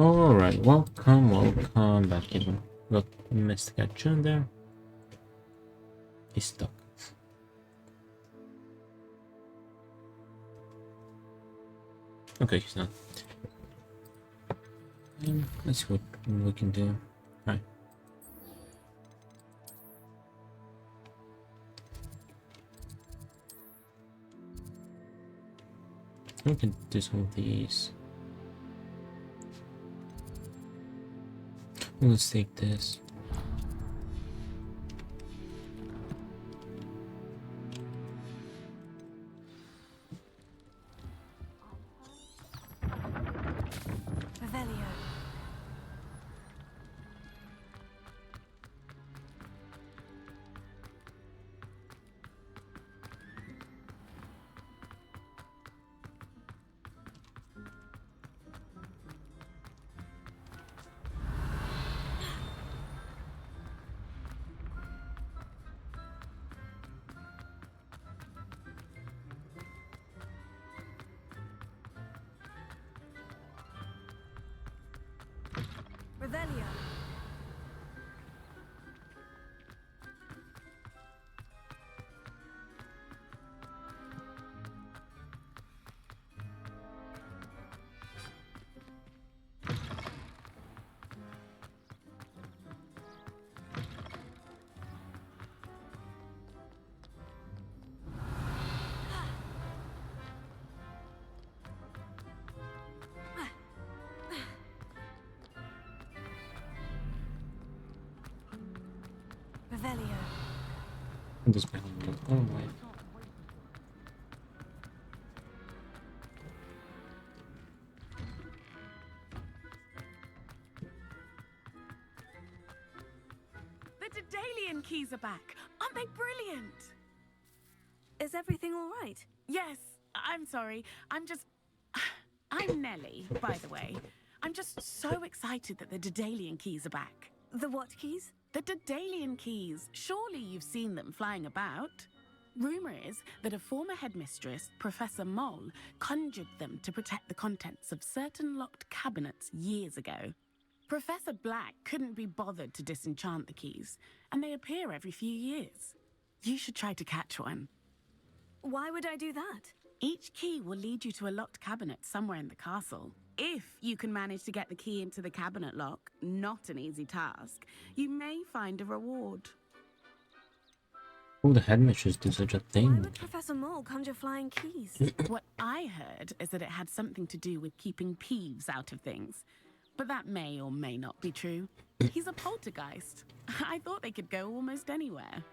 Alright, welcome back in. Got Mr. Gatchun there. He's stuck. Okay, he's not. Let's see what we can do. Right. We can do some of these. Let's take this. Revelio. Revelio. I'm just going to go all the way. The Daedalian keys are back. Aren't they brilliant? Is everything all right? Yes, I'm sorry. I'm Nelly, by the way. I'm just so excited that the Daedalian keys are back. The what keys? The Daedalian keys. Surely you've seen them flying about. Rumor is that a former headmistress, Professor Moll, conjured them to protect the contents of certain locked cabinets years ago. Professor Black couldn't be bothered to disenchant the keys, and they appear every few years. You should try to catch one. Why would I do that? Each key will lead you to a locked cabinet somewhere in the castle. If you can manage to get the key into the cabinet lock, not an easy task, you may find a reward. Oh, the headmistress did such a Why thing. would Professor Mole conjure flying keys? What I heard is that it had something to do with keeping Peeves out of things. But that may or may not be true. He's a poltergeist. I thought they could go almost anywhere.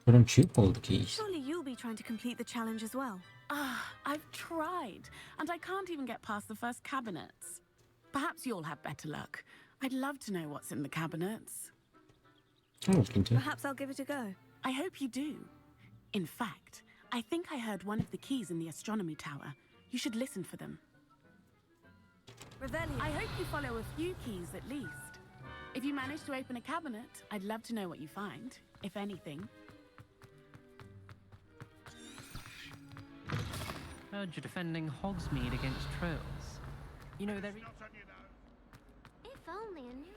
Why don't you hold the keys? Surely you'll be trying to complete the challenge as well. I've tried, and I can't even get past the first cabinets. Perhaps you'll have better luck. I'd love to know what's in the cabinets. Oh, we can do. Perhaps I'll give it a go. I hope you do. In fact, I think I heard one of the keys in the astronomy tower. You should listen for them. Revelio. I hope you follow a few keys at least. If you manage to open a cabinet, I'd love to know what you find, if anything. Heard you're defending Hogsmeade against trolls. You know, there is... If only I knew.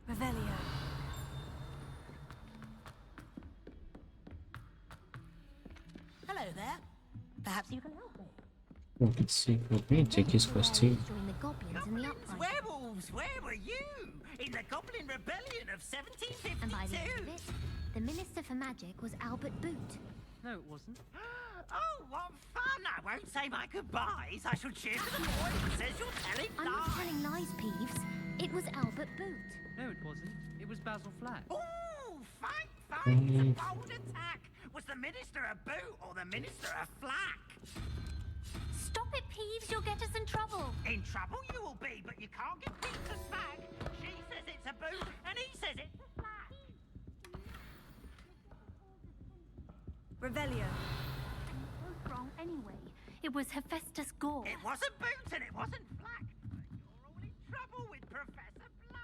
Revelio. Hello there. Perhaps you can help me. We can see what we take his quest too. Join the goblins in the uprising. Werewolves, where were you? In the Goblin Rebellion of And by the 1752? end of it, the Minister for Magic was Albert Boot. No, it wasn't. Oh, what fun! I won't say my goodbyes. I shall cheer for the boy who says you're telling I'm not lies. telling lies, Peeves. It was Albert Boot. No, it wasn't. It was Basil Flack. Ooh, fight! It's a bold attack. Was the Minister a boot or the Minister a flack? Stop it, Peeves. You'll get us in trouble. In trouble you will be, but you can't get Pete to smack. She says it's a boot, and he says it's a flack. Revelio. Both wrong anyway. It was Hephaestus Gore. It wasn't boot and it wasn't flack. But you're all in trouble with Professor Black?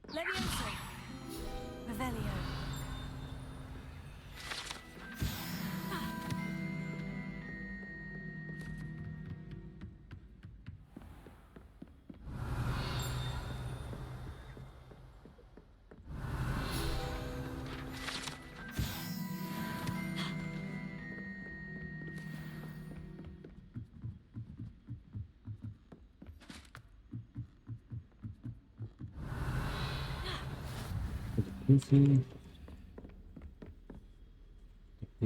Levioso. Revelio. Goofy. I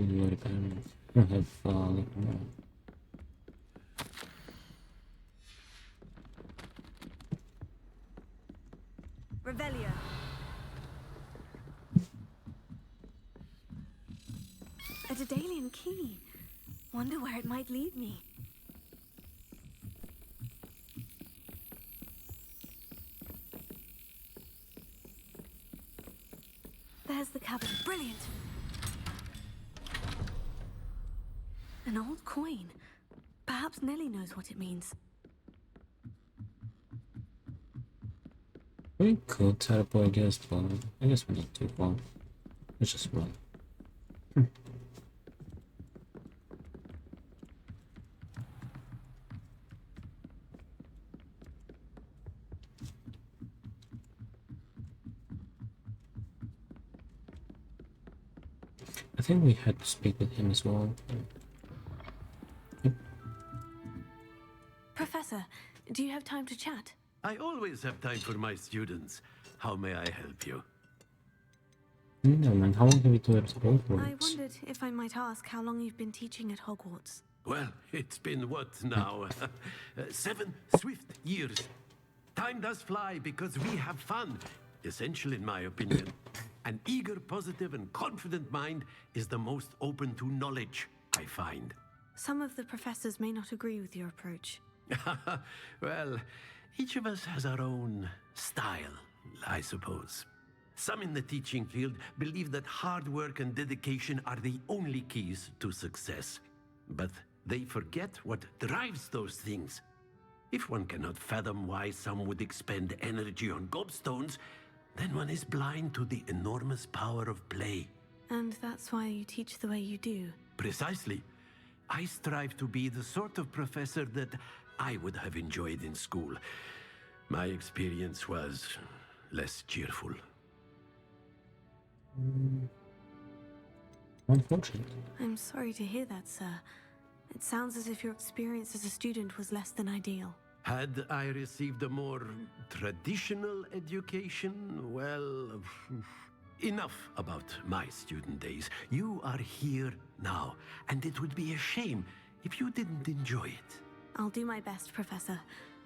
have Revelio. A Daedalian key. Wonder where it might lead me. There's the cabin. Brilliant. An old coin. Perhaps Nellie knows what it means. we could teleport against one. I guess we need to one. Let's just run. I think we had to speak with him as well. Professor, do you have time to chat? I always have time for my students. How may I help you? No man, how long have you taught at I Hogwarts? wondered if I might ask how long you've been teaching at Hogwarts. Well, it's been what now? 7 swift years. Time does fly because we have fun. Essential in my opinion. An eager, positive, and confident mind is the most open to knowledge, I find. Some of the professors may not agree with your approach. Well, each of us has our own style, I suppose. Some in the teaching field believe that hard work and dedication are the only keys to success. But they forget what drives those things. If one cannot fathom why some would expend energy on gobstones, then one is blind to the enormous power of play. And that's why you teach the way you do. Precisely. I strive to be the sort of professor that I would have enjoyed in school. My experience was less cheerful. Unfortunate. I'm sorry to hear that, sir. It sounds as if your experience as a student was less than ideal. Had I received a more traditional education, well, enough about my student days. You are here now, and it would be a shame if you didn't enjoy it. I'll do my best, Professor.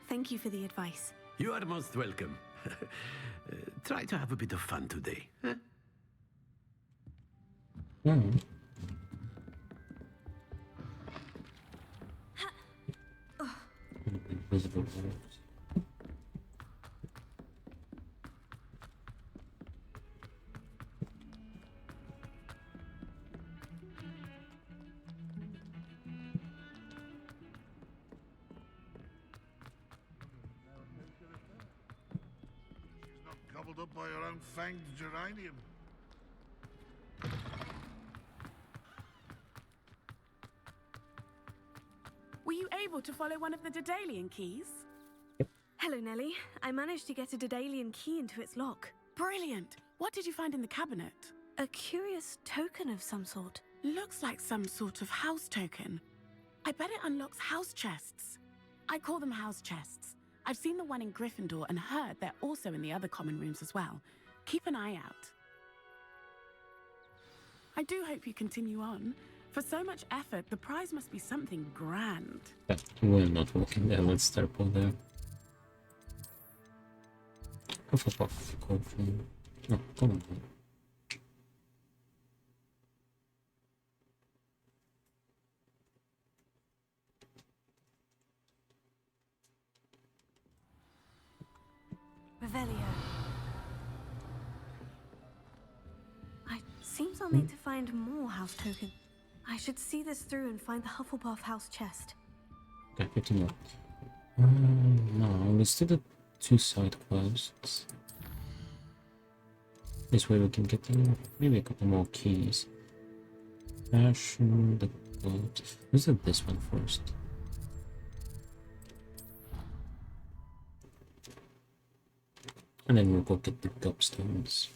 Thank you for the advice. You are most welcome. Try to have a bit of fun today. Huh? Invisible walls. She's not gobbled up by her own fanged geranium. Were you able to follow one of the Daedalian keys? Hello, Nellie. I managed to get a Daedalian key into its lock. Brilliant. What did you find in the cabinet? A curious token of some sort. Looks like some sort of house token. I bet it unlocks house chests. I call them house chests. I've seen the one in Gryffindor and heard they're also in the other common rooms as well. Keep an eye out. I do hope you continue on. For so much effort, the prize must be something grand. Yeah, we're not walking there, let's teleport there. Go for coffee. No, come on. Revelio. It seems Suppose I'll need to find more house tokens. I should see this through and find the Hufflepuff house chest. Okay, 50 more. No, let's do the 2 side quests. This way we can get maybe a couple more keys. Fashion, the gold. Let's do this one first. And then we'll go get the gobstones.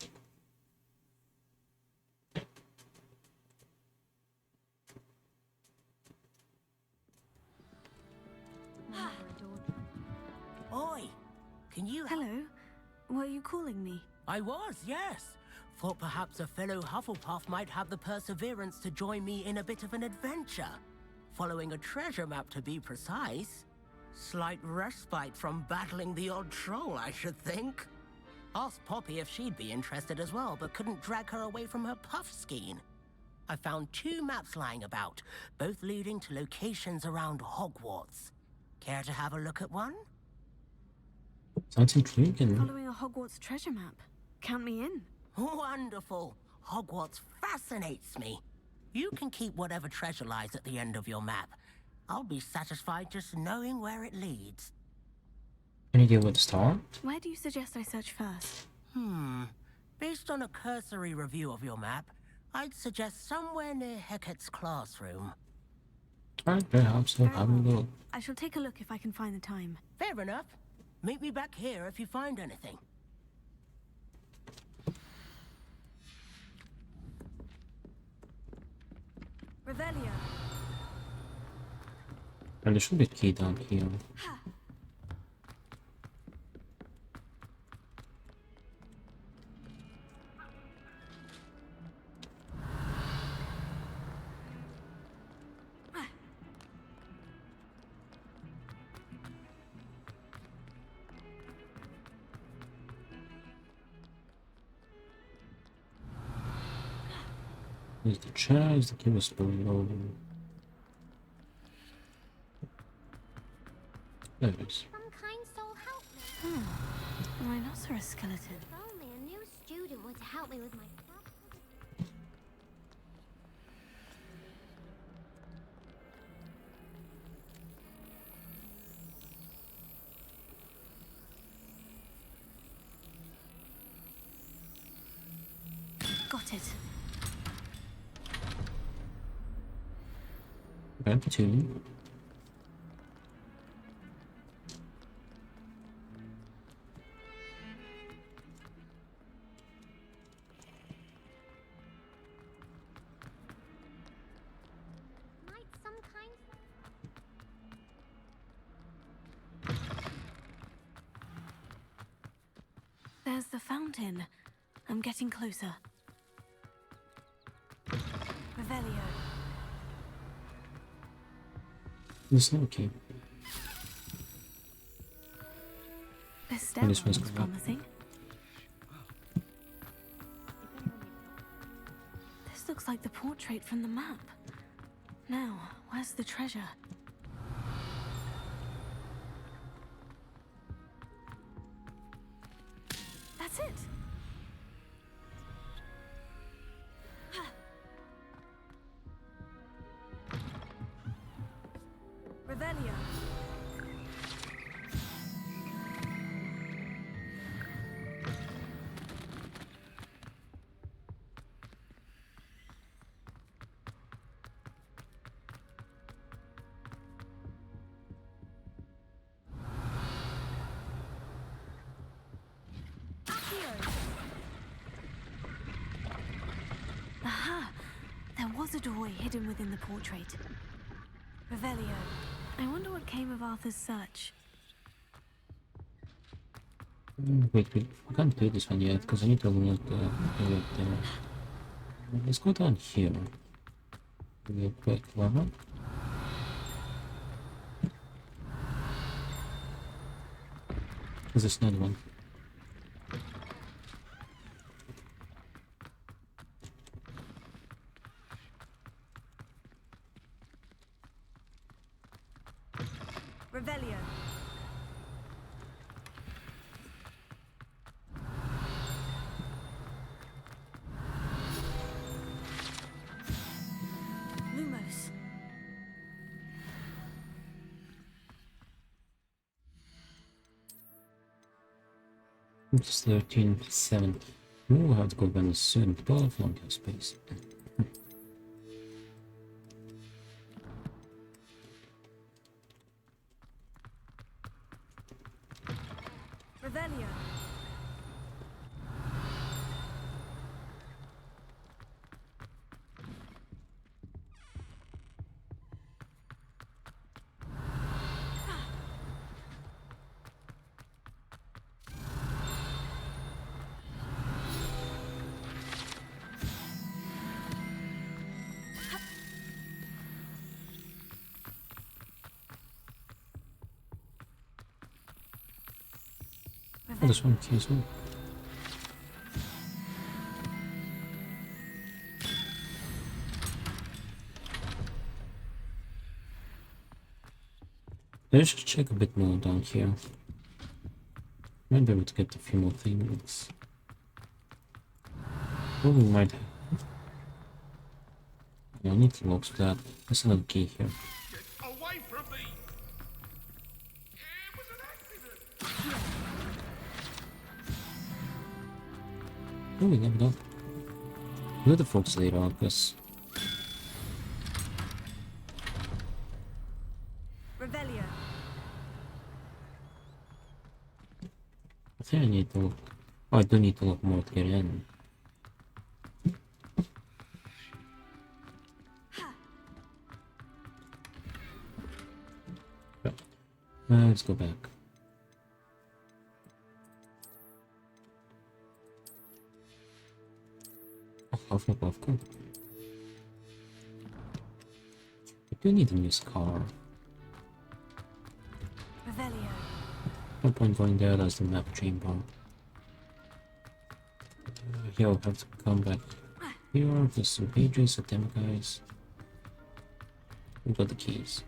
Oi! Can you... Hello? Were you calling me? I was, yes. Thought perhaps a fellow Hufflepuff might have the perseverance to join me in a bit of an adventure. Following a treasure map, to be precise. Slight respite from battling the odd troll, I should think. Asked Poppy if she'd be interested as well, but couldn't drag her away from her puff skein. I found 2 maps lying about, both leading to locations around Hogwarts. Care to have a look at one? Sounds intriguing. Following a Hogwarts treasure map. Count me in. Wonderful. Hogwarts fascinates me. You can keep whatever treasure lies at the end of your map. I'll be satisfied just knowing where it leads. Any idea where to start? Where do you suggest I search first? Based on a cursory review of your map, I'd suggest somewhere near Hecat's classroom. Alright, perhaps I'll have a look. I shall take a look if I can find the time. Fair enough. Meet me back here if you find anything. Revelio. And there should be a key down here. There's the chest, the key was below. There it is. Some kind soul help me. A rhinoceros skeleton. If only a new student were to help me with my stuff. Got it. Back to Might some kind... There's the fountain. I'm getting closer. Revelio. this no key. This stairwell this one's looks going up. promising. This looks like the portrait from the map. Now, where's the treasure? That's it! Revelio. Aha! There was a doorway hidden within the portrait. Revelio. I wonder what came of Arthur's search. Wait, we can't do this one yet because I need to look right there. Let's go down here. Real quick, level. There's another one. Revelio. It's 13:07. We will have to go very soon. 12 long space. Revelio. Oh, this one key as well. Let's just check a bit more down here. Might be able to get a few more things. Oh, we might have. Yeah, I need to look for that. There's another key here. Get away from me! It was an accident! Oh, we never know. Let the folks later on, because Revelio. I think I need to look. Oh, I do need to look more to get in. Let's go back. Oh, Hufflepuff, cool. I do need a new scar. Revelio. No point going there, that's the map chamber. Here I'll have to come back here, there's some pages, attempt guys. We got the keys.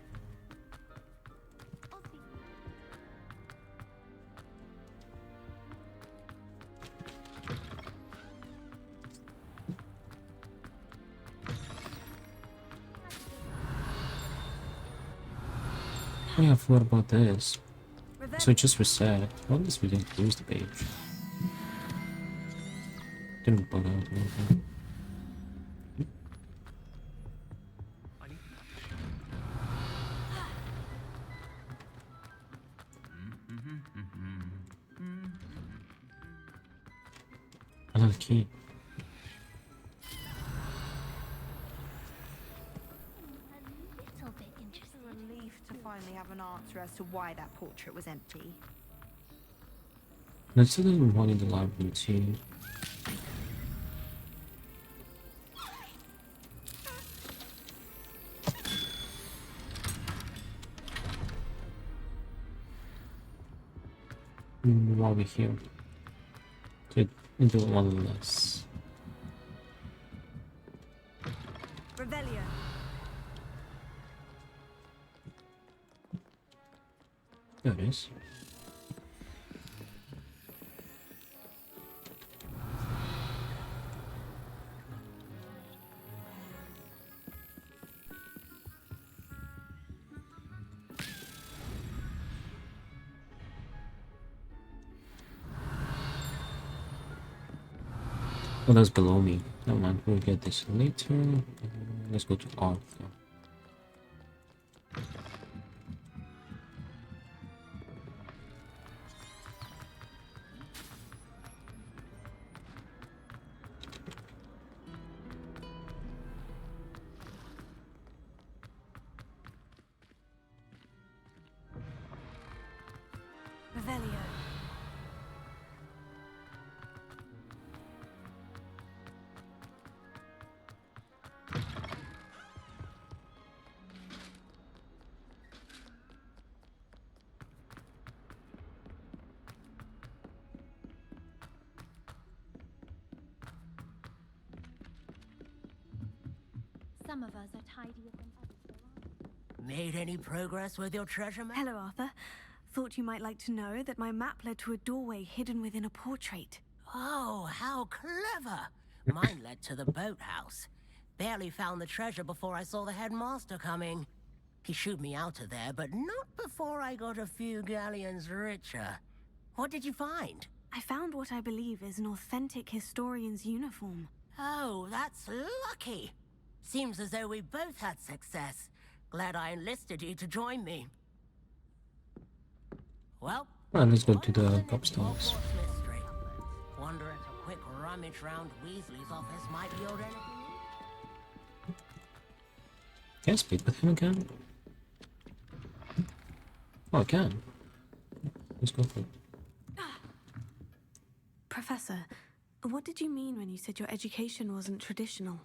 Oh yeah, I forgot about this. So it just reset. Well, at least we didn't lose the page. Didn't bug out or anything. I need Another key. A little bit interesting. Relief to finally have an answer as to why that portrait was empty. Let's see the one in the library too. While we're here. Could do one less. Revelio. There it is. Oh, that's below me. Never mind, we'll get this later. Let's go to Arthur. Revelio. Some of us are tidier than others, there are. Made any progress with your treasure map? Hello, Arthur. Thought you might like to know that my map led to a doorway hidden within a portrait. Oh, how clever! Mine led to the boathouse. Barely found the treasure before I saw the headmaster coming. He shooed me out of there, but not before I got a few galleons richer. What did you find? I found what I believe is an authentic historian's uniform. Oh, that's lucky. Seems as though we both had success. Glad I enlisted you to join me. Well, Well, let's go one to the more in cobstones. Hogwarts mystery. Wonder if a quick rummage round Weasley's office might yield anything. Can I speak with him again? Oh, I can. Let's go for it. Professor, what did you mean when you said your education wasn't traditional?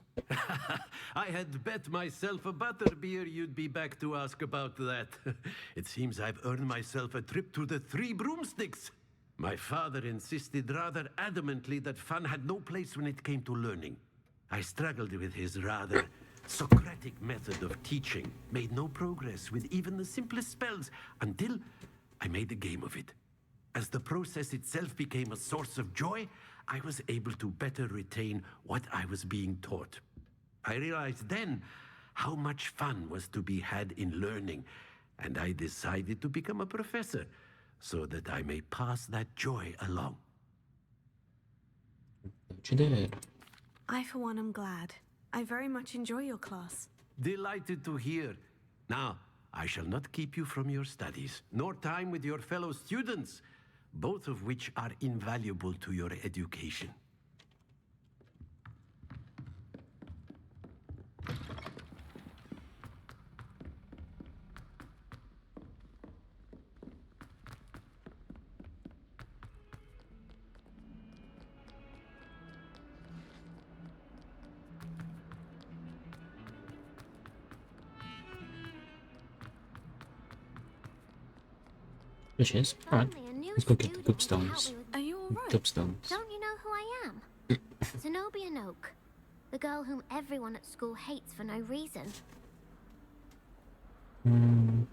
I had bet myself a butterbeer you'd be back to ask about that. It seems I've earned myself a trip to the Three Broomsticks. My father insisted rather adamantly that fun had no place when it came to learning. I struggled with his rather Socratic method of teaching, made no progress with even the simplest spells until I made a game of it. As the process itself became a source of joy, I was able to better retain what I was being taught. I realized then how much fun was to be had in learning, and I decided to become a professor so that I may pass that joy along. What you did? I, for one, am glad. I very much enjoy your class. Delighted to hear. Now, I shall not keep you from your studies, nor time with your fellow students, both of which are invaluable to your education. There she is. Alright. Only a new Let's go get the student can help cobstones. me with- Are you alright? Cobstones. Don't you know who I am? Zenobia Noak, the girl whom everyone at school hates for no reason. I'm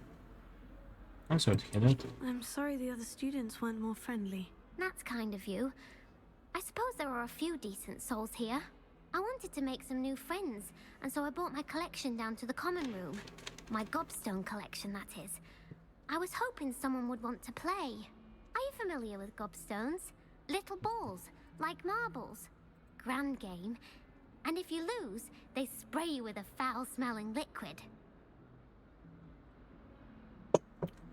sorry to hear that. I'm sorry the other students weren't more friendly. That's kind of you. I suppose there are a few decent souls here. I wanted to make some new friends, and so I brought my collection down to the common room. My gobstone collection, that is. I was hoping someone would want to play. Are you familiar with gobstones? Little balls, like marbles. Grand game. And if you lose, they spray you with a foul-smelling liquid.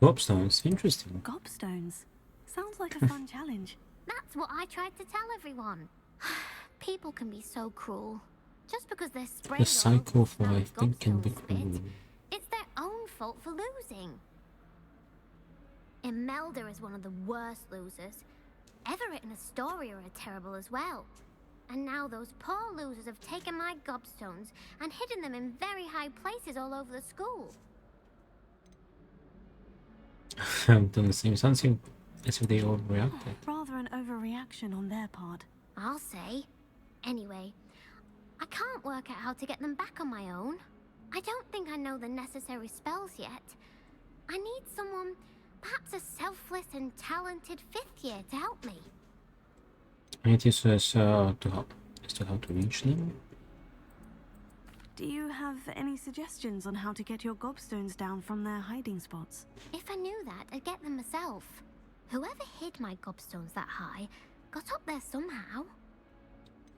Gobstones. Interesting. Gobstones. Sounds like a fun challenge. That's what I tried to tell everyone. People can be so cruel. Just because they're sprayed The cycle of all over life, think can be gobstone spit, cruel. it's their own fault for losing. Imelda is one of the worst losers. Everett and Astoria are terrible as well. And now those poor losers have taken my gobstones and hidden them in very high places all over the school. I've done the same. Sounds as if they overreacted. Rather an overreaction on their part. I'll say. Anyway, I can't work out how to get them back on my own. I don't think I know the necessary spells yet. I need someone, perhaps a selfless and talented fifth year to help me. And it is to help. Is to how to reach them. Do you have any suggestions on how to get your gobstones down from their hiding spots? If I knew that, I'd get them myself. Whoever hid my gobstones that high got up there somehow.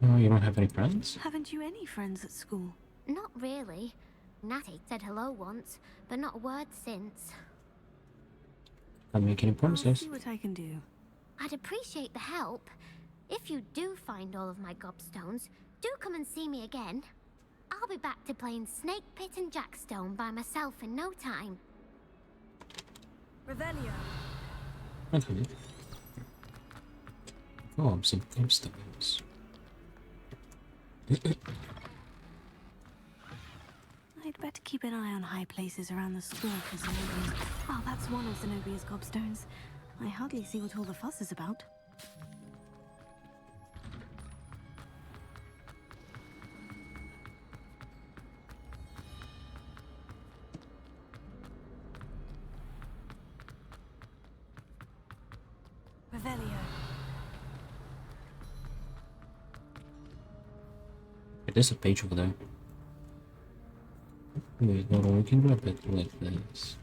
You don't have any friends? Haven't you any friends at school? Not really. Natty said hello once, but not a word since. Can't make any I'll promises. see what I can do. I'd appreciate the help. If you do find all of my gobstones, do come and see me again. I'll be back to playing Snake Pit and Jackstone by myself in no time. Revelio. Okay. Gobs and gobstones. I'd better keep an eye on high places around the school for Zenobia's. Oh, that's one of Zenobia's gobstones. I hardly see what all the fuss is about. Revelio. There's a page over there. Wait, no, we can grab it like this.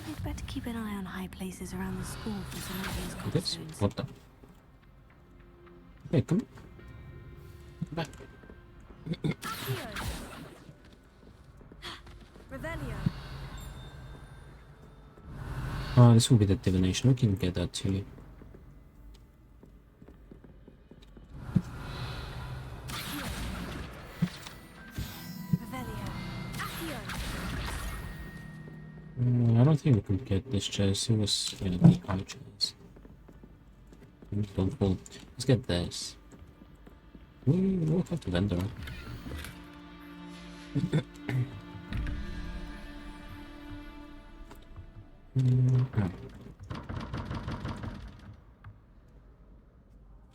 It I'd better keep an eye on high places around the school for Zenobia's This? gobstones. What the? Hey, come back. This will be the divination. We can get that too. I don't think we could get this chest. It was the high chest. Don't fall. Let's get this. We'll have to vendor.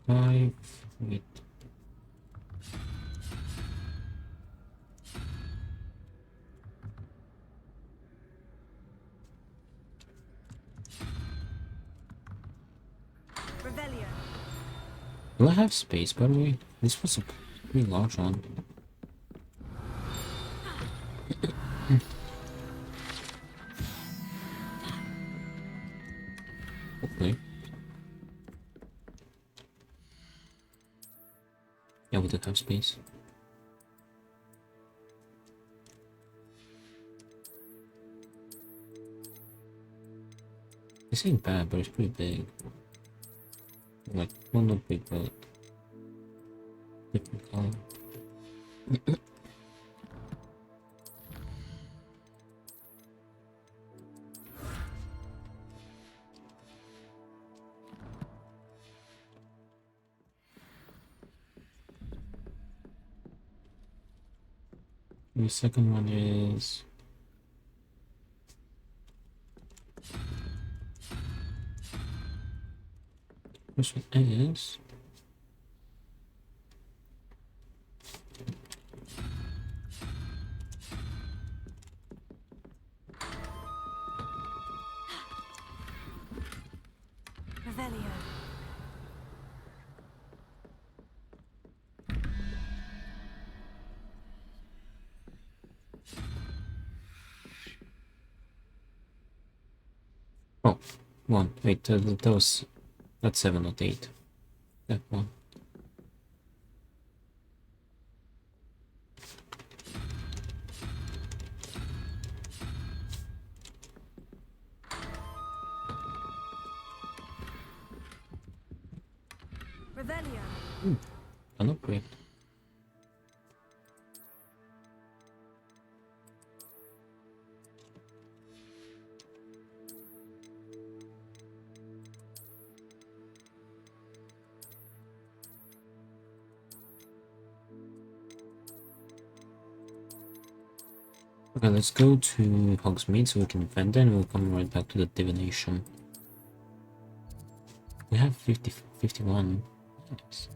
Five. Wait. Will I have space, by the way? This was a pretty large one. Hopefully. Yeah, we did have space. This ain't bad, but it's pretty big. Like, well, not big, but different color. The second one is this one is oh, one. Wait, that was that's 7, not 8. That one. An upgrade. Okay, let's go to Hogsmeade so we can vend, then we'll come right back to the divination. We have 51. Nice.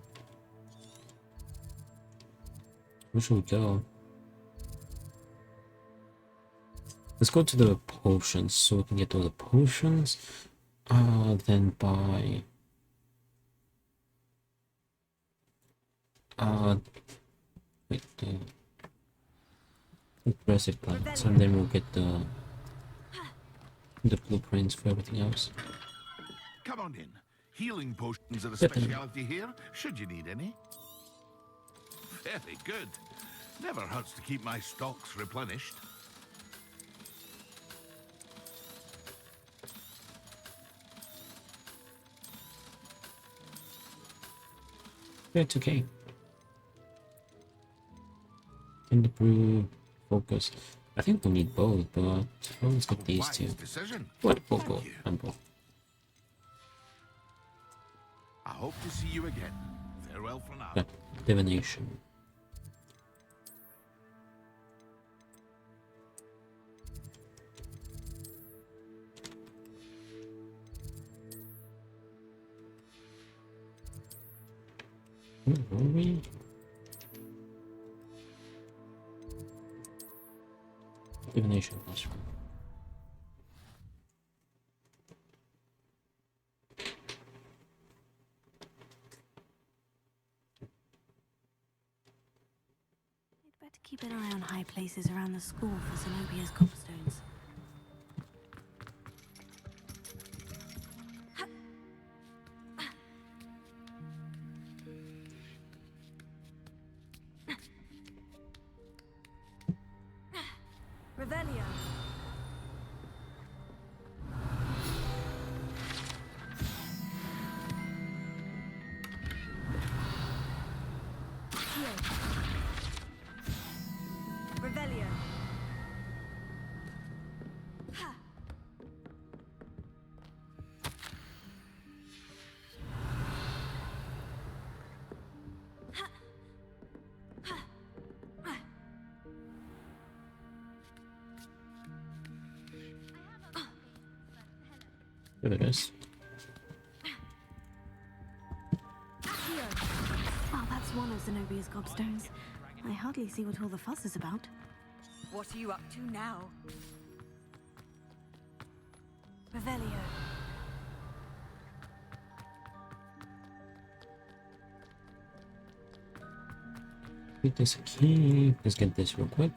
Where should we go? Let's go to the potions so we can get all the potions. Then buy wait, aggressive plants, and then we'll get the blueprints for everything else. Come on in. Healing potions are a speciality here, should you need any. Very good. Never hurts to keep my stocks replenished. Yeah, it's okay. In the brew, focus. I think we'll need both, but let's get these two. What? We'll go and both. I hope to see you again. Farewell for now. Yeah, divination. Where were we? Divination classroom. I'd better keep an eye on high places around the school for Zenobia's gobstones. There it is. Oh, that's one of Zenobia's gobstones. I hardly see what all the fuss is about. What are you up to now? Revelio. Get this key. Let's get this real quick.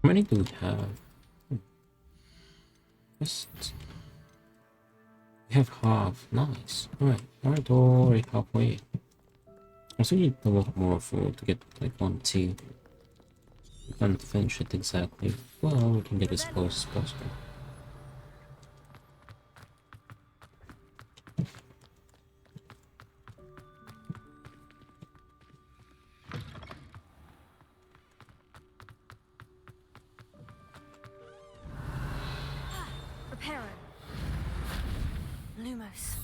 How many do we have? Just... We have half. Nice. Alright, already halfway. I also need a lot more food to get like 1 tea. We can't finish it exactly. Well, we can get as close as possible. Reparo. Lumos.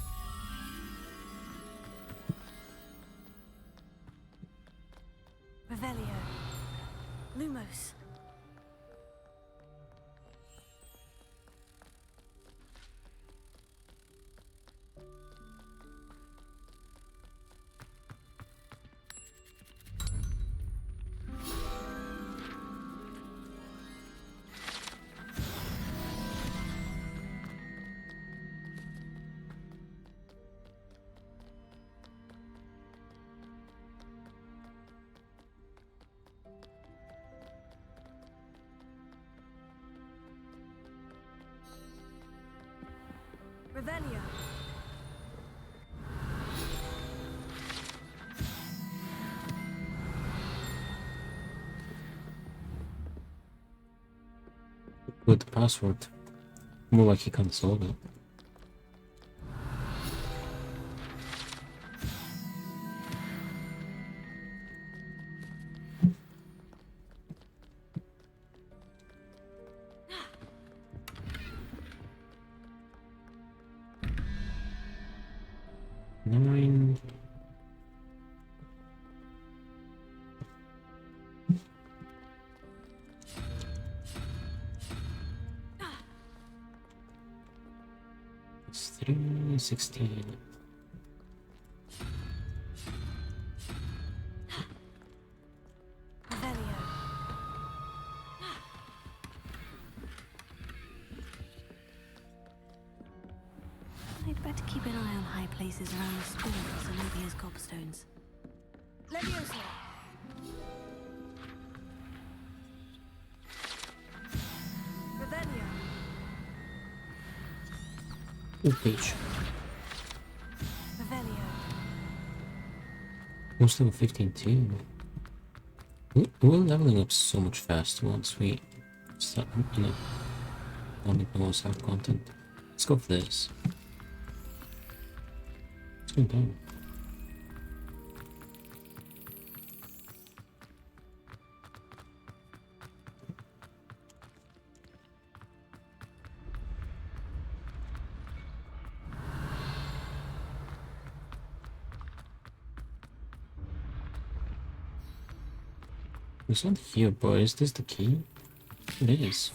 Revelio. Lumos. Revelio. Good password. More like he can't solve it. Nine. It's 316. Revelio. I'd better keep an eye on high places around the school for Zenobia's gobstones. Leviosa. Revelio. Oh, page. Revelio. Almost level 15 too. We're leveling up so much faster once we start, you know, only knows our content. Let's go for this. Let's go down. It's not here, but is this the key? It is.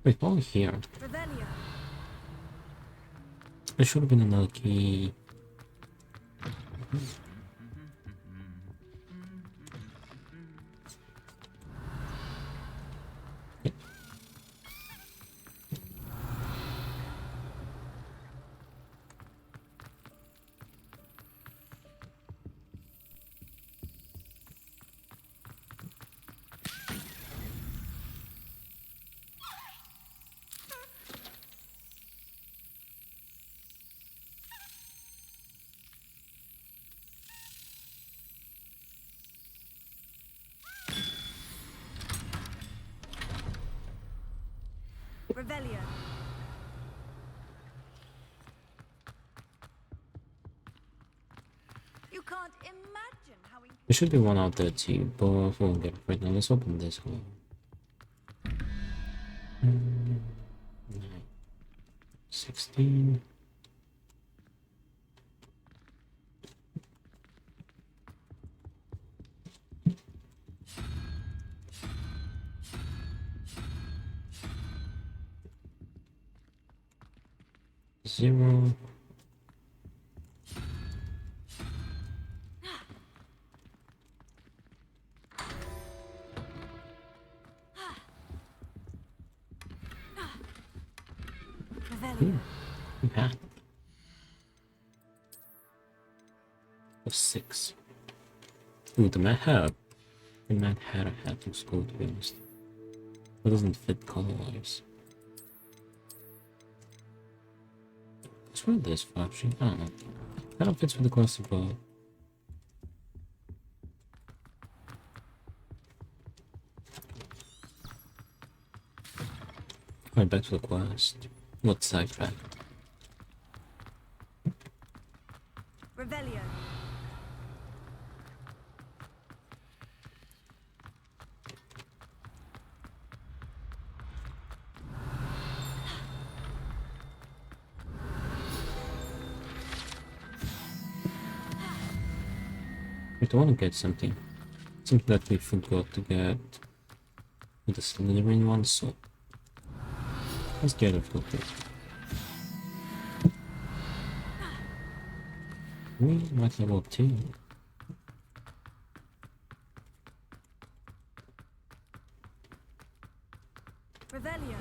Wait, probably here. Revelio. There should have been another key. Yep. Revelio. You can't imagine how There should be one out there too, but I won't get right now. Let's open this one. 9, 16. Zero. Revelio. Yeah. Or 6. Ooh, the Mad Hat. The Mad Hatter hat looks cool, to be honest. It doesn't fit color-wise. What's with this for actually? I don't know. Kind of fits with the classic bow. Right, back to the quest. What's sidetracked? Revelio. I want to get something. Something that we forgot to get with the Slytherin one, so let's get it real quick. We might level up too. Revelio.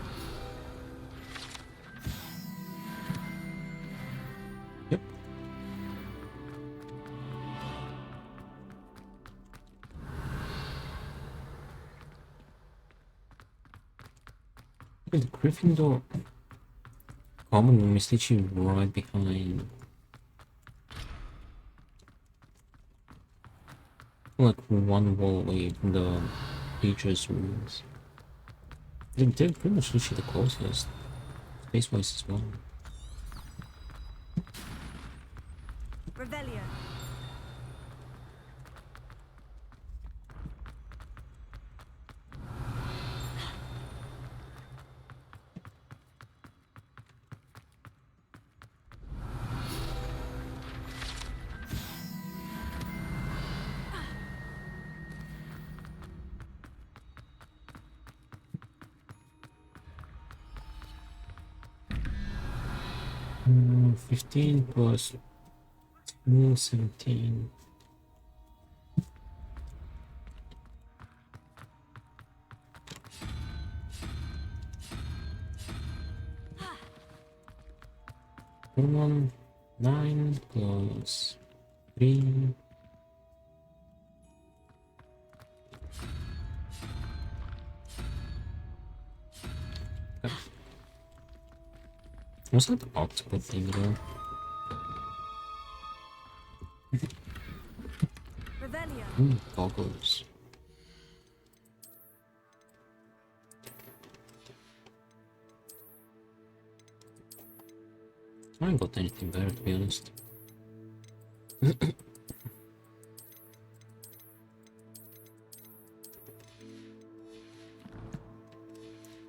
Yep. The Gryffindor common room is literally right behind, like one wall away from the teachers' rooms. They're pretty much literally the closest, space-wise as well. Revelio. Mm, 15 plus 2, 17. Come on, 9 plus 3. What's that octopus thing though? Revelio. Goggles. I haven't got anything better, to be honest.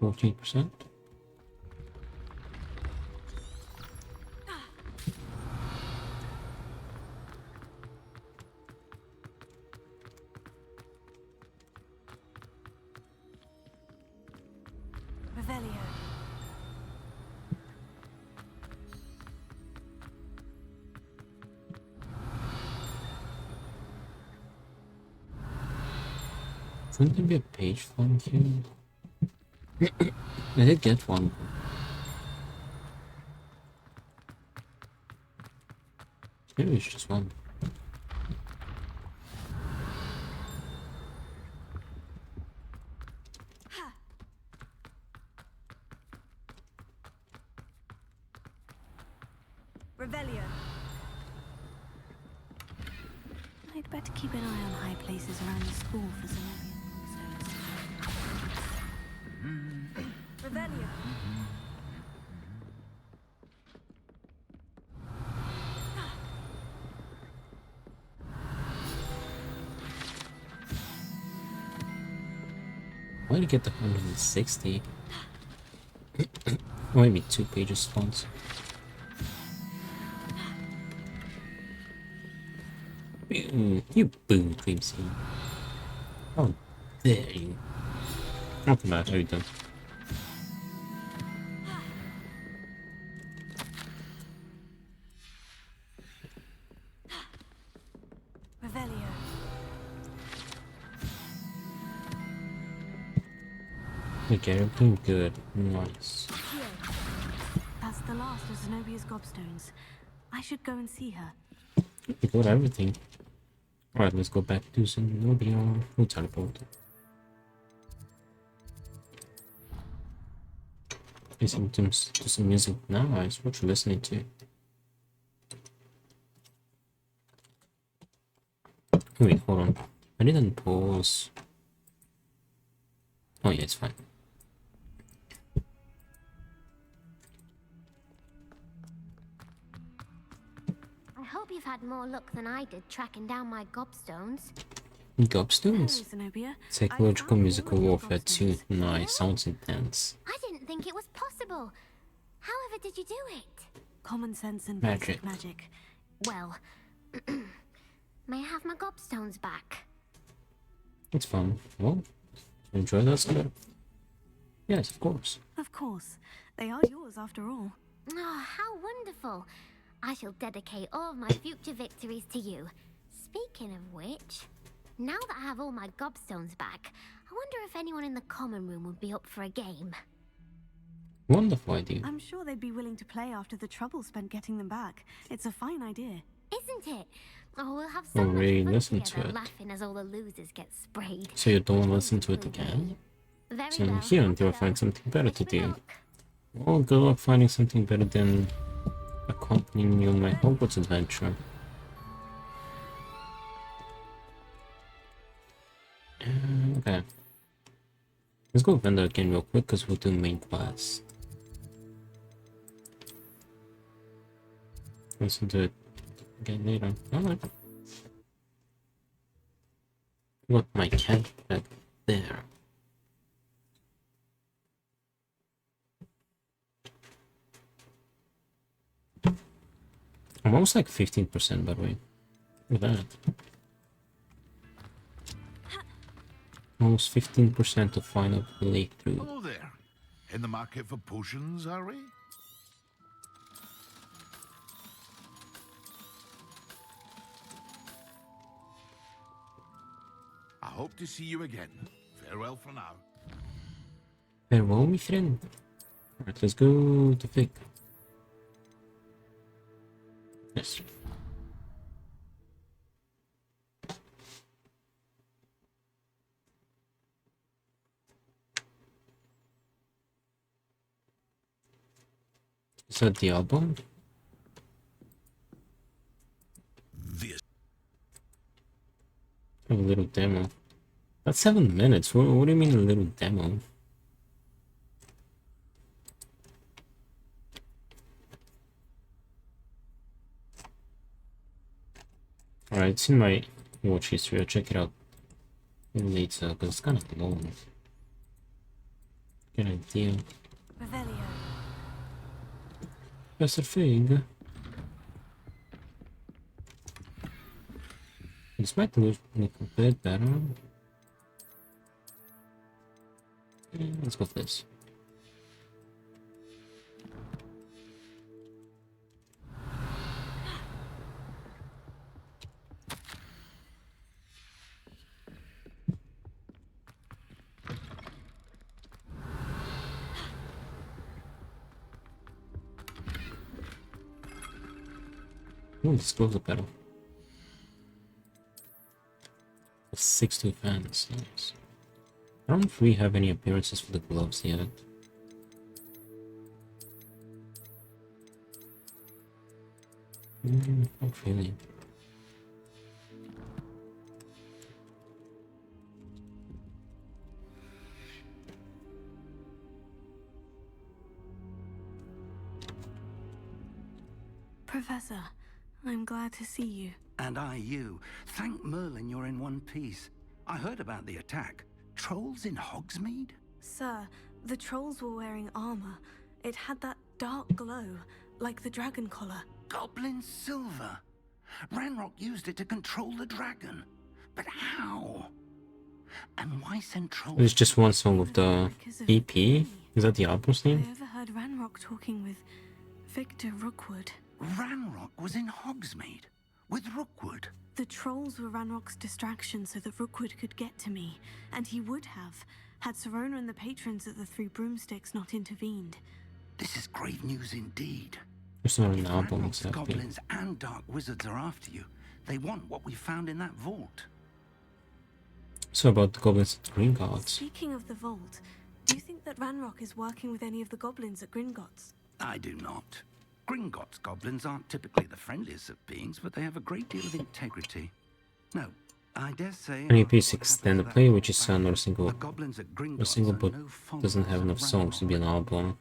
14%. Revelio. Shouldn't there be a page flank here? I did get one. Maybe it's just one. Revelio. I'd better keep an eye on high places around the school for some Revelio. Why did you get the 160? Or maybe 2 pages fonts. You boo, Cream Scene. How dare you? Not bad, how you doing? Revelio. Okay, you're doing good. Nice. Here. That's the last of Zenobia's gobstones. I should go and see her. You got everything. Alright, let's go back to Zenobia. We'll teleport. Listen to some music. Nice, what you listening to? Wait, hold on. I didn't pause. Oh yeah, it's fine. I hope you've had more luck than I did tracking down my gobstones. Gobstones? Hello, Zenobia. Psychological I found musical all of your warfare 2. gobstones. Nice, sounds intense. I didn't think it was possible. However did you do it? Common sense and Magic. basic magic. Well, may I have my gobstones back? It's fun. Well, enjoy that stuff. Yes, of course. Of course. They are yours after all. Oh, how wonderful. I shall dedicate all of my future victories to you. Speaking of which, now that I have all my gobstones back, I wonder if anyone in the common room would be up for a game. Wonderful idea. I'm sure they'd be willing to play after the trouble spent getting them back. It's a fine idea. Isn't it? Oh, we'll have so Oh, much really? fun Listen together to it. laughing as all the losers get sprayed. So you don't listen to it again? Very So well. here until I Off I find go. something better Wish to me do. luck. Well, good luck finding something better than accompanying you on my Hogwarts adventure. Okay. Let's go vendor again real quick because we'll do main quest. Let's do it again later. Alright. Got my cat back there. I'm almost like 15% by the way. Look at that. Almost 15% to final playthrough. Hello there. In the market for potions, are we? I hope to see you again. Farewell for now. Farewell, my friend. Alright, let's go to Fig. Yes. Is that the album? A little demo. That's 7 minutes. What do you mean a little demo? Alright, it's in my watch history. I'll check it out later because it's kind of long. Good idea. Revelio. That's a Fig. This might look a bit better. Let's go for this. This gloves are better. 60 fans, nice. I don't know if we have any appearances for the gloves yet. Not really. Professor, I'm glad to see you. And I you. Thank Merlin you're in one piece. I heard about the attack. Trolls in Hogsmeade? Sir, the trolls were wearing armor. It had that dark glow, like the dragon collar. Goblin silver. Ranrock used it to control the dragon. But how? And why send trolls? There's just one song of the EP. Is that the album's I name? overheard Ranrock talking with Victor Rookwood. Ranrock was in Hogsmeade with Rookwood. The trolls were Ranrock's distraction so that Rookwood could get to me, and he would have, had Serona and the patrons at the Three Broomsticks not intervened. This is grave news indeed. It's not an If album Ranrock's exactly. goblins and dark wizards are after you, they want what we found in that vault. So about the goblins and Gringotts. Speaking of the vault, do you think that Ranrock is working with any of the goblins at Gringotts? I do not. Gringotts goblins aren't typically the friendliest of beings, but they have a great deal of integrity. No, I dare say... An EP6 extended play, which is not a The single, goblins at Gringotts single are but no doesn't have followers enough of songs to be Ranrock. an album.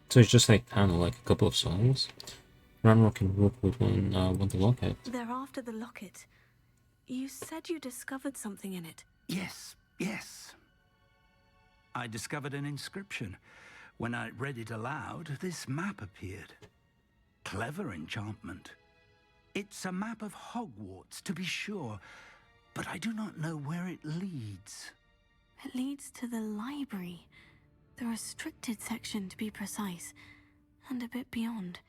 So it's just like, I don't know, like a couple of songs. Ranrock and Rookwood want the locket. They're after the locket. You said you discovered something in it. Yes, yes. I discovered an inscription. When I read it aloud, this map appeared. Clever enchantment. It's a map of Hogwarts, to be sure, but I do not know where it leads. It leads to the library. The restricted section, to be precise, and a bit beyond.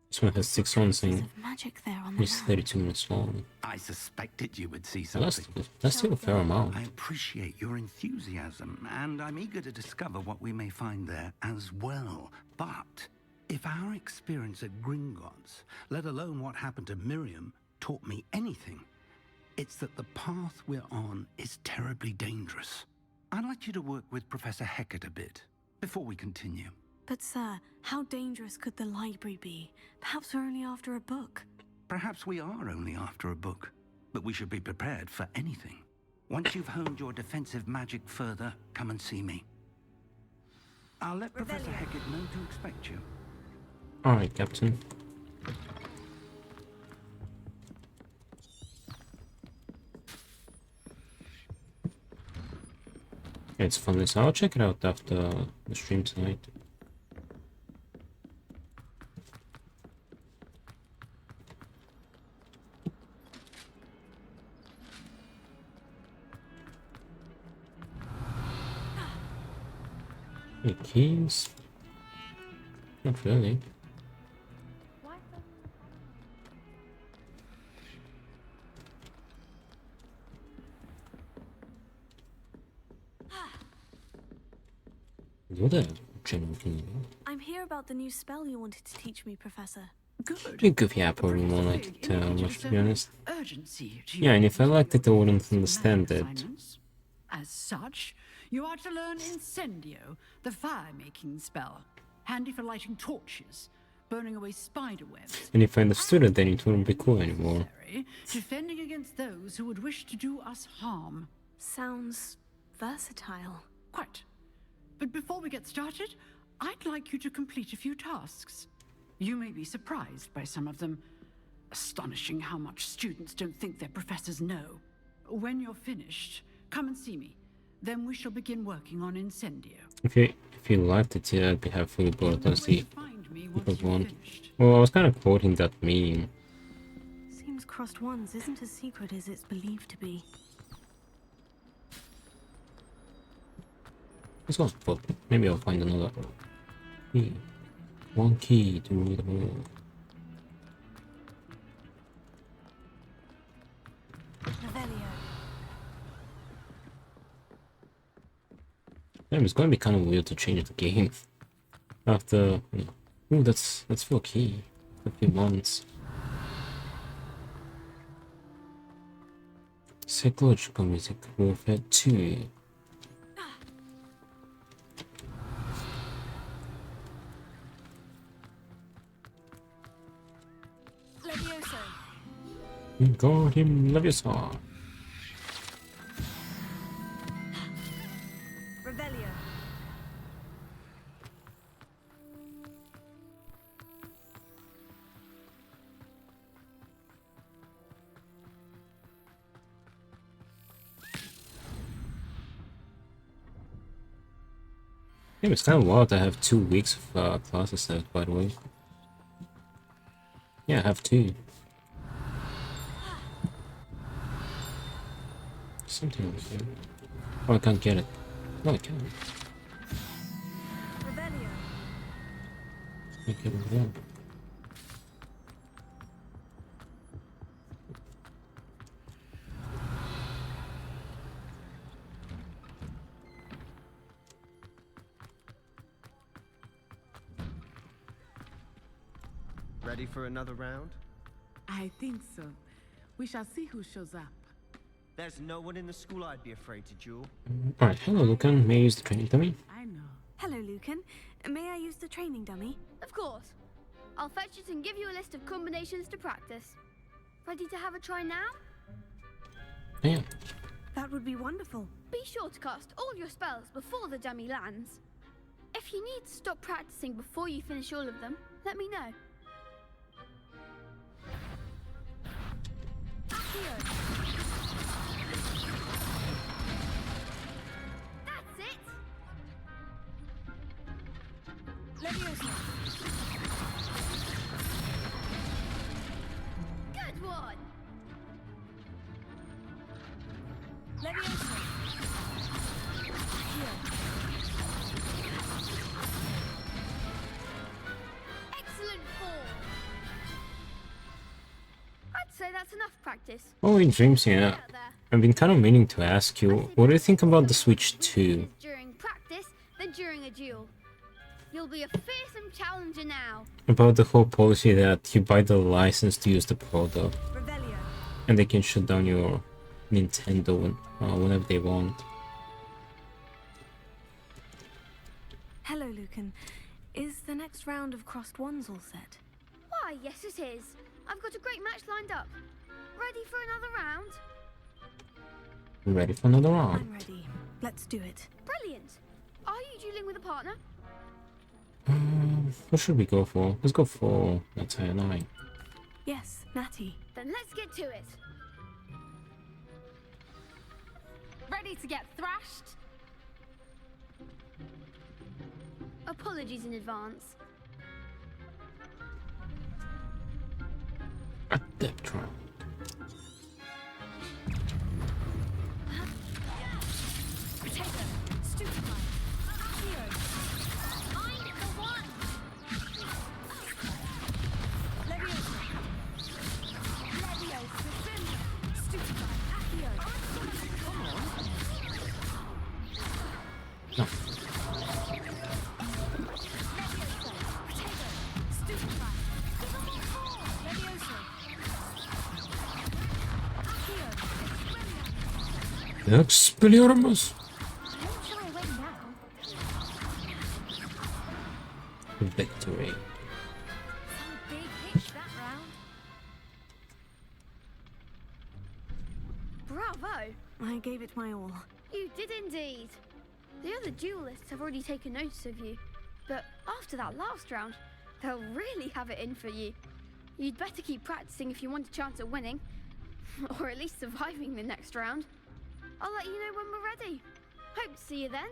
This one has 6 songs Traces and of magic there on the it's map. 32 minutes long. I suspected you would see Well, something. that's still a fair amount. I appreciate your enthusiasm, and I'm eager to discover what we may find there as well. But if our experience at Gringotts, let alone what happened to Miriam, taught me anything, it's that the path we're on is terribly dangerous. I'd like you to work with Professor Hecat a bit before we continue. But sir, how dangerous could the library be? Perhaps we're only after a book. Perhaps we are only after a book, but we should be prepared for anything. Once you've honed your defensive magic further, come and see me. I'll let Professor Hecat know to expect you. Alright, Captain. It's fun, so I'll check it out after the stream tonight. Any keys? Not really. You're the general king. I'm here about the new spell you wanted to teach me, Professor. Pretty goofy app or more like it much, to be honest. Urgency to Yeah, and if I your liked it, I wouldn't understand it. assignments. As such, you are to learn Incendio, the fire-making spell, handy for lighting torches, burning away spider webs, And if I understood it, then it wouldn't be cool anymore. necessary, defending against those who would wish to do us harm. Sounds versatile. Quite. But before we get started, I'd like you to complete a few tasks. You may be surprised by some of them. Astonishing how much students don't think their professors know. When you're finished, come and see me. Then we shall begin working on Incendio. If you liked it, yeah, I'd be happy, but as the Find me people once you've want. finished. Well, I was kind of quoting that meme. Seems Crossed Wands isn't as secret as it's believed to be. This was, but maybe I'll find another key. One key to rule them all. Revelio. Damn, it's gonna be kind of weird to change the game after. Ooh, that's for a key. A few months. Psychological music warfare 2. Levioso. Guard him, Leviosa. Revelio. Yeah, it's kind of wild to have 2 weeks of classes left, by the way. Yeah, I have 2. Something over here. Oh, I can't get it. No, I can't. I can't over there. Ready for another round? I think so. We shall see who shows up. There's no one in the school I'd be afraid to duel. Alright, hello Lucan. May I use the training dummy? I know. Hello, Lucan. May I use the training dummy? Of course. I'll fetch it and give you a list of combinations to practice. Ready to have a try now? Yeah. That would be wonderful. Be sure to cast all your spells before the dummy lands. If you need to stop practicing before you finish all of them, let me know. That's it! Good one! Excellent form! I'd say that's enough practice. Oh, wait, James, yeah. I've been kind of meaning to ask you, what do you think about the Switch 2? During practice, then during a duel. You'll be a fearsome challenger now. About the whole policy that you buy the license to use the product, and they can shut down your Nintendo whenever they want. Hello, Lucan. Is the next round of crossed wands all set? Why, yes it is. I've got a great match lined up. Ready for another round? Ready for another round? I'm ready. Let's do it. Brilliant. Are you dueling with a partner? What should we go for? Let's go for Natalia 9. Yes, Natty. Then let's get to it. Ready to get thrashed? Apologies in advance. Adept round. No. Expelliarmus! Victory. Bravo! I gave it my all. You did indeed. The other duelists have already taken notice of you, but after that last round, they'll really have it in for you. You'd better keep practicing if you want a chance at winning, or at least surviving the next round. I'll let you know when we're ready. Hope to see you then.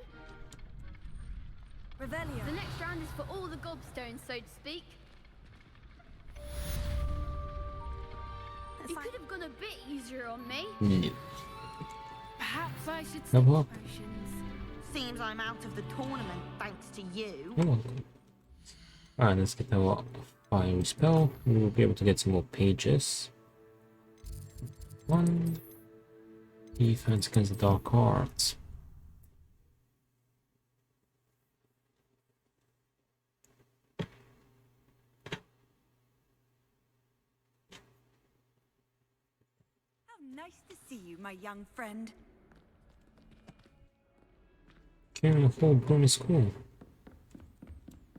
Revelio. The next round is for all the gobstones, so to speak. You could have gone a bit easier on me. No. Perhaps I should No, stop what? potions. Seems I'm out of the tournament thanks to you. You're welcome. Alright, let's get our fiery spell. We will be able to get some more pages. 1. Defense against the dark arts. How nice to see you, my young friend. Carrying a full blown school.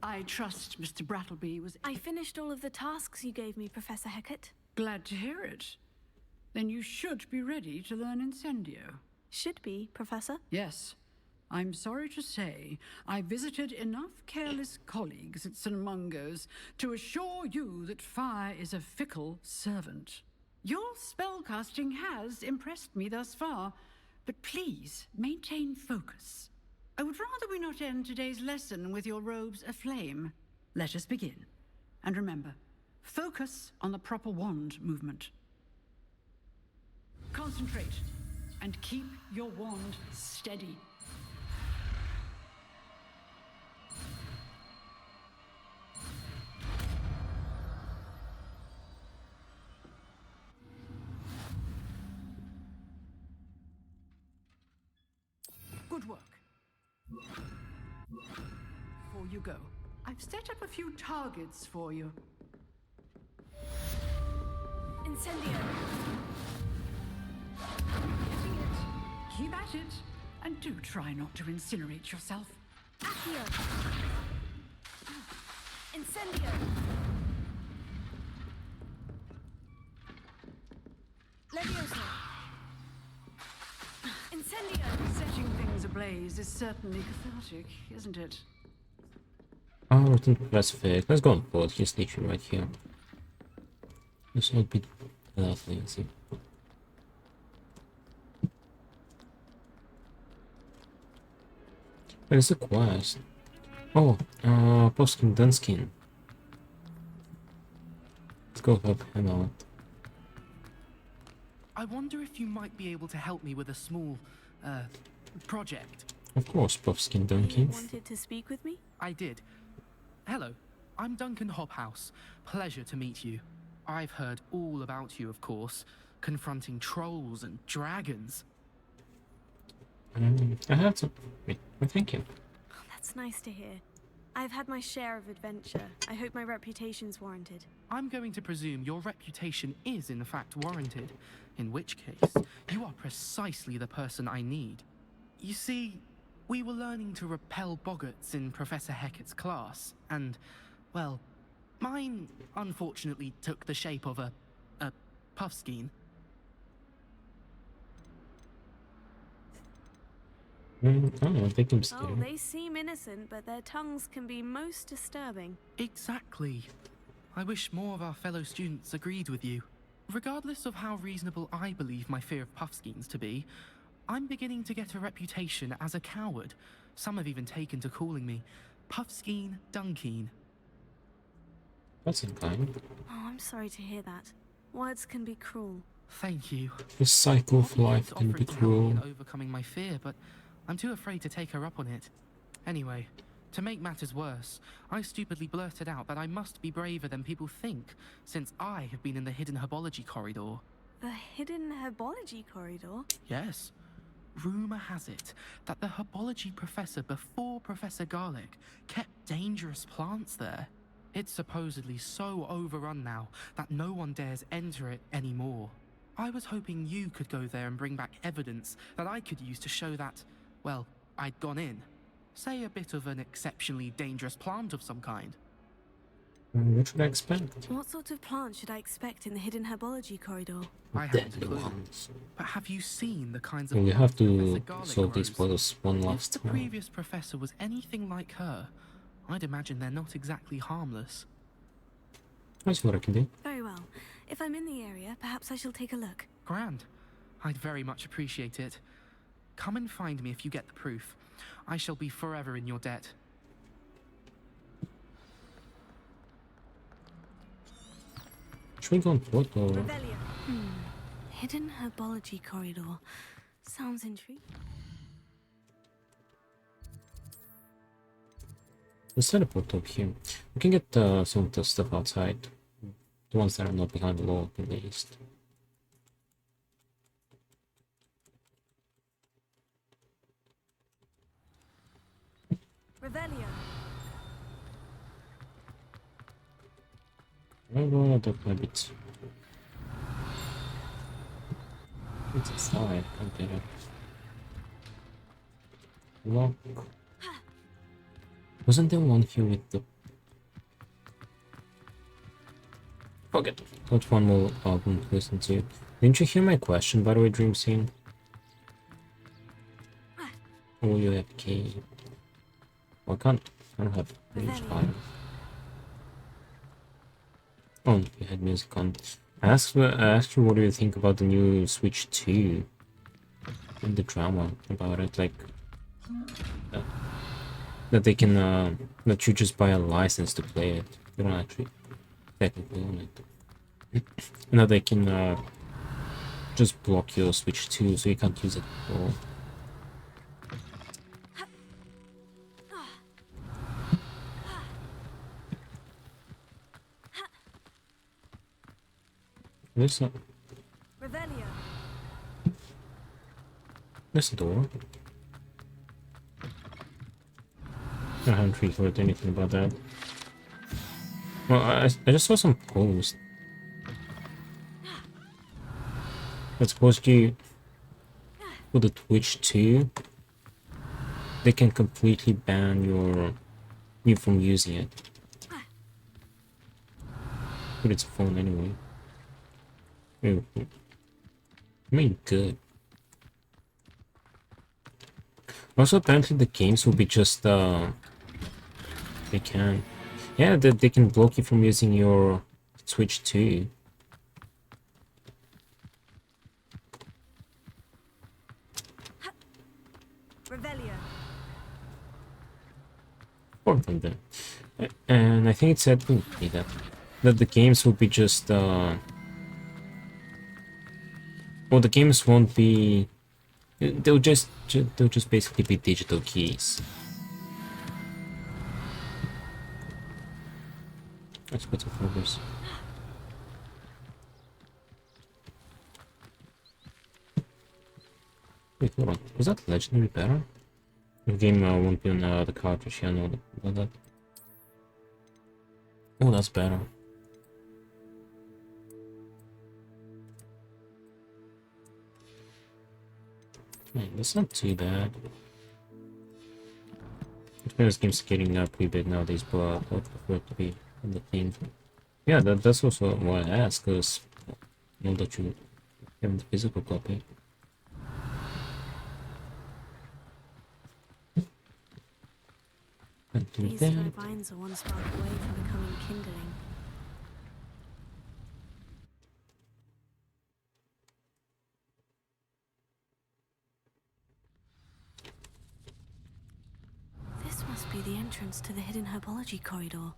I trust Mr. Brattleby was... I finished all of the tasks you gave me, Professor Hecat. Glad to hear it. Then you should be ready to learn Incendio. Should be, Professor. Yes. I'm sorry to say, I visited enough careless colleagues at St. Mungo's to assure you that fire is a fickle servant. Your spellcasting has impressed me thus far, but please maintain focus. I would rather we not end today's lesson with your robes aflame. Let us begin. And remember, focus on the proper wand movement. Concentrate, and keep your wand steady. Good work. Before you go, I've set up a few targets for you. Incendio. Getting it. Keep at it. And do try not to incinerate yourself. Accio. Incendio. Leviosa. Incendio. Setting things ablaze is certainly cathartic, isn't it? Oh, return to Pacific. Let's go on board. He's literally right here. This would be lovely, easy. Where's the quest? Oh, Poskin Dunskin. Let's go help him out. I wonder if you might be able to help me with a small, project. Of course, Puffskin Duncan. You wanted to speak with me? I did. Hello, I'm Duncan Hobhouse. Pleasure to meet you. I've heard all about you, of course, confronting trolls and dragons. I have to... Wait, well, thank you. Oh, that's nice to hear. I've had my share of adventure. I hope my reputation's warranted. I'm going to presume your reputation is in fact warranted, in which case, you are precisely the person I need. You see, we were learning to repel boggarts in Professor Hecat's class, and, well, mine unfortunately took the shape of a puffskein. I don't know, I think I'm scared. Oh, they seem innocent, but their tongues can be most disturbing. Exactly. I wish more of our fellow students agreed with you. Regardless of how reasonable I believe my fear of puffskeins to be, I'm beginning to get a reputation as a coward. Some have even taken to calling me Puffskein Dunkeen. That's unkind. Oh, I'm sorry to hear that. Words can be cruel. Thank you. The cycle of life can be cruel. In overcoming my fear, but I'm too afraid to take her up on it. Anyway, to make matters worse, I stupidly blurted out that I must be braver than people think, since I have been in the hidden herbology corridor. The hidden herbology corridor? Yes. Rumor has it that the herbology professor before Professor Garlic kept dangerous plants there. It's supposedly so overrun now that no one dares enter it anymore. I was hoping you could go there and bring back evidence that I could use to show that, well, I'd gone in. Say a bit of an exceptionally dangerous plant of some kind. What should I expect? What sort of plant should I expect in the hidden herbology corridor? I haven't a clue. But have you seen the kinds of Well, you have to Professor Garlic solve these grows? puzzles one last If the time. previous professor was anything like her, I'd imagine they're not exactly harmless. That's what I can do. Very well. If I'm in the area, perhaps I shall take a look. Grand. I'd very much appreciate it. Come and find me if you get the proof. I shall be forever in your debt. Should we go on foot or... Revelio. Hidden herbology corridor. Sounds intriguing. Let's teleport up here. We can get some of the stuff outside. The ones that are not behind the wall, at least. Revelio. I will adopt my bits. It's inside, can't get it. Lock. Wasn't there one here with the... Forget. Got one more album to listen to. Didn't you hear my question, by the way, Dream Scene? Oh, you have key. Oh, I can't. I don't have range 5. Oh, you had music on. I asked you what do you think about the new Switch 2? And the drama about it, like... that they can that you just buy a license to play it. You don't actually technically own it. Now they can just block your Switch too, so you can't use it at all. There's a door. I haven't really heard anything about that. Well, I just saw some posts. I suppose you for the Twitch too, they can completely ban you from using it. But it's a phone anyway. I mean, good. Also, apparently the games will be just they can, yeah, they can block you from using your Switch too. Or something. And I think it said that the games will be just well, the games won't be. They'll just basically be digital keys. Let's put some progress. Wait, hold on. Was that legendary better? The game won't be on the cartridge. Yeah, no, about that. Oh, that's better. Okay, that's not too bad. This game's getting pretty big nowadays, but I would prefer it to be on the thing. Yeah, that's also why I asked, because I know that you have the physical copy. These dry vines are one spark away from becoming kindling. This must be the entrance to the hidden herbology corridor.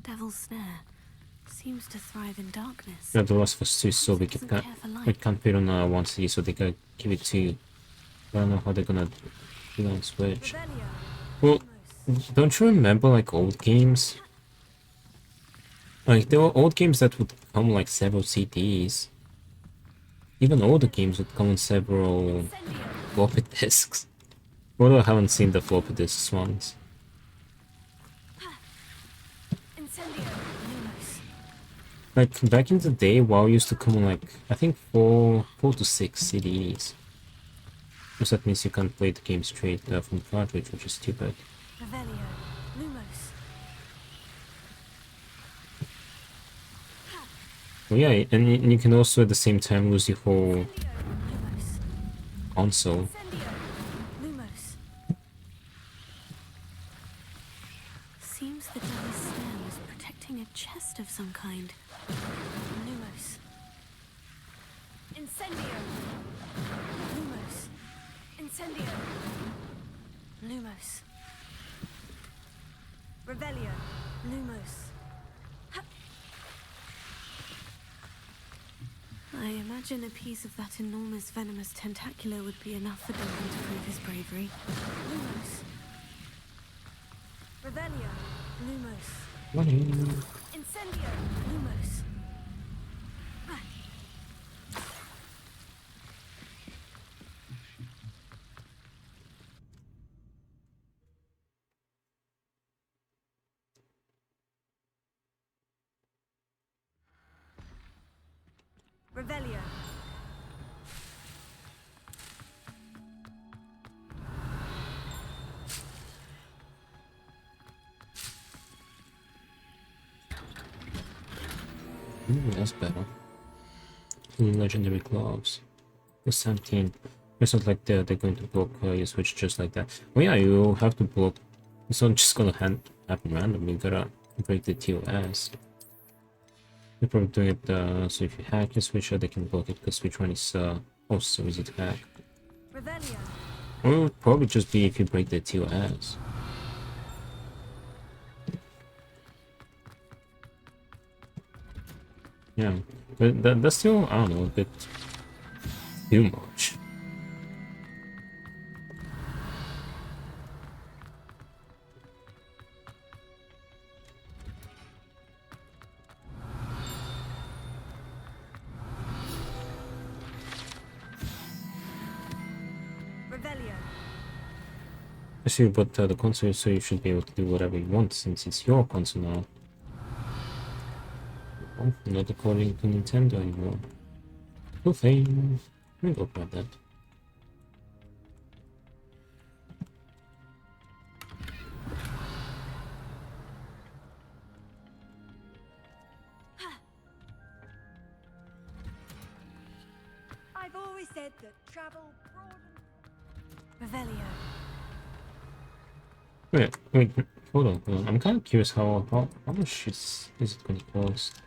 Devil's Snare seems to thrive in darkness. Yeah, the Last of Us 2 is so big it can't fit on one CD, so they gotta give it two. I don't know how they're gonna do that on Switch. Well, don't you remember like old games? Like there were old games that would come like several CDs. Even older games would come on several floppy disks. Although I haven't seen the floppy disks ones. Like back in the day, WoW used to come on like I think four to 6 CDs. So that means you can't play the game straight from cartridge, which is stupid. Well, yeah, and you can also at the same time lose your whole console. Seems the Devil's Snare was protecting a chest of some kind. Lumos. Incendio. Lumos. Incendio. Lumos. Revelio. Lumos. I imagine a piece of that enormous venomous tentacular would be enough for Duncan to prove his bravery. Lumos. Revelio. Lumos. Incendio. Lumos. Revelio. Ooh, that's better. Legendary gloves. The 17. It's not like they're going to block your Switch just like that. Oh yeah, you have to block. It's not just gonna happen randomly. You gotta break the TOS. They're probably doing it so if you hack your Switch, they can block it because Switch 1 is also easy to hack. Or it would probably just be if you break the TOS. Yeah, but that's still, I don't know, a bit too much. I see, but the console, so you should be able to do whatever you want since it's your console now. Oh, not according to Nintendo anymore. Cool thing. Let me go grab that. I've always said that travel broadens. Revelio. Wait, hold on. I'm kind of curious how much is it going to cost?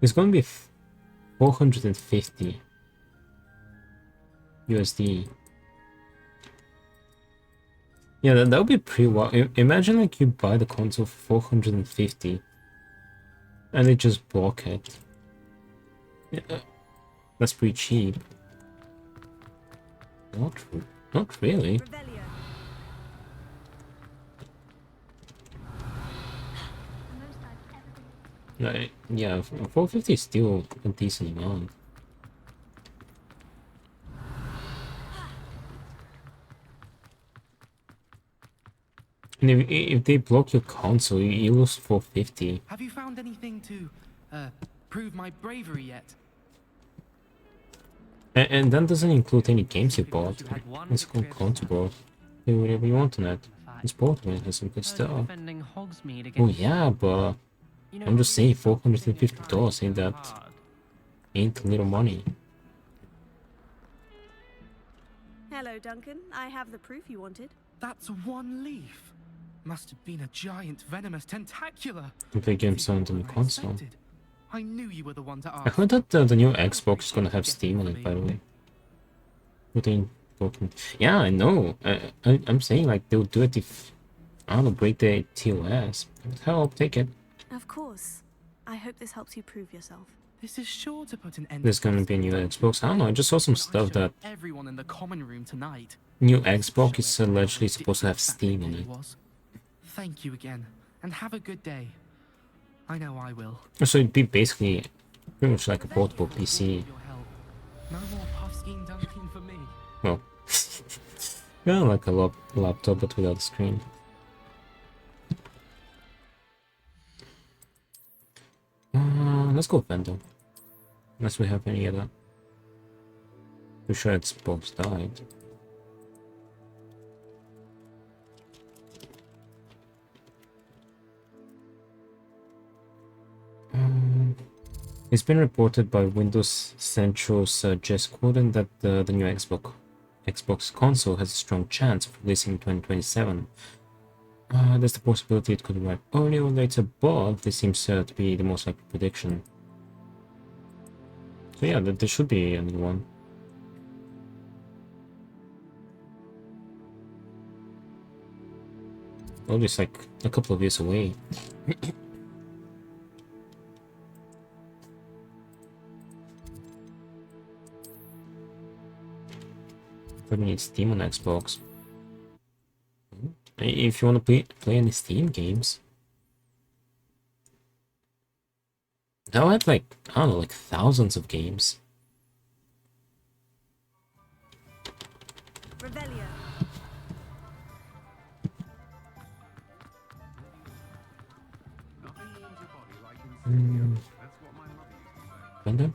It's going to be 450 USD. Yeah, that would be pretty wild. Imagine like you buy the console for 450 and they just block it. Yeah, that's pretty cheap. Not really. Yeah, 450 is still a decent amount. And if they block your console, you lose 450. Have you found anything to prove my bravery yet? And that doesn't include any games you bought. It's called console. Do whatever you want on it. It's portable, it has some good stuff. Oh yeah, but I'm just saying $450 ain't little money. Hello, Duncan. I have the proof you wanted. That's one leaf. Must have been a giant venomous tentacula. You play games on the new console. I knew you were the one to ask. I heard that the new Xbox is gonna have Steam on it, by the way. Yeah, I know. I'm saying like they'll do it if I don't know, break the TOS. Hell, I'll take it. Of course. I hope this helps you prove yourself. This is sure to put an end. There's gonna be a new Xbox. I don't know. I just saw some stuff that everyone in the common room tonight. New Xbox is allegedly supposed to have Steam on it. Thank you again, and have a good day. I know I will. So it'd be basically pretty much like a portable PC. No more puffskein dunking for me. Well, yeah, like a laptop but without a screen. Let's go Vendor. Unless we have any other. Pretty sure it's both died. It's been reported by Windows Central's Jess Quoden that the new Xbox console has a strong chance of releasing in 2027. There's the possibility it could arrive earlier or later, but this seems to be the most likely prediction. So yeah, there should be a new one. Well, it's like a couple of years away. Probably need Steam on Xbox. If you want to play any Steam games, now I have like, I don't know, like thousands of games. Revelio. Vendor?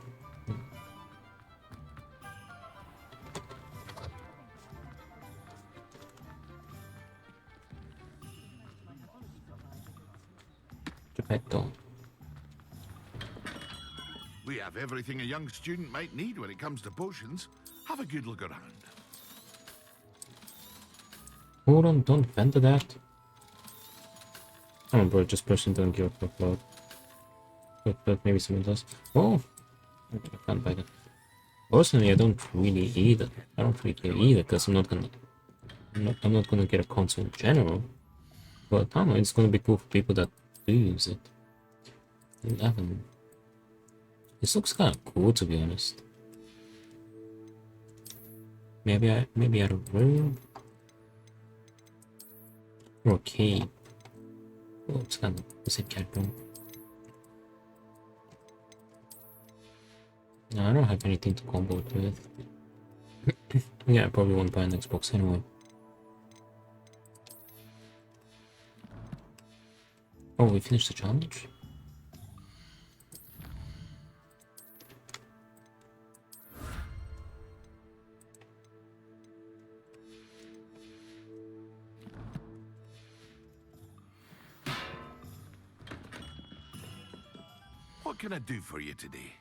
Geppetto. We have everything a young student might need when it comes to potions. Have a good look around. Hold on, don't vendor that. Oh bro, just person don't give a fuck about. But maybe someone does. Oh, I can't buy that. Personally, I don't really either. I don't really care either, because I'm not gonna get a console in general. But I don't know, it's gonna be cool for people that do use it. 11. This looks kind of cool, to be honest. Maybe I don't know. Okay. Oh, it's kind of the same character. No, I don't have anything to combo it with. Yeah, I probably won't buy an Xbox anyway. Oh, we finished the challenge? What can I do for you today?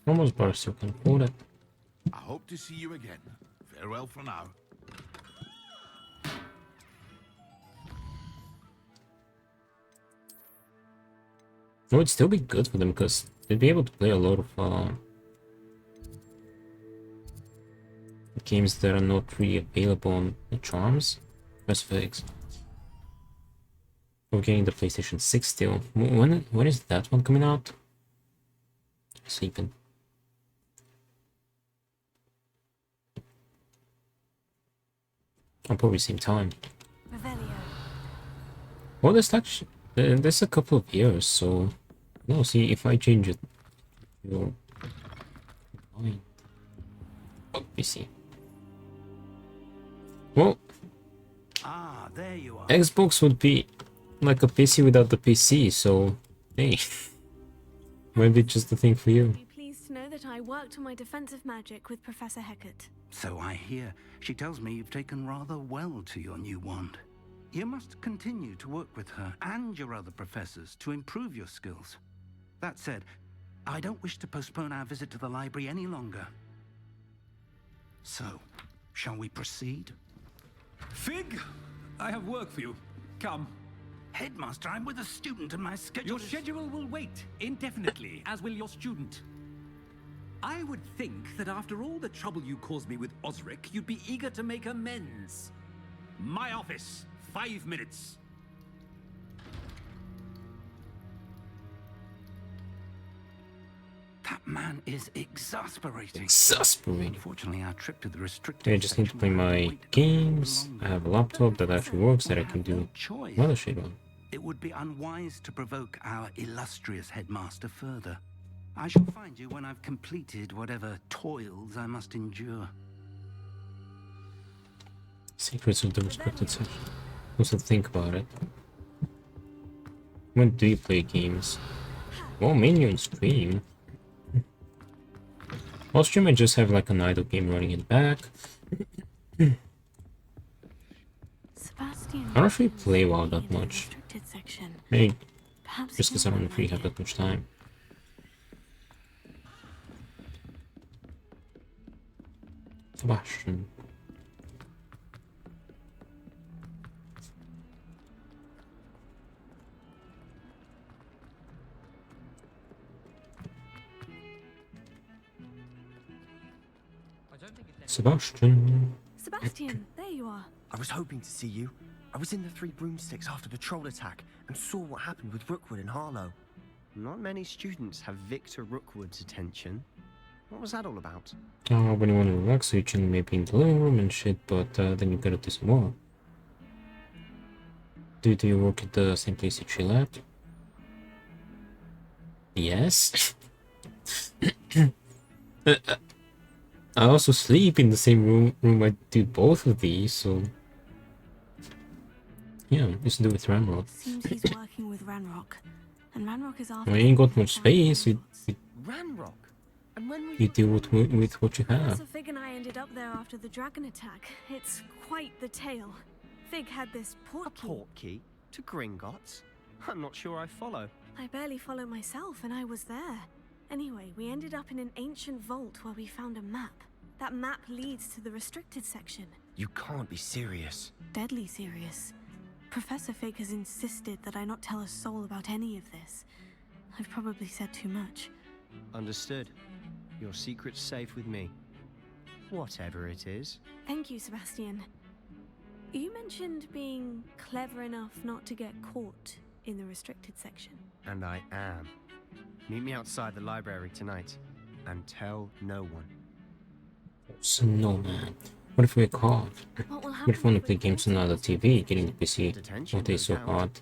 Almost burst, you can afford it. I hope to see you again. Farewell for now. It would still be good for them because they'd be able to play a lot of games that are not really available on the Charms. Figs. We're getting the PlayStation 6 still. When is that one coming out? Sleeping. I'll probably same time. Well, there's a couple of years, so no. See if I change it, you'll mind. Oh, PC. Well, there you are. Xbox would be like a PC without the PC, so hey, maybe just a thing for you. Be pleased to know that I worked on my defensive magic with Professor Hecat. So I hear. She tells me you've taken rather well to your new wand. You must continue to work with her and your other professors to improve your skills. That said, I don't wish to postpone our visit to the library any longer. So, shall we proceed? Fig, I have work for you. Come. Headmaster, I'm with a student and my schedule Your schedule will wait indefinitely, as will your student. I would think that after all the trouble you caused me with Osric, you'd be eager to make amends. My office, 5 minutes. That man is exasperating. Exasperating. Unfortunately, our trip to the restricted I just need to play my games. I have a laptop that actually works that I can do other shit on. It would be unwise to provoke our illustrious headmaster further. I shall find you when I've completed whatever toils I must endure. Secrets of the restricted section. Also think about it. When do you play games? Well, mainly on stream. On stream I just have like an idle game running in the back. I don't actually play WoW that much. Maybe just because I don't really have that much time. Sebastian. Sebastian. Sebastian, there you are. I was hoping to see you. I was in the Three Broomsticks after the troll attack and saw what happened with Rookwood and Harlow. Not many students have Victor Rookwood's attention. What was that all about? When you want to relax, so you can maybe in the living room and shit, but then you gotta do some more. Do you work at the same place you chill at? Yes. I also sleep in the same room I do both of these, so yeah, it's to do with Ranrock. Seems he's working with Ranrock, and Ranrock is after. I ain't got much space. Ranrock? And when You deal with what you have. Professor Fig and I ended up there after the dragon attack. It's quite the tale. Fig had this portkey. A portkey? To Gringotts? I'm not sure I follow. I barely follow myself, and I was there. Anyway, we ended up in an ancient vault where we found a map. That map leads to the restricted section. You can't be serious. Deadly serious. Professor Fig has insisted that I not tell a soul about any of this. I've probably said too much. Understood. Your secret's safe with me. Whatever it is. Thank you, Sebastian. You mentioned being clever enough not to get caught in the restricted section. And I am. Meet me outside the library tonight. And tell no one. So no, man. What if we're caught? What if we want to play games on the TV, getting the PC? What is so hard?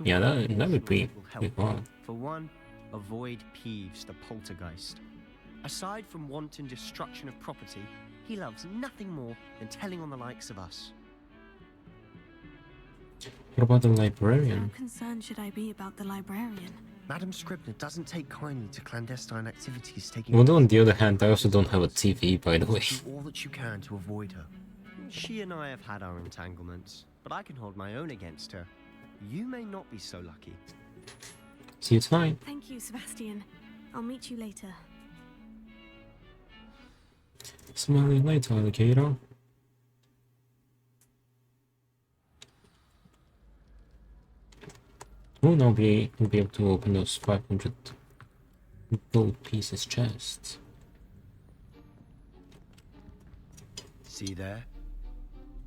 Yeah, that would be hard. For one, avoid Peeves, the poltergeist. Aside from wanton destruction of property, he loves nothing more than telling on the likes of us. What about the librarian? How concerned should I be about the librarian? Madam Scribner doesn't take kindly to clandestine activities taking Well, on the other hand, I also don't have a TV, by the way. Do all that you can to avoid her. She and I have had our entanglements, but I can hold my own against her. You may not be so lucky. See you tonight. Thank you, Sebastian. I'll meet you later. Smell you later, alligator. We'll now be able to open those 500 gold pieces chests. See there?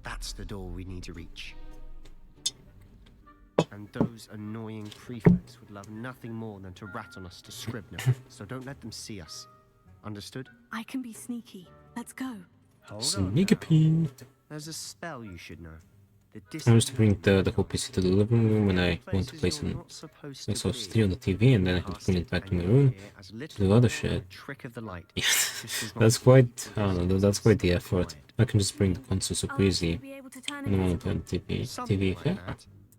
That's the door we need to reach. And those annoying prefects would love nothing more than to rat on us to Scribner, so don't let them see us. Understood? I can be sneaky. Let's go. Sneaky pee. There's a spell you should know. I used to bring the whole PC to the living room when I want to play some SO3 on the TV, and then I had to bring it back to my room to do other shit. Yeah, that's quite, I don't know, that's quite the effort. I can just bring the console super easy when I want to play on the TV. Yeah.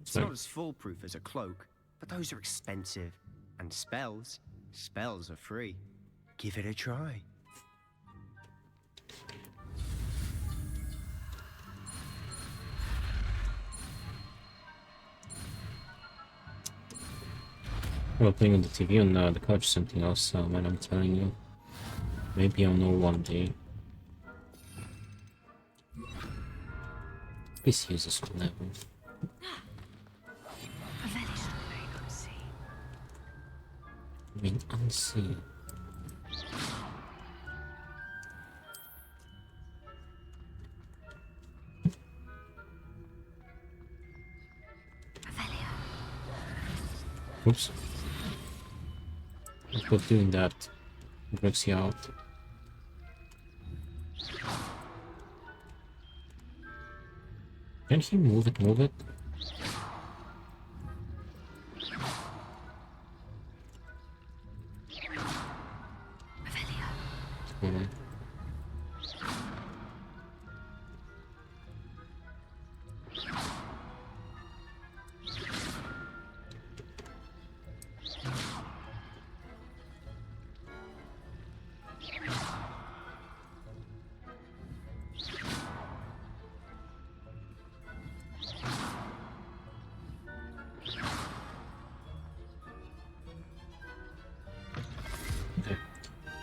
It's not as foolproof as a cloak, but those are expensive. And spells are free. Give it a try. Well, playing on the TV on the couch is something else, man, I'm telling you. Maybe I'll know one day. This uses level. Remain unseen. Oops. I was doing that. Breaks you out. Can he move it? Mm-hmm.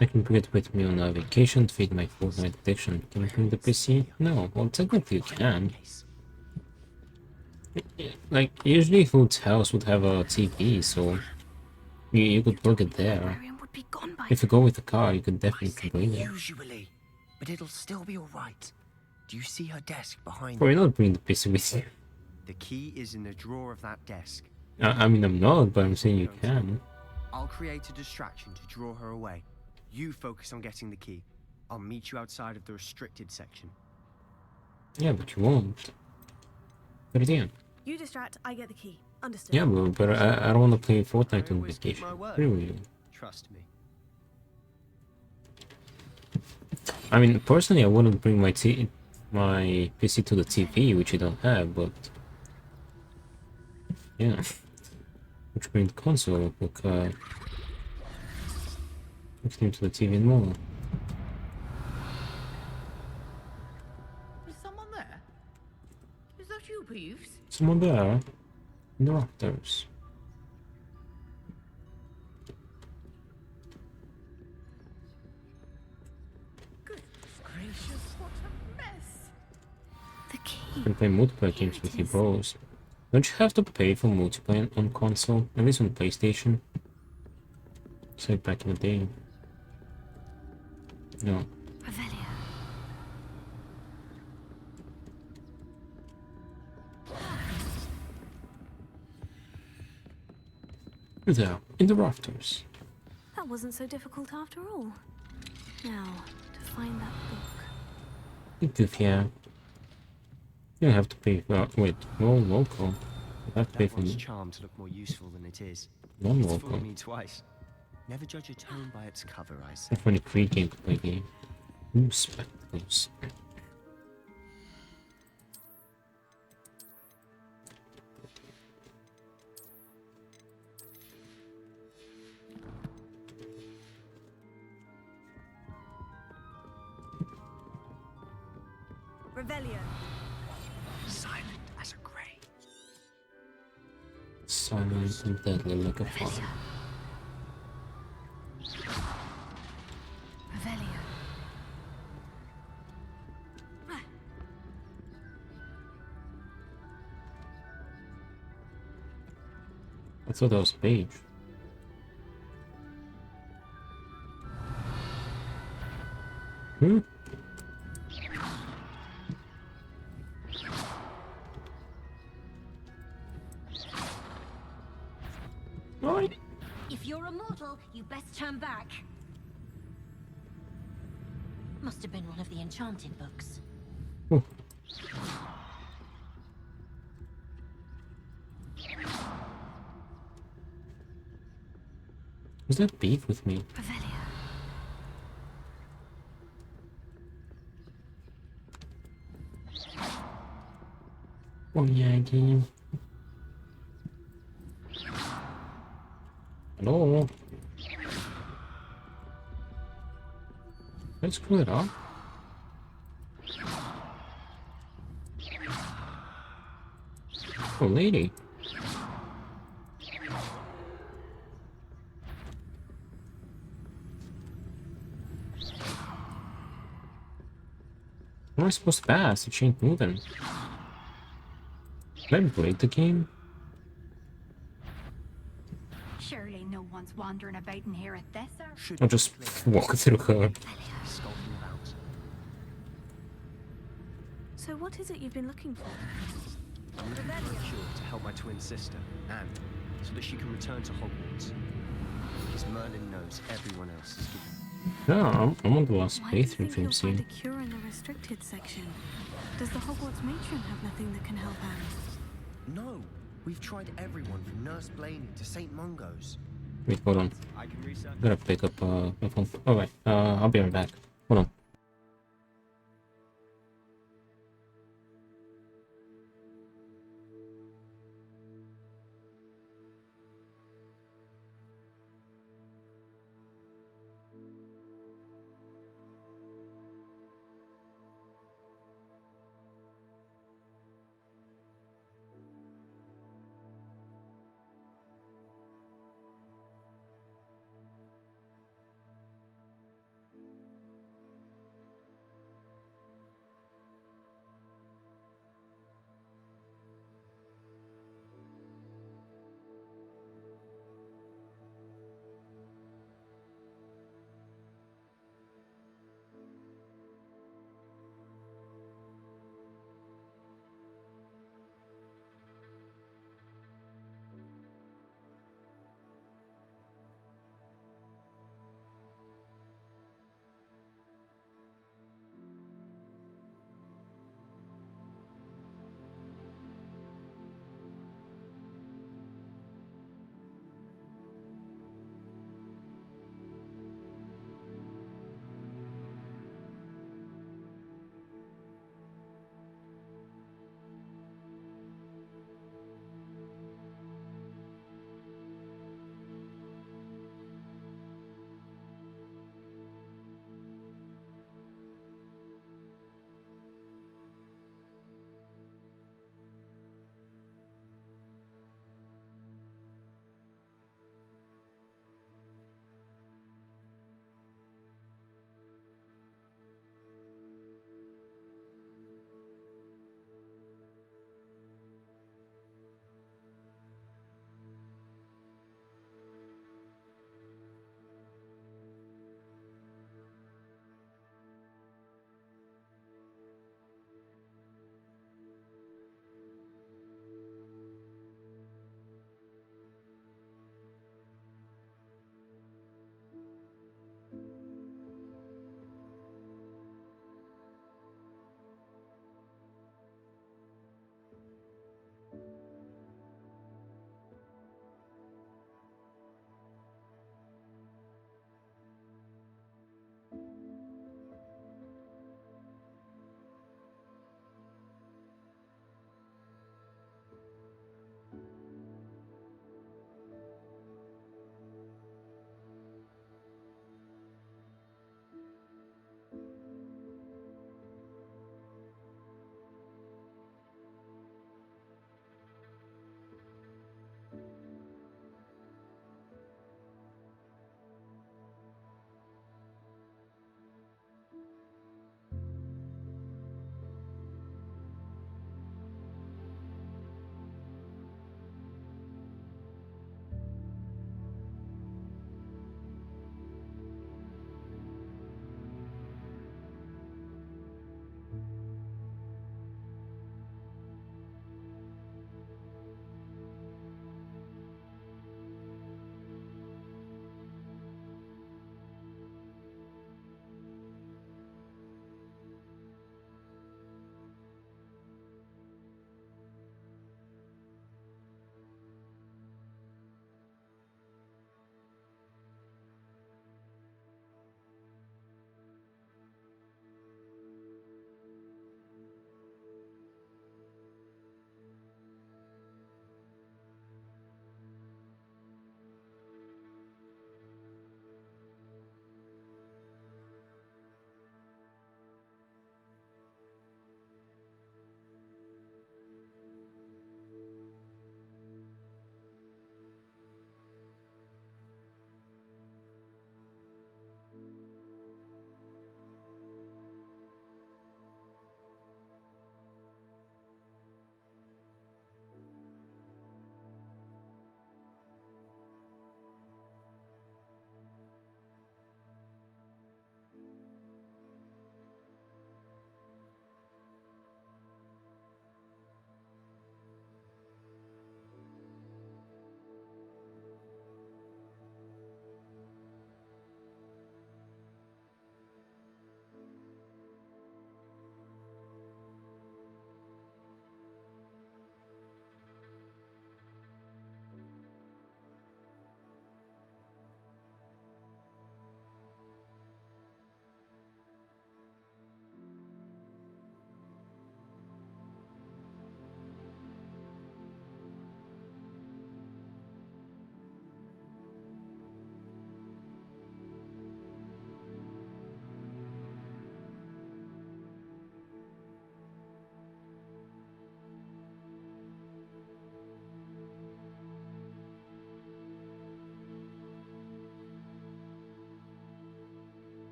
I can bring it with me on a vacation to feed my Fortnite addiction. Can I bring the PC? No, well technically you can. Like, usually hotels would have a TV, so you could plug it there. If you go with the car, you could definitely bring it. Usually, but it'll still be alright. Do you see her desk behind Or you're not bringing the PC with you. The key is in the drawer of that desk. I mean, I'm not, but I'm saying you can. I'll create a distraction to draw her away. You focus on getting the key. I'll meet you outside of the restricted section. Yeah, but you won't. Good idea. You distract, I get the key. Understood. Yeah, but I don't want to play Fortnite on vacation. Really. Trust me. I mean, personally, I wouldn't bring my PC to the TV, which I don't have, but yeah, which bring the console, look into the TV more. Is someone there? Is that you, Peeves? Someone there in the rafters. Gracious, what a mess! The key. You can play multiplayer games with your bros. Don't you have to pay for multiplayer on console, at least on PlayStation? It's like back in the day. No. Revelio. There, in the rafters. That wasn't so difficult after all. Now, to find that book. Goofy, yeah. You don't have to pay for. Wait, no local. You have to pay That for one's charmed to look more useful than it is. non It's local. fooled me twice. Never judge a tome by its cover, I say. Not for any free game to play game. Ooh, spectacles. Revelio. Silent as a grave. Silent and deadly like a fire. Revelio. I thought that was a page. Hmm? Right. If you're immortal, you best turn back. Must have been one of the enchanted books. Oh. Was that beef with me? Revelio. Oh yeah, game. Hello? Let's screw it up. Oh, lady. How am I supposed to pass? It ain't moving. Did I break the game? Surely no one's wandering about in here at this hour. I'll just walk through her. Skulking about. So what is it you've been looking for? I'm looking for a cure to help my twin sister, Anne, so that she can return to Hogwarts. Because Merlin knows everyone else is given. No, I'm on the last Why do you playthrough think film you'll find a scene. cure in the restricted section? Does the Hogwarts matron have nothing that can help Anne? No, we've tried everyone from Nurse Blaney to St. Mungo's. Wait, hold on. I can research. I gotta pick up my phone. Alright, I'll be right back. Hold on.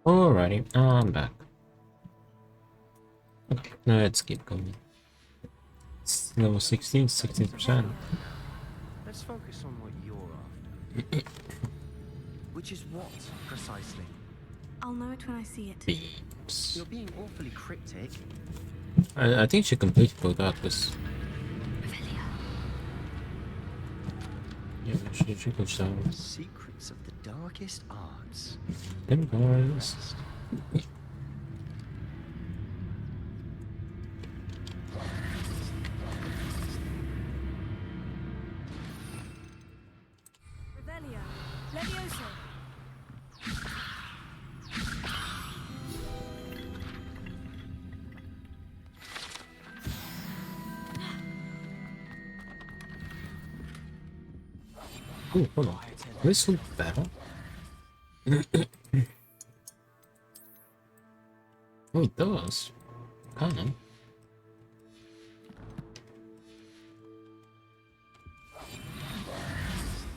Alrighty, I'm back. Okay, now let's keep going. It's level 16, 16%. Let's focus on what you're after. Which is what, precisely? I'll know it when I see it. Beeps. You're being awfully cryptic. I think she completed regardless. Yeah, she goes down. Secrets of the darkest arts. Them guys. Revelio. Levioso. Oh, hold on. This look better. Oh, it does. Kinda.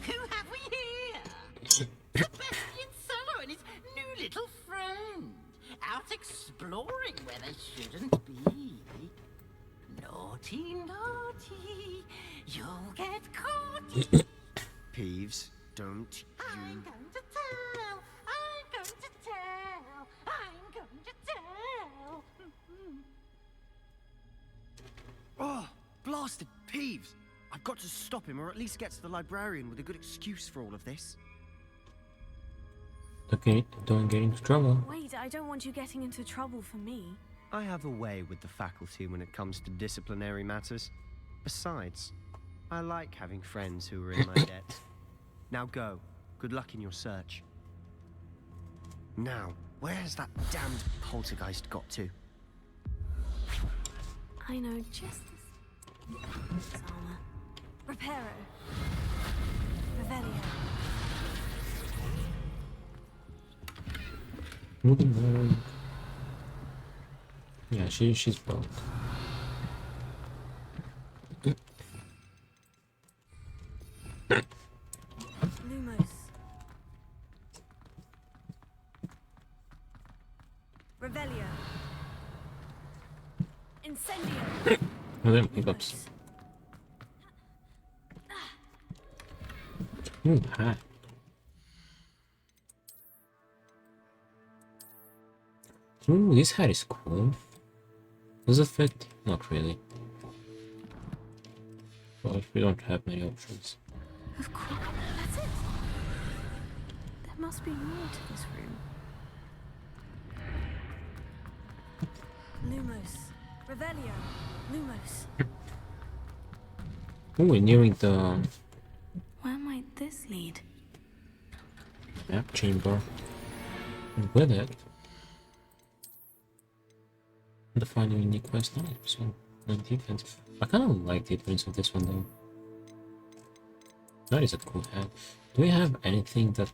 Who have we here? Sebastian Solo and his new little friend. Out exploring where they shouldn't be. Naughty, naughty. You'll get caught. Peeves, don't I'm you... going to tell. I'm going to tell. I'm going to tell. Oh, blasted Peeves! I've got to stop him, or at least get to the librarian with a good excuse for all of this. Okay, don't get into trouble. Wait, I don't want you getting into trouble for me. I have a way with the faculty when it comes to disciplinary matters. Besides, I like having friends who are in my debt. Now go. Good luck in your search. Now, where's that damned poltergeist got to? I know just this armor. Reparo. Revelio. Moving on. Yeah, she's broke. Lumos. Revelio. Incendio. Oh, then pickups. Ooh, hat. Ooh, this hat is cool. Does it fit? Not really. But we don't have many options. Of course. That's it. There must be more to this room. Lumos. Revelio. Lumos. Ooh, we're nearing the Where might this lead? map chamber. And with it, define a unique quest 90% on defense. I kind of like the appearance of this one though. That is a cool hat. Do we have anything that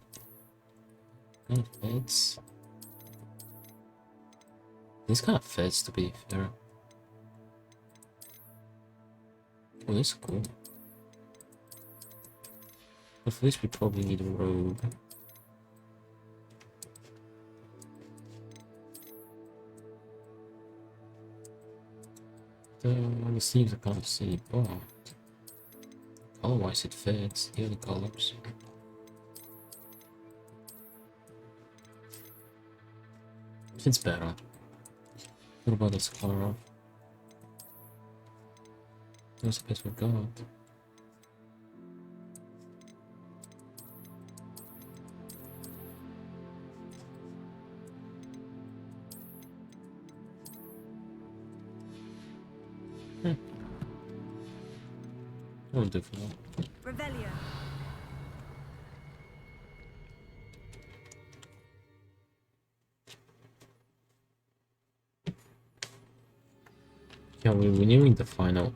kind of fits? This kind of fits, to be fair. Oh, this is cool. But for this we probably need a robe. The sleeves I can't see, but color-wise it fits the other colors. It fits better. What about this color? That's the best we got. That was different. Revelio. Yeah, we're renewing the final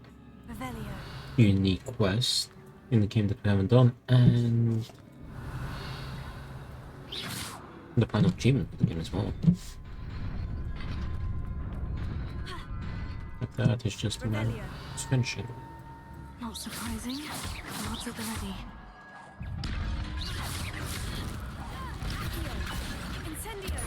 Revelio. unique quest in the game that we haven't done, and the final achievement of the game as well. But that is just a matter of suspension. Not surprising. Lots at the ready. Incendio.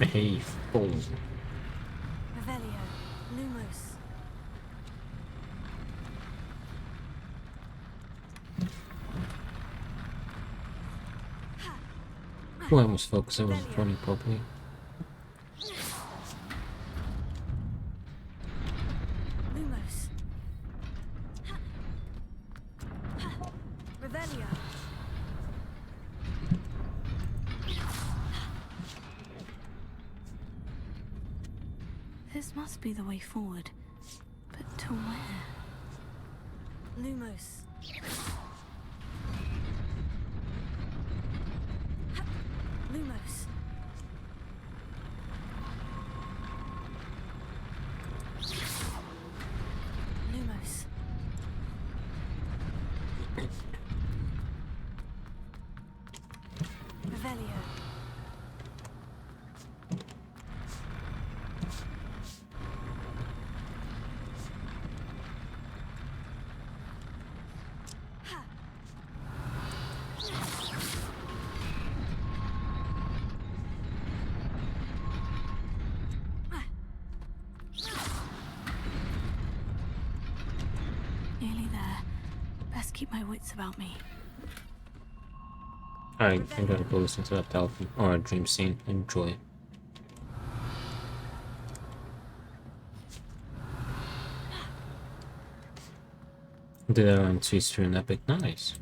Hey, fool. Revelio, Lumos. Oh, I was focused. I wasn't running properly. Lumos. Revelio. This must be the way forward. But to where? Lumos. Lumos. Lumos. Revelio. Nearly there. Best keep my wits about me. I gotta go listen to that dolphin or a dream scene. Enjoy. Did that on Twister and Epic. Nice.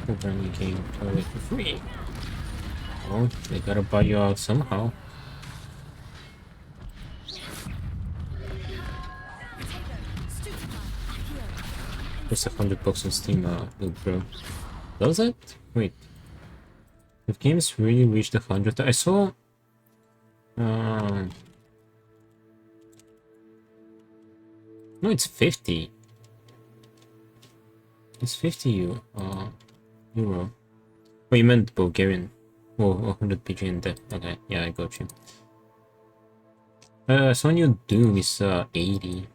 Then you came totally for free. Oh, they gotta buy you out somehow. Just $100 on Steam, bro. Does it? Wait. If games really reached 100, I saw. No, it's 50. It's 50 euro. Oh, you meant Bulgarian. Oh, 100 PGN there. Okay, yeah, I got you. So new Doom is 80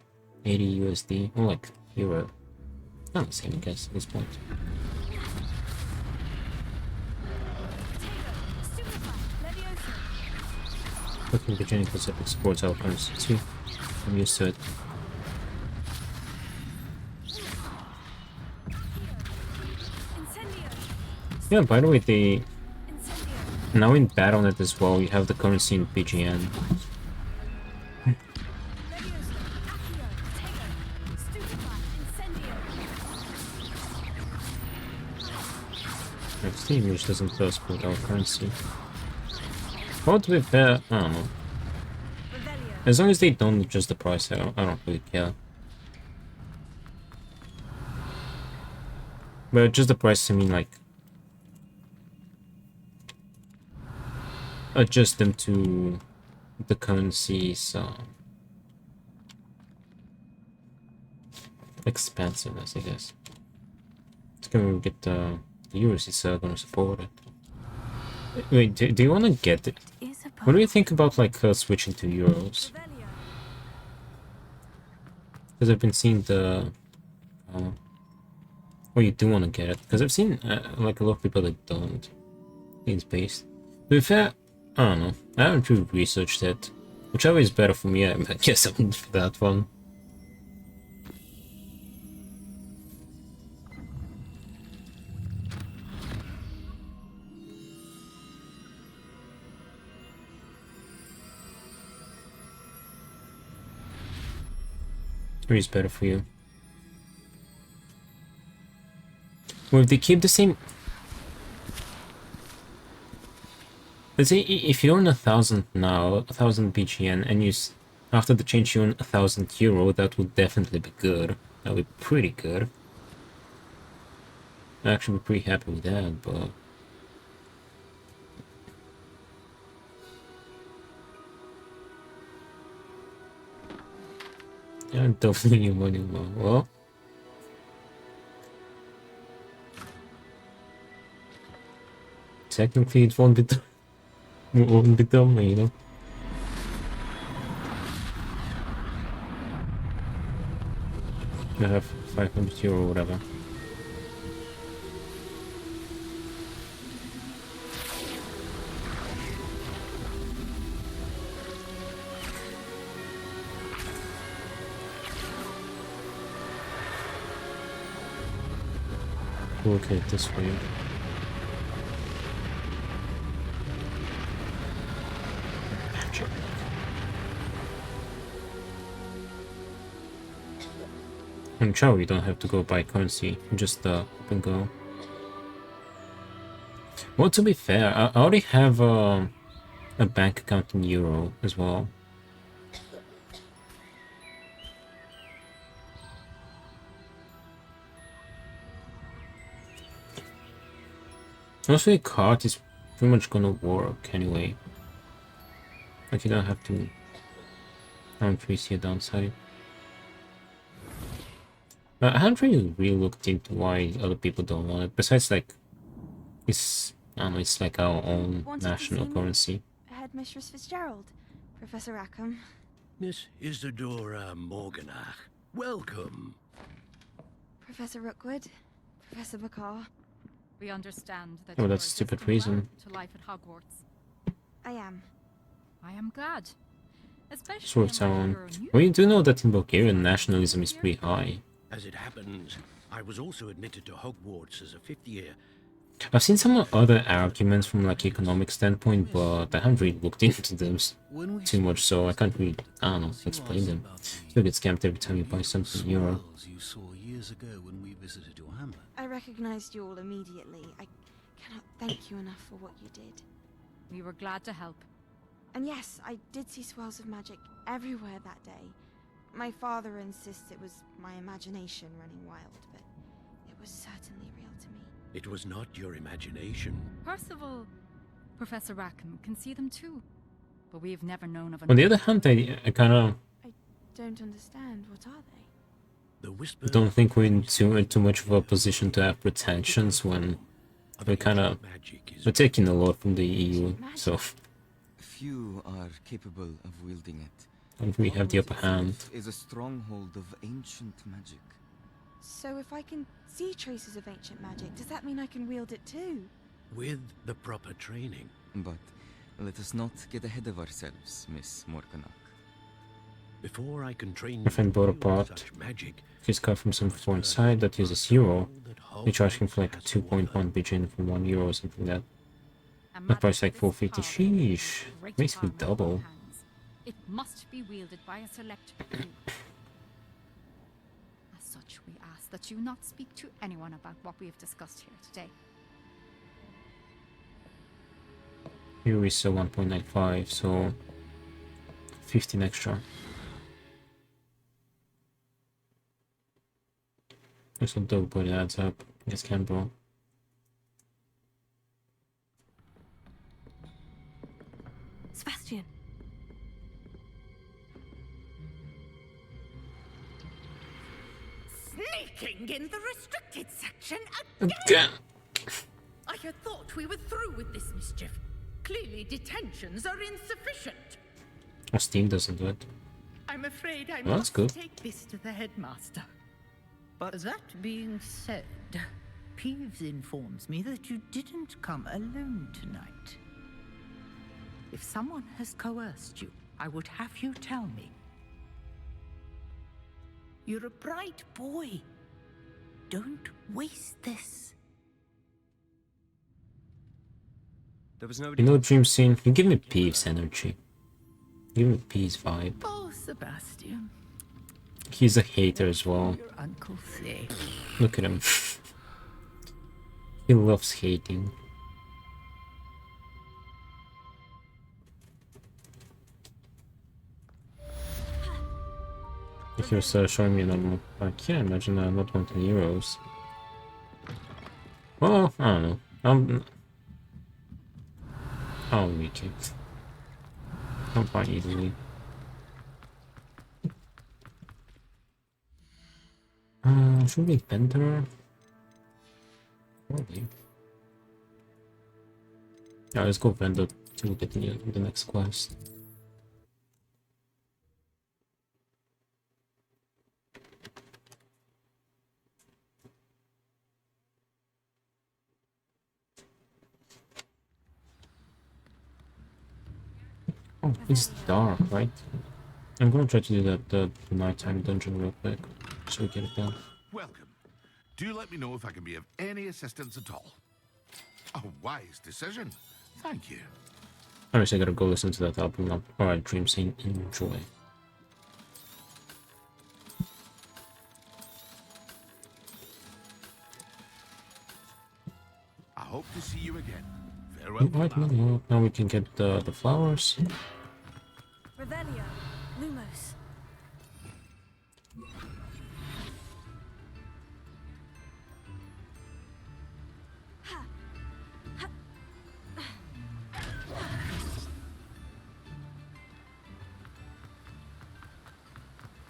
USD, or like euro. Not the same, I guess, at this point. Looking Virginia Pacific Sports Outcomes too. I'm used to it. Yeah, by the way, now in Battle.net as well, you have the currency in BGN. Steam which doesn't support our currency. Well, to be fair, I don't know. As long as they don't adjust the price, I don't really care. But adjust the price, I mean like adjust them to the currency's expansiveness, I guess. It's gonna get the euros is gonna support it. Wait, do you wanna get it? What do you think about like switching to euros? Because I've been seeing the oh, you do wanna get it? Because I've seen like a lot of people that don't. It's based. To be fair, I don't know. I haven't really researched it. Whichever is better for me, I guess I'm for that one. Which is better for you? Well, if they keep the same. Let's say if you're on 1,000 now, 1,000 BGN, and you after the change you're on 1,000 euro, that would definitely be good. That would be pretty good. I'd actually be pretty happy with that, but yeah, definitely need money more. Well, technically it won't be done, you know. I have 500 euro or whatever. look at it this way. Magic. In Chow, you don't have to go buy currency, just up and go. Well, to be fair, I already have a bank account in Euro as well. Also, a card is pretty much gonna work anyway. Like, you don't have to. I don't really see a downside. I haven't really looked into why other people don't want it. Besides, like, it's, I don't know, it's like our own national currency. Headmistress Fitzgerald, Professor Rackham. Miss Isadora Morganach, welcome. Professor Rookwood, Professor Bakar. We understand that Oh, you that's are stupid adjusting reason. well to life at Hogwarts. I am. I am glad. Especially Sort of in light of town. your new Well, you do know that in Bulgaria, nationalism is pretty high. As it happens, I was also admitted to Hogwarts as a fifth year. I've seen some other arguments from like economic standpoint, but I haven't really looked into them too much, so I can't really, I don't know, explain them. You get scammed every time you buy something in Euro. You saw years ago when we visited your hamlet. I recognized you all immediately. I cannot thank you enough for what you did. We were glad to help. And yes, I did see swirls of magic everywhere that day. My father insists it was my imagination running wild, but it was certainly real to me. It was not your imagination. Percival, Professor Rackham can see them too. But we've never known of On the other hand, I kind of Don't understand. What are they? The whisper don't think we're in too much of a position to have pretensions when we're taking a lot from the EU, so Few are capable of wielding it. and we have the upper hand. Is a stronghold of ancient magic. So if I can see traces of ancient magic, does that mean I can wield it too? with the proper training. But let us not get ahead of ourselves, Miss Morganach. Before I can train My friend bought a pot. His car from some foreign site that uses euro. They charge him for like 2.1 Bijin for €1 or something like that. The price like 450. Sheesh. Basically double. It must be wielded by a select few. As such, we ask that you not speak to anyone about what we have discussed here today. Here is 1.95, so 15 extra. That's not dope, but it adds up. Yes, can, bro. Sebastian. Sneaking in the restricted section again! I had thought we were through with this mischief. Clearly detentions are insufficient. Oh, Steam doesn't do it. I'm afraid I Well, that's must good. take this to the headmaster. But that being said, Peeves informs me that you didn't come alone tonight. If someone has coerced you, I would have you tell me. You're a bright boy. Don't waste this. There was nobody. You know, Dream Scene, you give me Peeves energy. Give me Peeves vibe. Oh, Sebastian. He's a hater as well. Your Uncle say. Look at him. He loves hating. If you're showing me a number, I can't imagine I'm not wanting euros. Well, I don't know. I'll reach it. I'm quite easily. Should we Vendor? Probably. Yeah, let's go Vendor to get the next quest. Oh, it's dark, right? I'm gonna try to do that the nighttime dungeon real quick, so we get it done. Welcome. Do let me know if I can be of any assistance at all. A wise decision. Thank you. Honestly, I gotta go listen to that album now. Alright, Dream Scene, enjoy. I hope to see you again. Farewell for Alright, now. now we can get the flowers. Revelio, Lumos.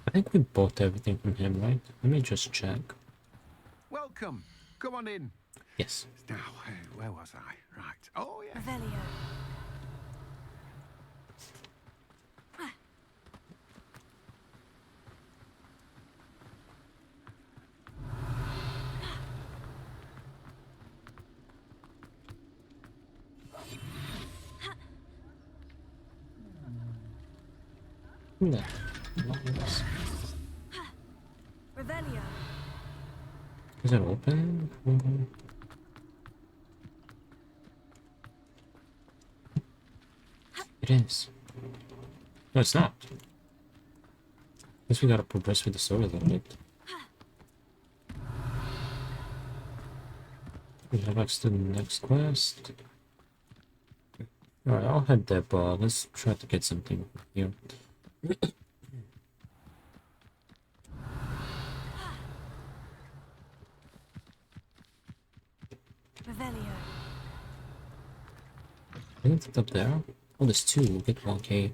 I think we bought everything from him, right? Let me just check. Welcome. Come on in. Yes. Now, where was I? Right. Oh, yeah. Revelio. No. Revelio. Is it open? It is. No, it's not. Guess we gotta progress with the story a little bit. We have access to the next quest. Alright, I'll head there, but let's try to get something here. Revelio. Isn't it up there? Oh, there's two. We'll get 1K.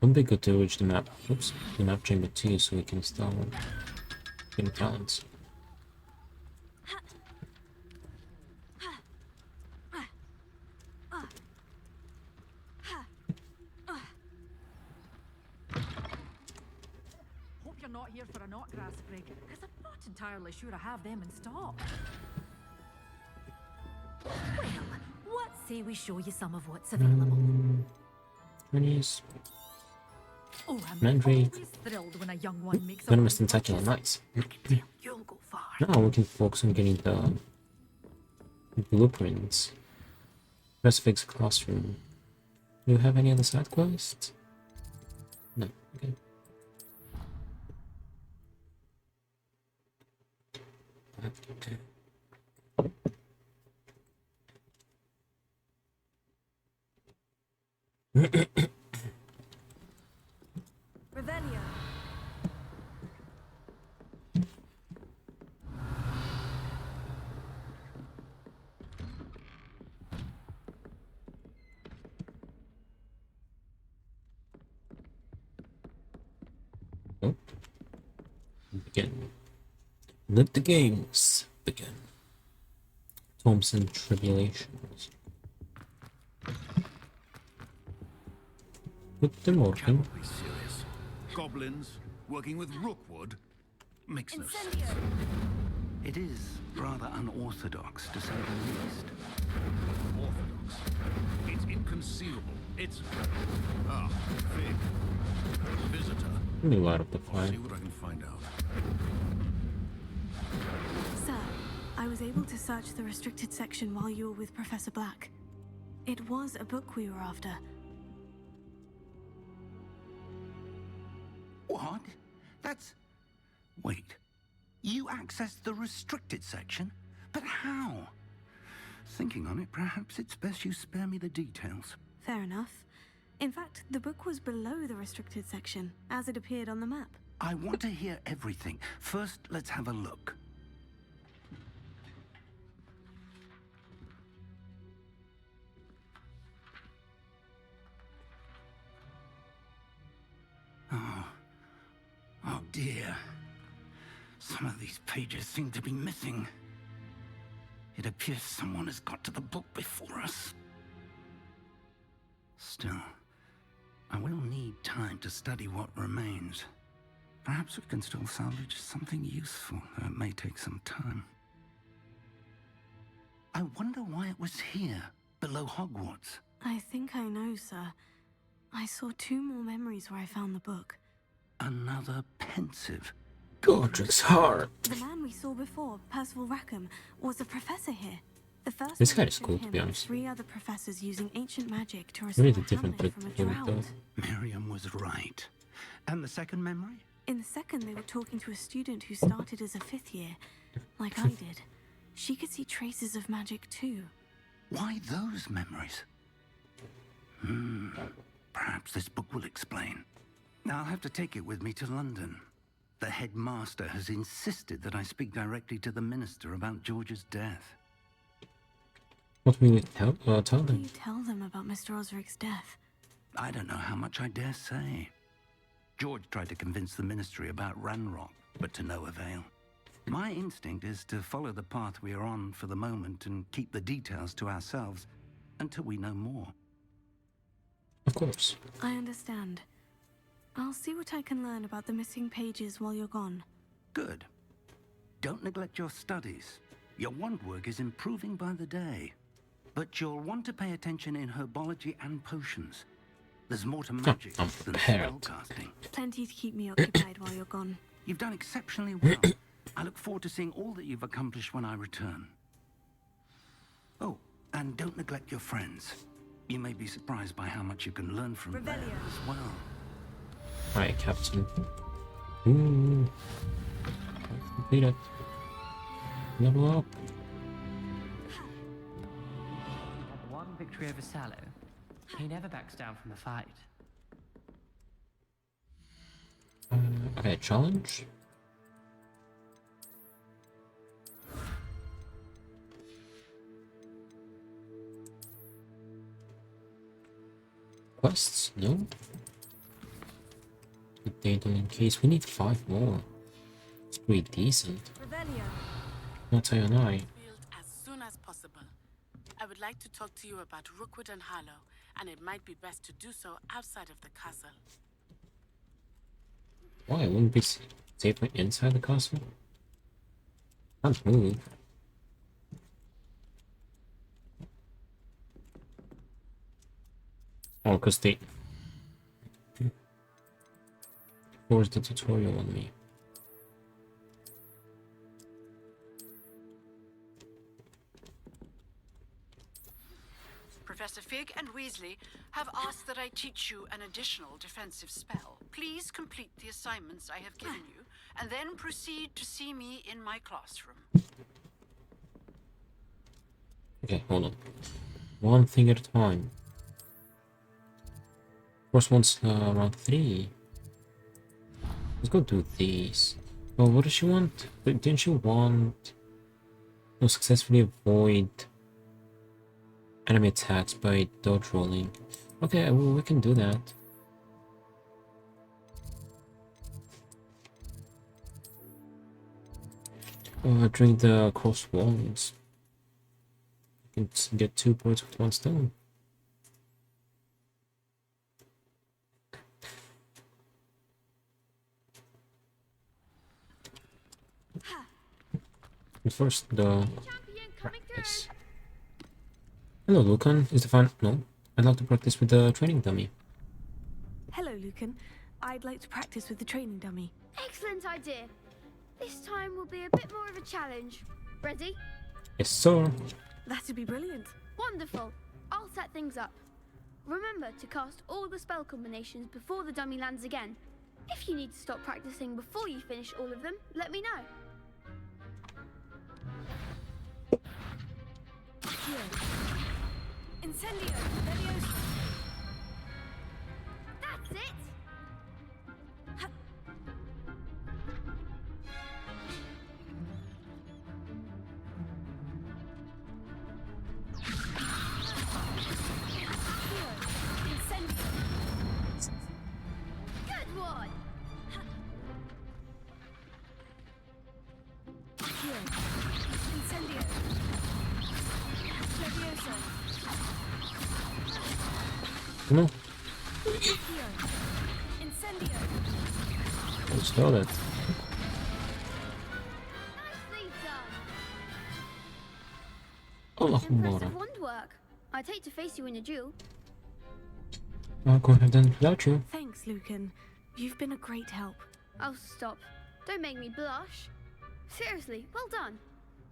Wouldn't be good to reach the map. Oops, the map chamber 2 so we can start getting talents. Hope you're not here for a knotgrass, Greg, because I'm not entirely sure I have them in stock. Well, what say we show you some of what's available? Minis. Oh, I'm Mandrake. always thrilled when a young one makes a Venomous right Tentacular, purchase. nice. You'll go far. Now we can focus on getting the blueprints. Crucifix Classroom. Do you have any other side quests? No, okay. Okay. Revelio. Oh. Begin. Let the games begin. Thompson Tribulations. Put them working. Be serious. Goblins working with Rookwood makes no sense. It is rather unorthodox, to say the least. Orthodox. It's inconceivable. It's fake. Visitor. Let me light up the I'll fire. see what I can find out. Sir, I was able to search the restricted section while you were with Professor Black. It was a book we were after. What? That's... Wait. You accessed the restricted section? But how? Thinking on it, perhaps it's best you spare me the details. Fair enough. In fact, the book was below the restricted section, as it appeared on the map. I want to hear everything. First, let's have a look. Oh dear. Some of these pages seem to be missing. It appears someone has got to the book before us. Still, I will need time to study what remains. Perhaps we can still salvage something useful, though it may take some time. I wonder why it was here, below Hogwarts. I think I know, sir. I saw 2 more memories where I found the book. Another pensive. Godric's heart. The man we saw before, Percival Rackham, was a professor here. The first This one guy is showed cool, to him be and honest. 3 other professors using ancient magic to restore Really different, Hamlet but from a really drought. though. Miriam was right. And the second memory? In the second, they were talking to a student who started as a 5th year, like I did. She could see traces of magic too. Why those memories? Perhaps this book will explain. I'll have to take it with me to London. The headmaster has insisted that I speak directly to the minister about George's death. What will you tell What do them? you tell them about Mr. Osric's death? I don't know how much I dare say. George tried to convince the ministry about Ranrock, but to no avail. My instinct is to follow the path we are on for the moment and keep the details to ourselves until we know more. Of course. I understand. I'll see what I can learn about the missing pages while you're gone. Good. Don't neglect your studies. Your wand work is improving by the day. But you'll want to pay attention in herbology and potions. There's more to magic than spellcasting. Plenty to keep me occupied while you're gone. You've done exceptionally well. I look forward to seeing all that you've accomplished when I return. Oh, and don't neglect your friends. You may be surprised by how much you can learn from them as well. Alright, Captain. Ooh. Completed. Level up. One victory over Sallow. He never backs down from the fight. Okay, challenge. Quests? No? The data in case. We need 5 more. It's pretty decent. Not sayonara. As soon as possible. I would like to talk to you about Rookwood and Harlow, and it might be best to do so outside of the castle. Why? Wouldn't be safer inside the castle? Can't move. Oh, because they forced the tutorial on me. Professor Fig and Weasley have asked that I teach you an additional defensive spell. Please complete the assignments I have given you, and then proceed to see me in my classroom. Okay, hold on. One thing at a time. First one's round 3. Let's go do these. Oh, what does she want? Didn't she want to successfully avoid enemy attacks by dodge rolling? Okay, well, we can do that. During the cross wands, you can get 2 points with 1 stone. But first, the practice. Hello, Lucan. Is the fun? No, I'd like to practice with the training dummy. Hello, Lucan. I'd like to practice with the training dummy. Excellent idea. This time will be a bit more of a challenge. Ready? Yes, sir. That'd be brilliant. Wonderful. I'll set things up. Remember to cast all the spell combinations before the dummy lands again. If you need to stop practicing before you finish all of them, let me know. Incendio! Leviosa! That's it! Good one! Incendio! Leviosa! No. Incendio! Let's do that. Nicely done! Oh, Impressive wand work. I'd hate to face you in a duel. I'll go ahead and without you. Thanks, Lucan. You've been a great help. Oh, stop. Don't make me blush. Seriously, well done.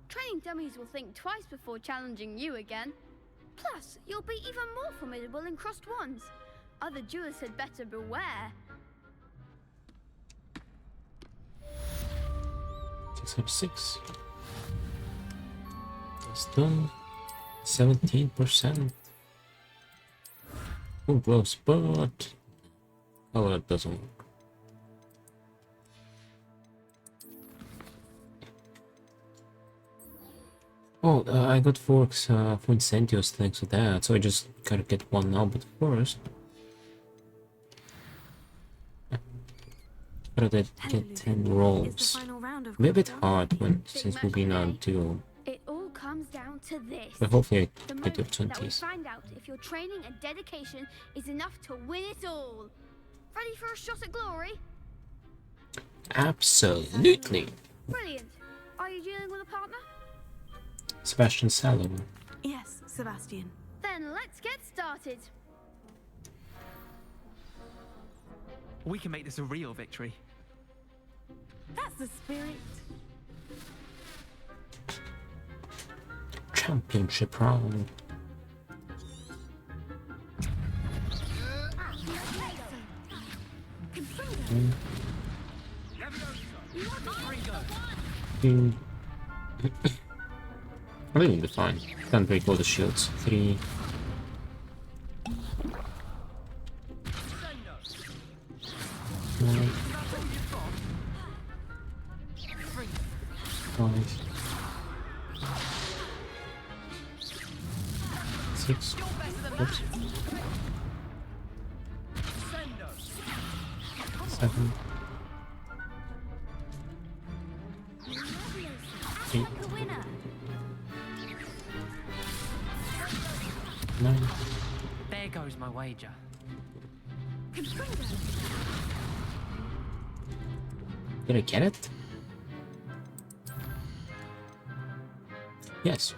Training dummies will think twice before challenging you again. Plus, you'll be even more formidable in crossed wands. Other duelists had better beware. 606. That's done. 17%. Oh, close, but oh, that doesn't work. Oh, I got forks for incentives thanks to that, so I just gotta get one now, but first gotta get 10 rolls. Be a bit hard since we've been on duo, It all comes down to this. but hopefully I The get the moment that we opportunities. find out if your training and dedication is enough to win it all. Ready for a shot at glory? Absolutely. Brilliant. Are you dealing with a partner? Sebastian Sallow. Yes, Sebastian. Then let's get started. We can make this a real victory. That's the spirit. Championship round. Mm. I think it'll be fine. Can't break all the shields. 3. Nine. 5. 6. Oops. 7. 8. 9. There goes my wager. Did I get it? Yes.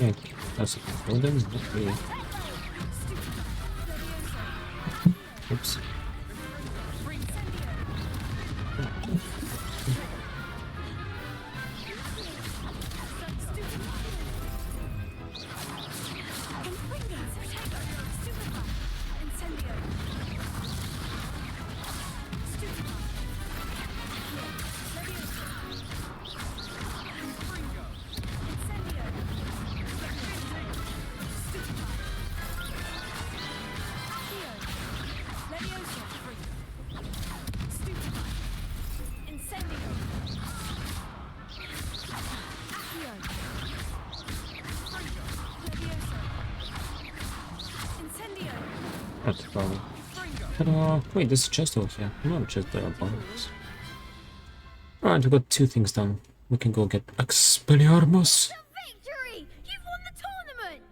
Okay, that's a control them, not really. Oops. That's the problem. Ta-da! Wait, this is just over here. Not just the bombs. Alright, we got 2 things done. We can go get Expelliarmus. Victory! You've won the tournament!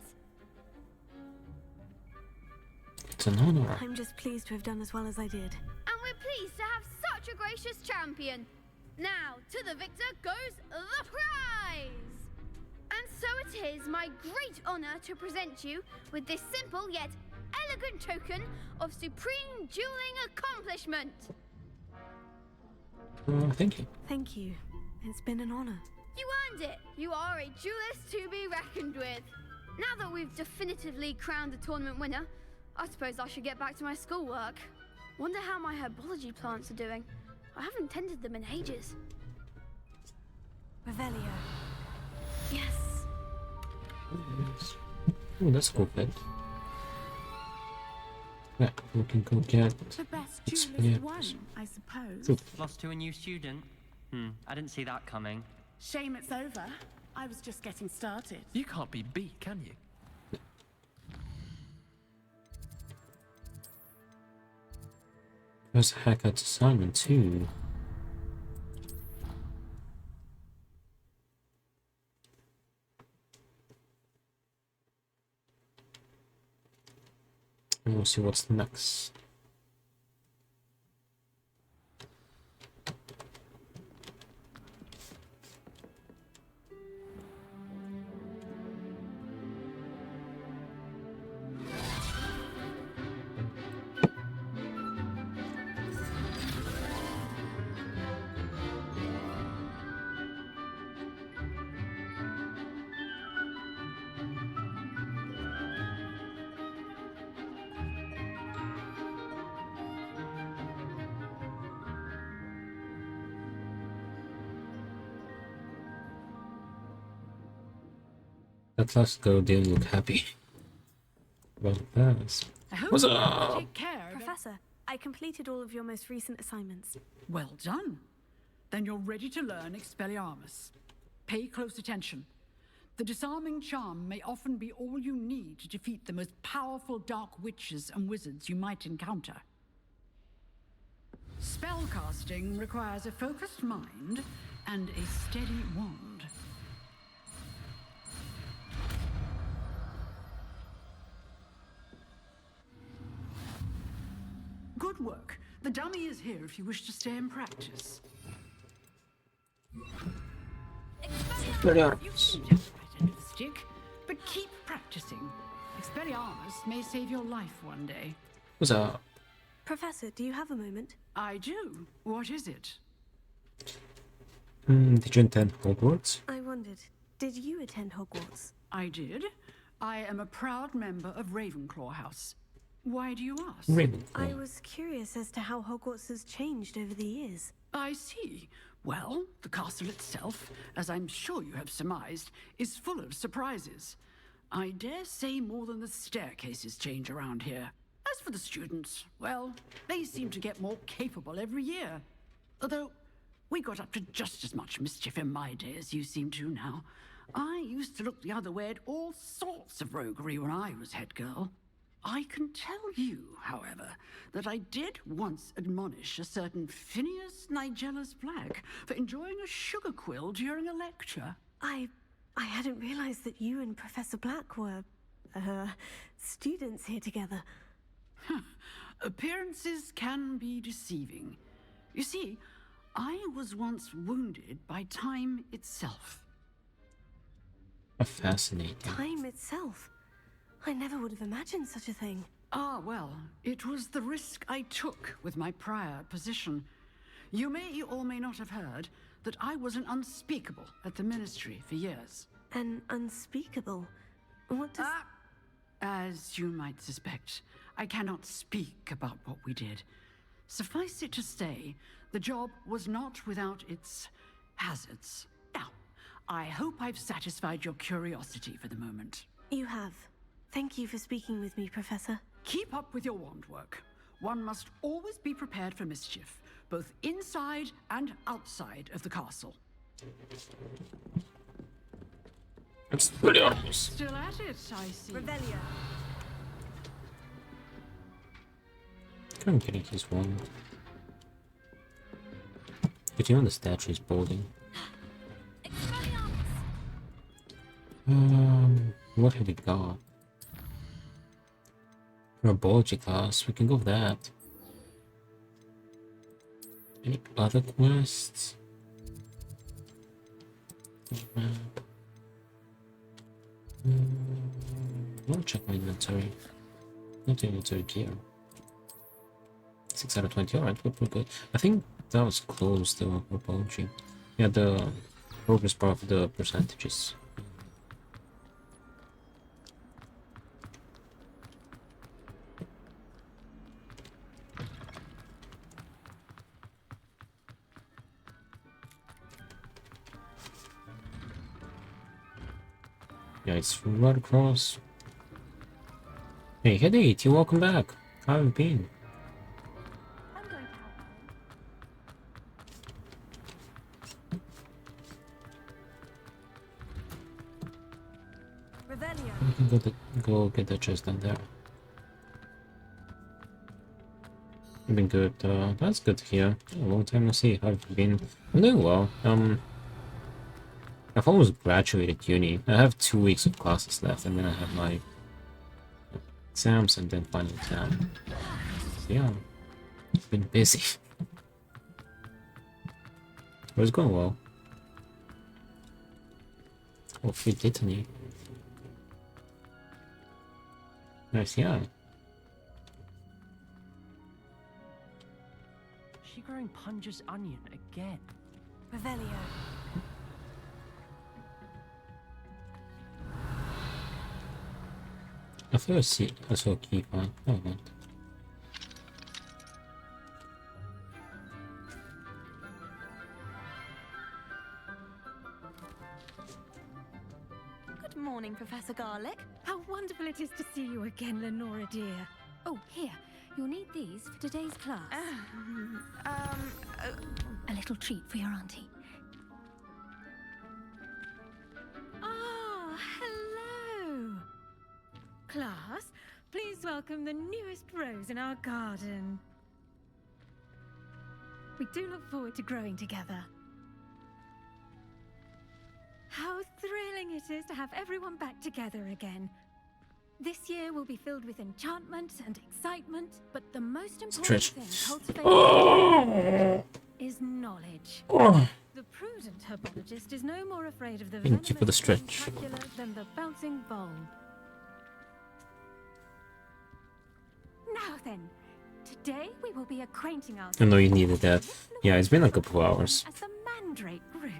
It's an honor. I'm just pleased to have done as well as I did. And we're pleased to have such a gracious champion. Now, to the victor goes the prize! And so it is my great honor to present you with this simple yet elegant token of supreme dueling accomplishment. Thank you. Thank you. It's been an honor. You earned it. You are a duelist to be reckoned with. Now that we've definitively crowned the tournament winner, I suppose I should get back to my schoolwork. Wonder how my herbology plants are doing. I haven't tended them in ages. Revelio. Yes. Oh, that's cool, fit. Yeah, we can go get The best Expelliarmus. duelist won, I suppose. Ooh. Lost to a new student? I didn't see that coming. Shame it's over. I was just getting started. You can't be beat, can you? There's a Hackett's assignment too. And we'll see what's next. That last girl didn't look happy. Well, that's... What's up? Take care. Professor, I completed all of your most recent assignments. Well done. Then you're ready to learn Expelliarmus. Pay close attention. The disarming charm may often be all you need to defeat the most powerful dark witches and wizards you might encounter. Spellcasting requires a focused mind and a steady wand. Good work. The dummy is here if you wish to stay and practice. Expelliarmus. You can just right end of the stick, but keep practicing. Expelliarmus may save your life one day. What's up? Professor, do you have a moment? I do. What is it? Did you attend Hogwarts? I wondered, did you attend Hogwarts? I did. I am a proud member of Ravenclaw House. Why do you ask? I was curious as to how Hogwarts has changed over the years. I see. Well, the castle itself, as I'm sure you have surmised, is full of surprises. I dare say more than the staircases change around here. As for the students, well, they seem to get more capable every year. Although, we got up to just as much mischief in my day as you seem to now. I used to look the other way at all sorts of roguery when I was head girl. I can tell you, however, that I did once admonish a certain Phineas Nigellus Black for enjoying a sugar quill during a lecture. I hadn't realized that you and Professor Black were, students here together. Appearances can be deceiving. You see, I was once wounded by time itself. Fascinating. Time itself? I never would have imagined such a thing. Ah, well, it was the risk I took with my prior position. You may or may not have heard that I was an unspeakable at the Ministry for years. An unspeakable? What does... As you might suspect, I cannot speak about what we did. Suffice it to say, the job was not without its hazards. Now, I hope I've satisfied your curiosity for the moment. You have. Thank you for speaking with me, Professor. Keep up with your wand work. One must always be prepared for mischief, both inside and outside of the castle. Expelliarmus. Still at it, I see. Revelio. I'm getting his wand. But you know the statue is balding. What have we got? Herbology class, we can go with that. Any other quests? I'll check my inventory. Not inventory gear. 6 out of 20, alright, we're good. I think that was close to herbology. Yeah, the progress bar of the percentages. Yeah, it's right across. Hey, Headache, you welcome back. How have you been? We can go get the chest down there. I've been good. That's good to hear. A long time no see. How have you been? I'm doing well. I've almost graduated uni. I have 2 weeks of classes left, and then I have my exams and then final exam. So yeah, it's been busy. But it's going well. Oh, free Dittany. Nice, yeah. She growing Punja's onion again. Revelio. I thought I saw a key file. Oh, no. Good morning, Professor Garlic. How wonderful it is to see you again, Lenora dear. Oh, here. You'll need these for today's class. A little treat for your auntie. Ah, hello. Class, please welcome the newest rose in our garden. We do look forward to growing together. How thrilling it is to have everyone back together again. This year will be filled with enchantment and excitement, but the most important Stretch. thing cultivated is knowledge. The prudent herbologist is no more afraid of the Thank you for the venomous stretch. tentacula than the bouncing bulb. Now then, today we will be acquainting ourselves I know you needed that. Yeah, it's been a couple of hours. as the mandrake root.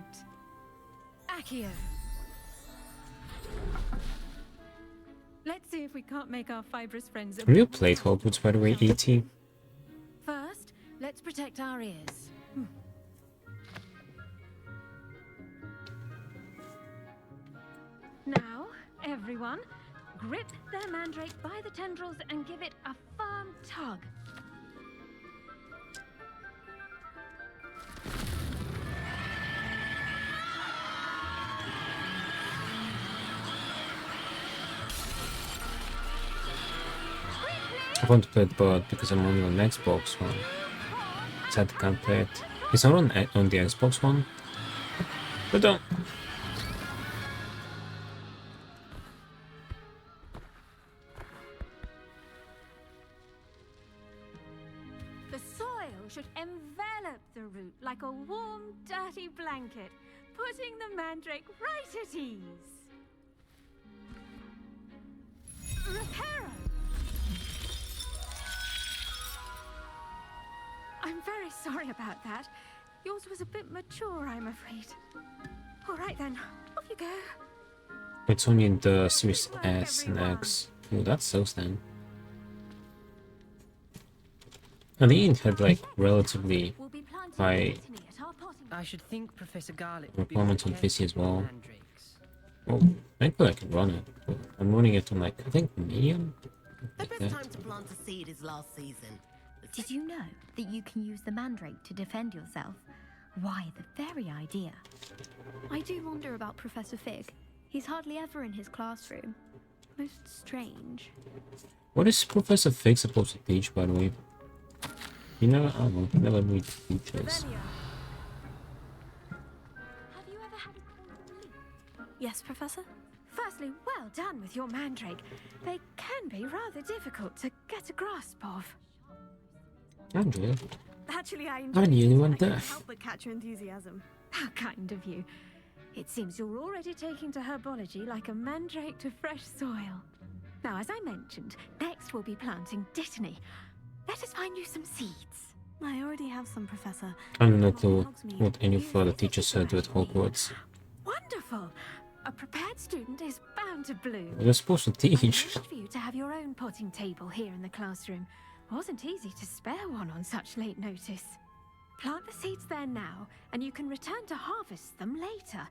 Accio. Let's see if we can't make our fibrous friends. Have you played Hogwarts, by the way, E.T.? First, let's protect our ears. Now, everyone, grip their mandrake by the tendrils and give it a firm tug. I want to play it, but because I'm only on Xbox One, sad I can't play it. It's not on the Xbox One, but don't. The soil should envelop the root like a warm, dirty blanket, putting the mandrake right at ease. Reparo! I'm very sorry about that. Yours was a bit mature, I'm afraid. All right then, off you go. It's only in the Series S and X. Oh, that's so then. And they had like relatively high I should think Professor Garlic would be requirements on okay PC as with well. mandrakes. Well, thankfully I can run it, but I'm running it on like, I think medium? The Like best that. time to plant a seed is last season. Did you know that you can use the mandrake to defend yourself? Why, the very idea. I do wonder about Professor Fig. He's hardly ever in his classroom. Most strange. What is Professor Fig supposed to teach, by the way? You know, I don't know, never read teachers. Yes, Professor? Firstly, well done with your mandrake. They can be rather difficult to get a grasp of. Andrea, Actually, I I nearly it. went I couldn't there. help but catch your enthusiasm. How kind of you. It seems you're already taking to herbology like a mandrake to fresh soil. Now, as I mentioned, next we'll be planting Dittany. Let us find you some seeds. I already have some, Professor. I have no clue what any further teachers said at Hogwarts. Wonderful! A prepared student is bound to bloom. They're supposed to teach. Arranged for you to have your own potting table here in the classroom. Wasn't easy to spare one on such late notice. Plant the seeds there now, and you can return to harvest them later.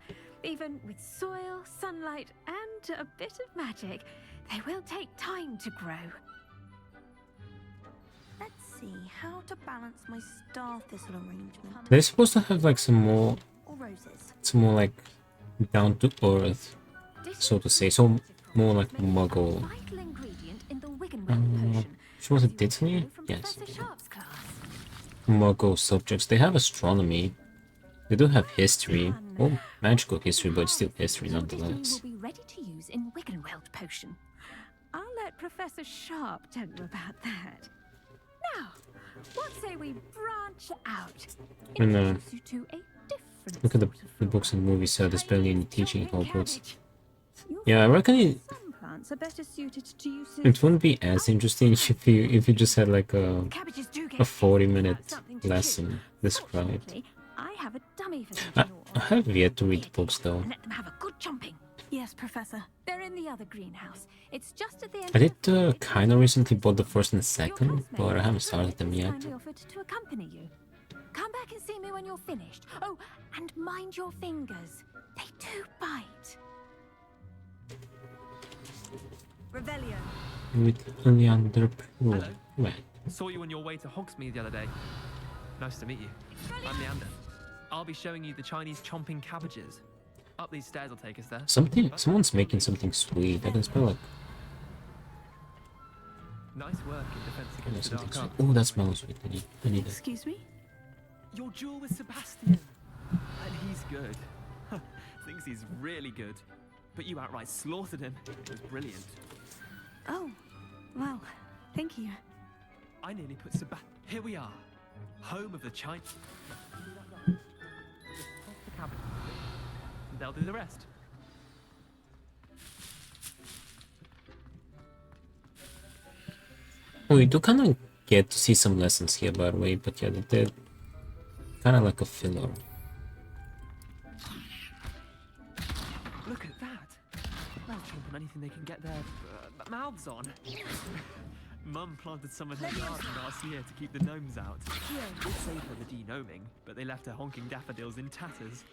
Even with soil, sunlight, and a bit of magic, they will take time to grow. Let's see how to balance my star thistle arrangement. They're supposed to have like some more like down to earth, so to say, so more like Muggle. Vital ingredient in the Wiggenweld potion. She was a Dittany? Yes. Professor Sharp's class. Muggle subjects. They have astronomy. They do have history. Well, magical history, but it's still history Dittany nonetheless. will be ready to use in Wiggenweld potion. I'll let Professor Sharp tell you about that. Now, what say we branch out? And Introduce you to a different look at the books and movies, so there's barely any teaching in Hogwarts. Yeah, I reckon Some plants are better suited to use. it wouldn't be as interesting if you just had like a 40-minute lesson described. I have a dummy for them I have yet to read the books though. and let them have a good jumping. Yes, Professor. They're in the other greenhouse. It's just at the end. I did kind of recently bought the first and second, but I haven't started them yet. Kindly offered to accompany you. Come back and see me when you're finished. Oh, and mind your fingers. They do bite. Revelio. With Leander Poole. Hello. Right. Saw you on your way to Hogsmeade the other day. Nice to meet you. I'm Leander. I'll be showing you the Chinese chomping cabbages. Up these stairs will take us there. Someone's making something sweet. I can smell it. Nice work in defense against the dark arts. Oh, that smells sweet. I need it. Excuse me? Your duel with Sebastian. And he's good. Thinks he's really good. But you outright slaughtered him. It was brilliant. Oh, well, thank you. I nearly put Sebastian. Here we are. Home of the Chinese. They'll do the rest. We do kind of get to see some lessons here, by the way, but yeah, they're kind of like a filler. Look at that. They'll chomp on anything they can get their mouths on. Mum planted some in her garden last year to keep the gnomes out. Did save her the de-gnoming, but they left her honking daffodils in tatters.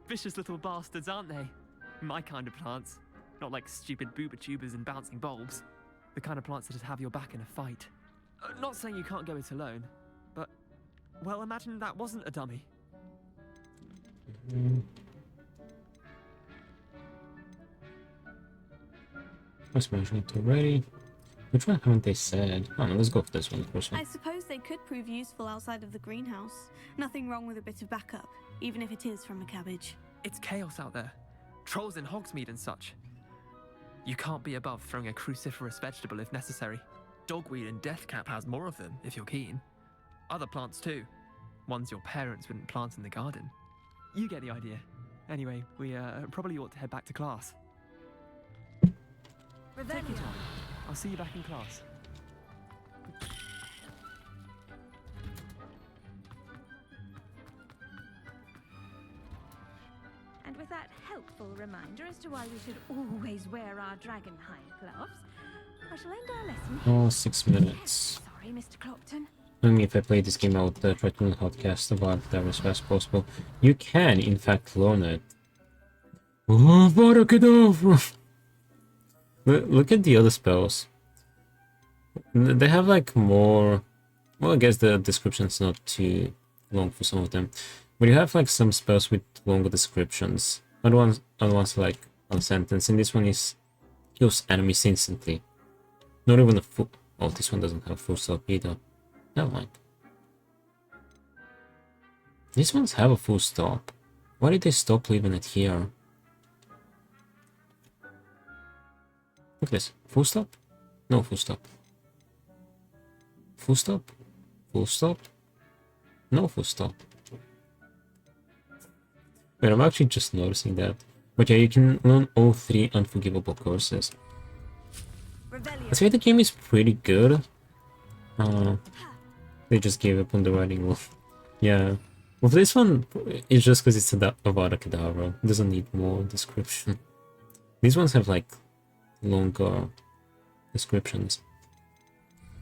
Vicious little bastards, aren't they? My kind of plants. Not like stupid booba tubers and bouncing bulbs. The kind of plants that just have your back in a fight. Not saying you can't go it alone, but... well, imagine that wasn't a dummy. Let's mention it already. Which one haven't they said? Oh no, let's go for this one first. I suppose they could prove useful outside of the greenhouse. Nothing wrong with a bit of backup, even if it is from a cabbage. It's chaos out there. Trolls in Hogsmeade and such. You can't be above throwing a cruciferous vegetable if necessary. Dogweed and deathcap has more of them, if you're keen. Other plants too. Ones your parents wouldn't plant in the garden. You get the idea. Anyway, we probably ought to head back to class. Take your time. I'll see you back in class. And with that helpful reminder as to why we should always wear our dragonhide gloves, I shall end our lesson. Oh, 6 minutes. Sorry, Mr. Clopton. Only if I play this game, I would try to learn how to cast about that as fast as possible. You can, in fact, learn it. Oh, Kedavra! Look at the other spells. They have like more... well, I guess the description's not too long for some of them. But you have like some spells with longer descriptions. Other ones like a sentence, and this one is kills enemies instantly. Not even a full... oh, this one doesn't have full stop either. Never mind. These ones have a full stop. Why did they stop leaving it here? Look at this. Full stop? No full stop. Full stop? Full stop? No full stop. Wait, I'm actually just noticing that. But yeah, you can learn all 3 unforgivable curses. I say the game is pretty good. They just gave up on the writing rule. Yeah. With this one, it's just because it's about a Kedavra. It doesn't need more description. These ones have like longer descriptions.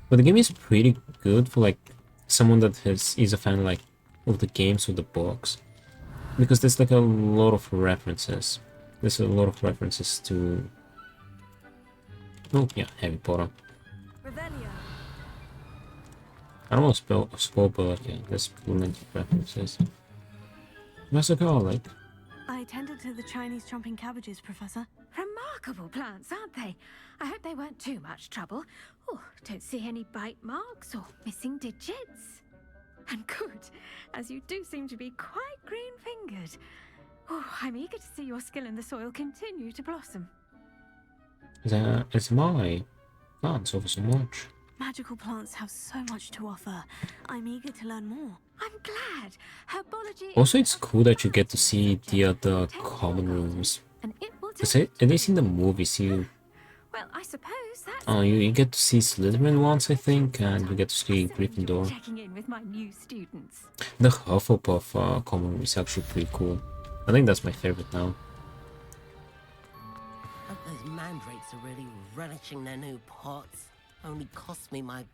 But the game is pretty good for like someone that is a fan like of the games or the books. Because there's like a lot of references. There's a lot of references to... oh yeah, Harry Potter. I don't want to spoil, but yeah, there's plenty of references. Master Garlic. I tended to the Chinese chomping cabbages, Professor. Remarkable plants, aren't they? I hope they weren't too much trouble. Oh, don't see any bite marks or missing digits. And good, as you do seem to be quite green-fingered. Oh, I'm eager to see your skill in the soil continue to blossom. It's my plants over so much. Magical plants have so much to offer. I'm eager to learn more. I'm glad. Herbology. Also, it's cool that you get to see the other common rooms. Because at least in the movies, Well, I suppose that's. you get to see Slytherin once, I think, and you get to see Gryffindor. Checking in with my new students. The Hufflepuff common room is actually pretty cool. I think that's my favorite now. Hope those mandrakes are really relishing their new pots. Only cost me my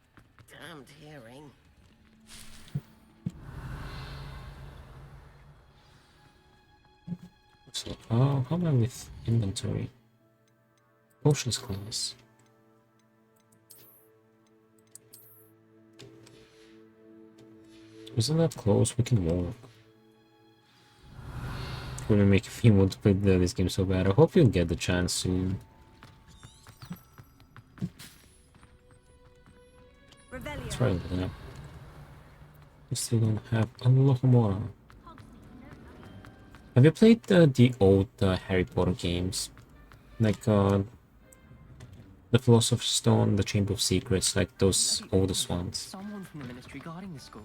damned hearing. So, how am I with inventory? Potions class. Isn't that close? We can walk. Gonna make me want to play this game so bad. I hope you'll get the chance soon. Let's try that up. We still don't have a lot more. Have you played the old Harry Potter games? Like the Philosopher's Stone, the Chamber of Secrets, like those oldest ones. Someone from the ministry guarding the school.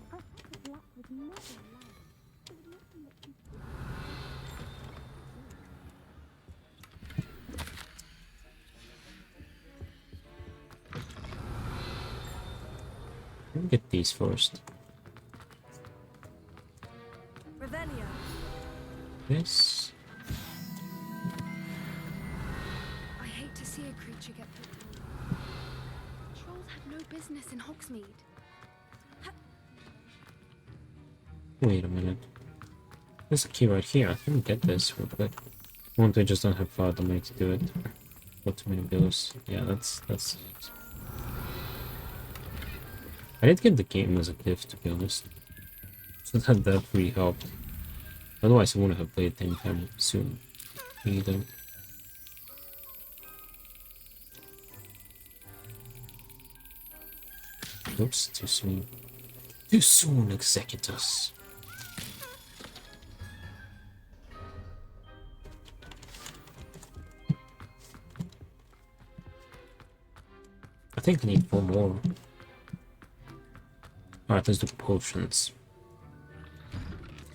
Let me get these first. This. I hate to see a creature get put down. Trolls have no business in Hogsmeade. Wait a minute. There's a key right here. I can get this real quick. Won't I just don't have the money to do it? Got too many bills. Yeah, that's it. I did get the game as a gift, to be honest. So that really helped. Otherwise, I wouldn't have played it anytime soon either. Oops, too soon. Too soon, Executus. I think I need 4 more. Alright, let's do potions.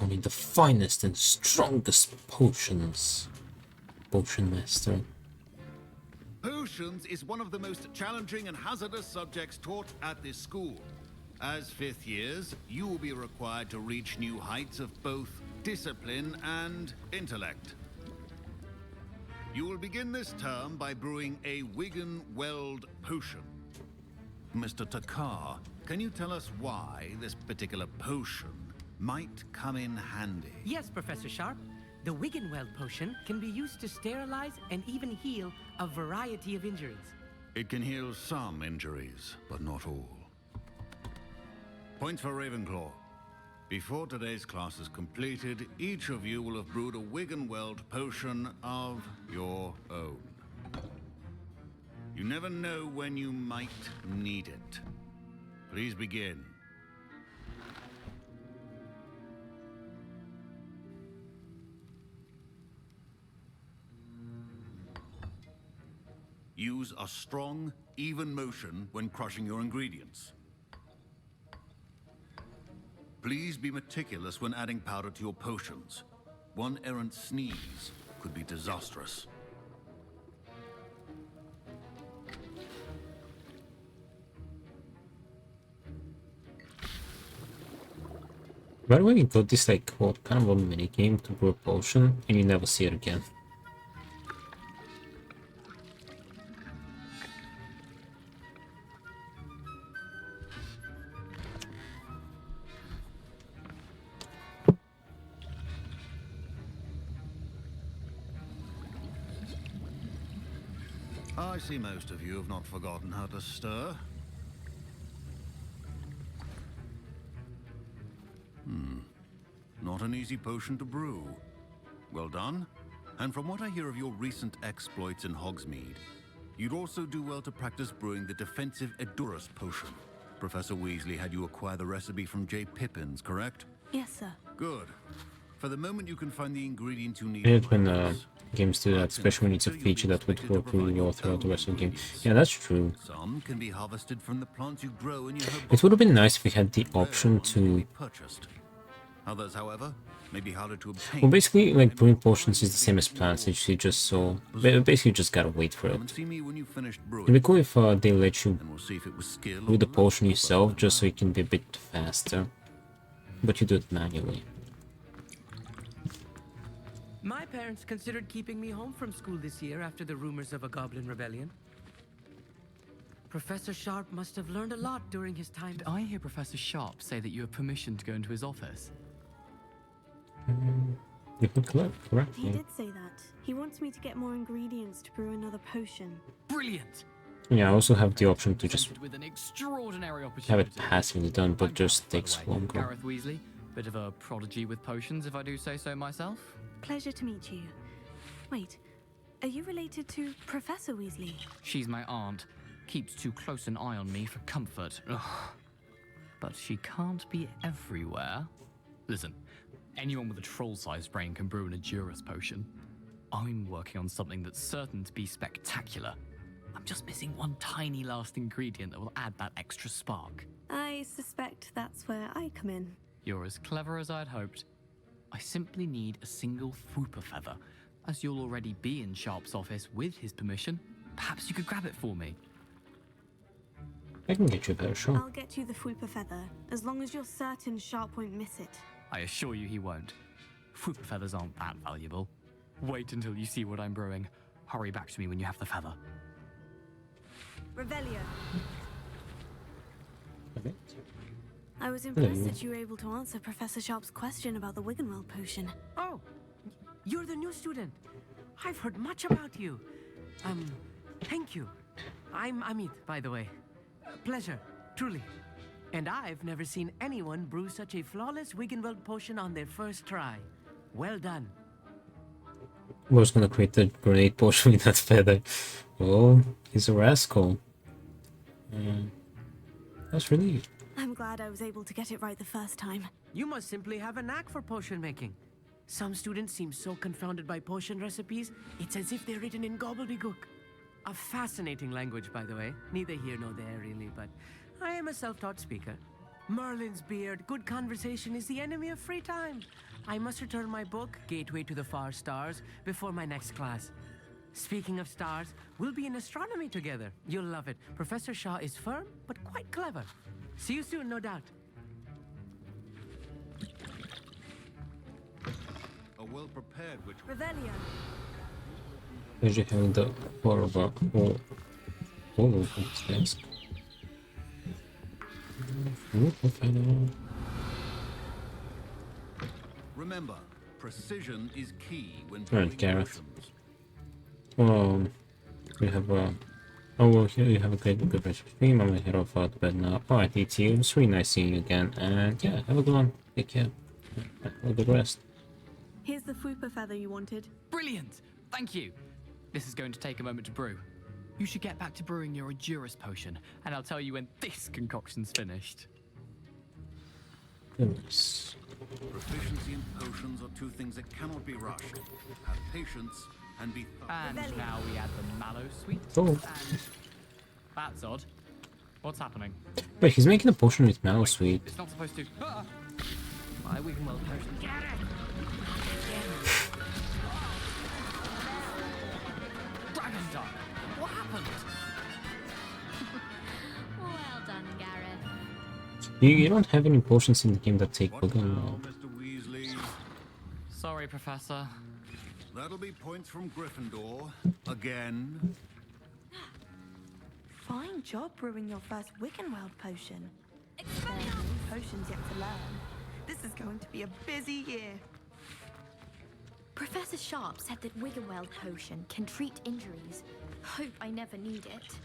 Only the finest and strongest potions. Potion Master. Potions is one of the most challenging and hazardous subjects taught at this school. As 5th years, you will be required to reach new heights of both discipline and intellect. You will begin this term by brewing a Wigan Weld potion. Mr. Takar, can you tell us why this particular potion might come in handy? Yes, Professor Sharp. The Wiggenweld potion can be used to sterilize and even heal a variety of injuries. It can heal some injuries, but not all. Points for Ravenclaw. Before today's class is completed, each of you will have brewed a Wiggenweld potion of your own. You never know when you might need it. Please begin. Use a strong, even motion when crushing your ingredients. Please be meticulous when adding powder to your potions. One errant sneeze could be disastrous. By the way, you got this like what kind of a mini game to brew a potion, and you never see it again. I see most of you have not forgotten how to stir. Not an easy potion to brew. Well done. And from what I hear of your recent exploits in Hogsmeade, you'd also do well to practice brewing the defensive Edurus potion. Professor Weasley had you acquire the recipe from J. Pippin's, correct? Yes, sir. Good. For the moment you can find the ingredients you need. It when games do that, especially when it's a feature that would work really well throughout the rest of the game. Yeah, that's true. Some can be harvested from the plants you grow in your home. It would have been nice if we had the option to... Purchased. Others, however, may be harder to obtain. Well, basically, like, brewing potions is the same as plants, it's just so... Basically, you just gotta wait for it. See me when you finished brewing. It'd be cool if they let you We'll see if it was skill brew or the luck. potion yourself, just so it can be a bit faster. But you do it manually. My parents considered keeping me home from school this year after the rumors of a goblin rebellion. Professor Sharp must have learned a lot during his time. Did I hear Professor Sharp say that you have permission to go into his office? You could correct He did say that. He wants me to get more ingredients to brew another potion. Brilliant! Yeah, I also have the option to just With an extraordinary have opportunity. it passively done, but just takes longer. Gareth Weasley, bit of a prodigy with potions, if I do say so myself. Pleasure to meet you. Wait, are you related to Professor Weasley? She's my aunt. Keeps too close an eye on me for comfort. Ugh. But she can't be everywhere. Listen, anyone with a troll-sized brain can brew an Adurus potion. I'm working on something that's certain to be spectacular. I'm just missing one tiny last ingredient that will add that extra spark. I suspect that's where I come in. You're as clever as I'd hoped. I simply need a single Fwooper feather. As you'll already be in Sharp's office with his permission, perhaps you could grab it for me. I can get you there, sure. I'll get you the Fwooper feather, as long as you're certain Sharp won't miss it. I assure you he won't. Fwooper feathers aren't that valuable. Wait until you see what I'm brewing. Hurry back to me when you have the feather. Revelio. I was impressed that you were able to answer Professor Sharp's question about the Wiggenweld potion. Oh, you're the new student. I've heard much about you. Thank you. I'm Amit, by the way. Pleasure, truly. And I've never seen anyone brew such a flawless Wiggenweld potion on their first try. Well done. I was gonna create the grenade potion with that feather. Oh, he's a rascal. That's really... I'm glad I was able to get it right the first time. You must simply have a knack for potion making. Some students seem so confounded by potion recipes, it's as if they're written in gobbledygook. A fascinating language, by the way. Neither here nor there, really, but I am a self-taught speaker. Merlin's beard, good conversation is the enemy of free time. I must return my book, Gateway to the Far Stars, before my next class. Speaking of stars, we'll be in astronomy together. You'll love it. Professor Shaw is firm, but quite clever. See you soon, no doubt. A well-prepared witch. Revelio. Imagine having the horrible all over his desk. Remember, precision is key when Alright, brewing Gareth. potions. We have oh well, here you have a good rest of stream. I'm gonna head off to bed now. Alright, ET, it was really nice seeing you again, and yeah, have a good one. Take care. Have a good rest. Here's the Fwooper feather you wanted. Brilliant! Thank you. This is going to take a moment to brew. You should get back to brewing your Adurus potion, and I'll tell you when this concoction's finished. Goodness. Proficiency in potions are two things that cannot be rushed. Have patience and be And now we add the mallow sweet. Oh. And that's odd. What's happening? Wait, he's making a potion with mallow sweet. It's not supposed to. My Wiggenweld potion. Get it! Dragon Duck! What happened? Well done, Gareth. You don't have any potions in the game that take Pokemon. Mr. Weasley. Sorry, Professor. That'll be points from Gryffindor. Again. Fine job brewing your first Wiggenweld potion. There are many potions yet to learn. This is going to be a busy year. Professor Sharp said that Wiggenweld potion can treat injuries. Hope I never need it.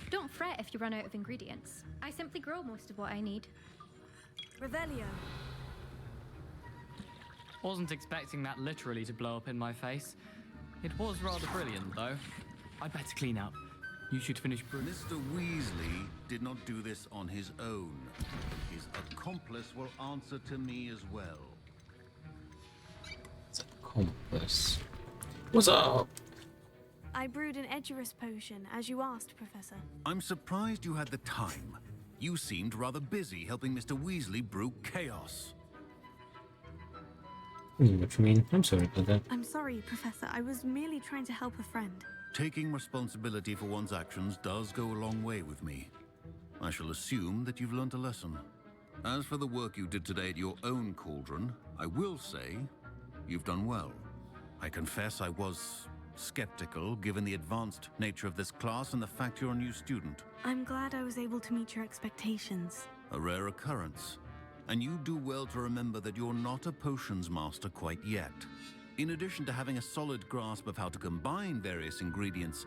Don't fret if you run out of ingredients. I simply grow most of what I need. Revelio. Wasn't expecting that literally to blow up in my face. It was rather brilliant, though. I'd better clean up. You should finish brewing. Mr. Weasley did not do this on his own. His accomplice will answer to me as well. compass. What's up? I brewed an Edgerus potion, as you asked, Professor. I'm surprised you had the time. You seemed rather busy helping Mr. Weasley brew chaos. What you mean? I'm sorry about that. I'm sorry, Professor. I was merely trying to help a friend. Taking responsibility for one's actions does go a long way with me. I shall assume that you've learnt a lesson. As for the work you did today at your own cauldron, I will say you've done well. I confess I was skeptical, given the advanced nature of this class and the fact you're a new student. I'm glad I was able to meet your expectations. A rare occurrence. And you do well to remember that you're not a potions master quite yet. In addition to having a solid grasp of how to combine various ingredients,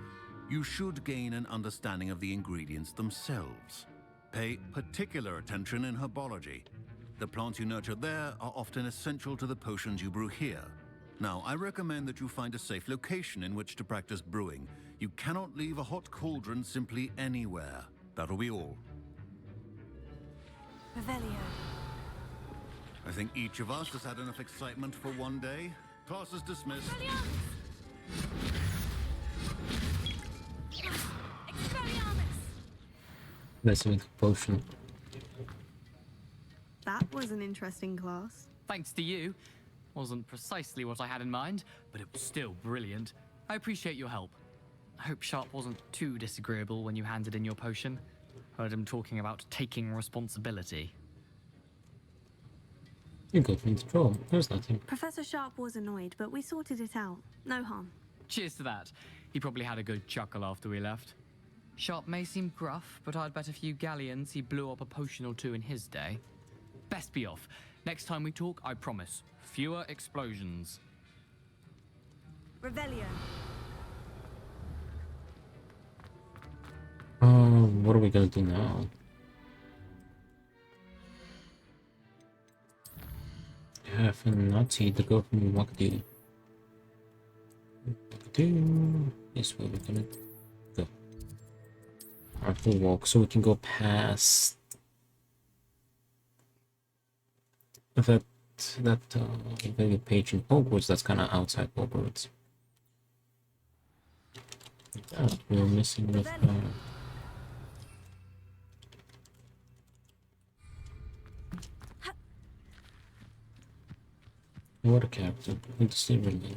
you should gain an understanding of the ingredients themselves. Pay particular attention in herbology. The plants you nurture there are often essential to the potions you brew here. Now, I recommend that you find a safe location in which to practice brewing. You cannot leave a hot cauldron simply anywhere. That'll be all. Revelio. I think each of us has had enough excitement for one day. Class is dismissed. Let's make a potion. That was an interesting class. Thanks to you. Wasn't precisely what I had in mind, but it was still brilliant. I appreciate your help. I hope Sharp wasn't too disagreeable when you handed in your potion. Heard him talking about taking responsibility. You got me into trouble. There's nothing. Professor Sharp was annoyed, but we sorted it out. No harm. Cheers to that. He probably had a good chuckle after we left. Sharp may seem gruff, but I'd bet a few galleons he blew up a potion or two in his day. Best be off. Next time we talk, I promise, fewer explosions. Revelio. What are we gonna do now? Have a nutty to go from Wakadu. Is where we're gonna go. Alright, we'll walk so we can go past that very page in Hogwarts that's kind of outside Hogwarts. That we're missing with what a character. Interesting really.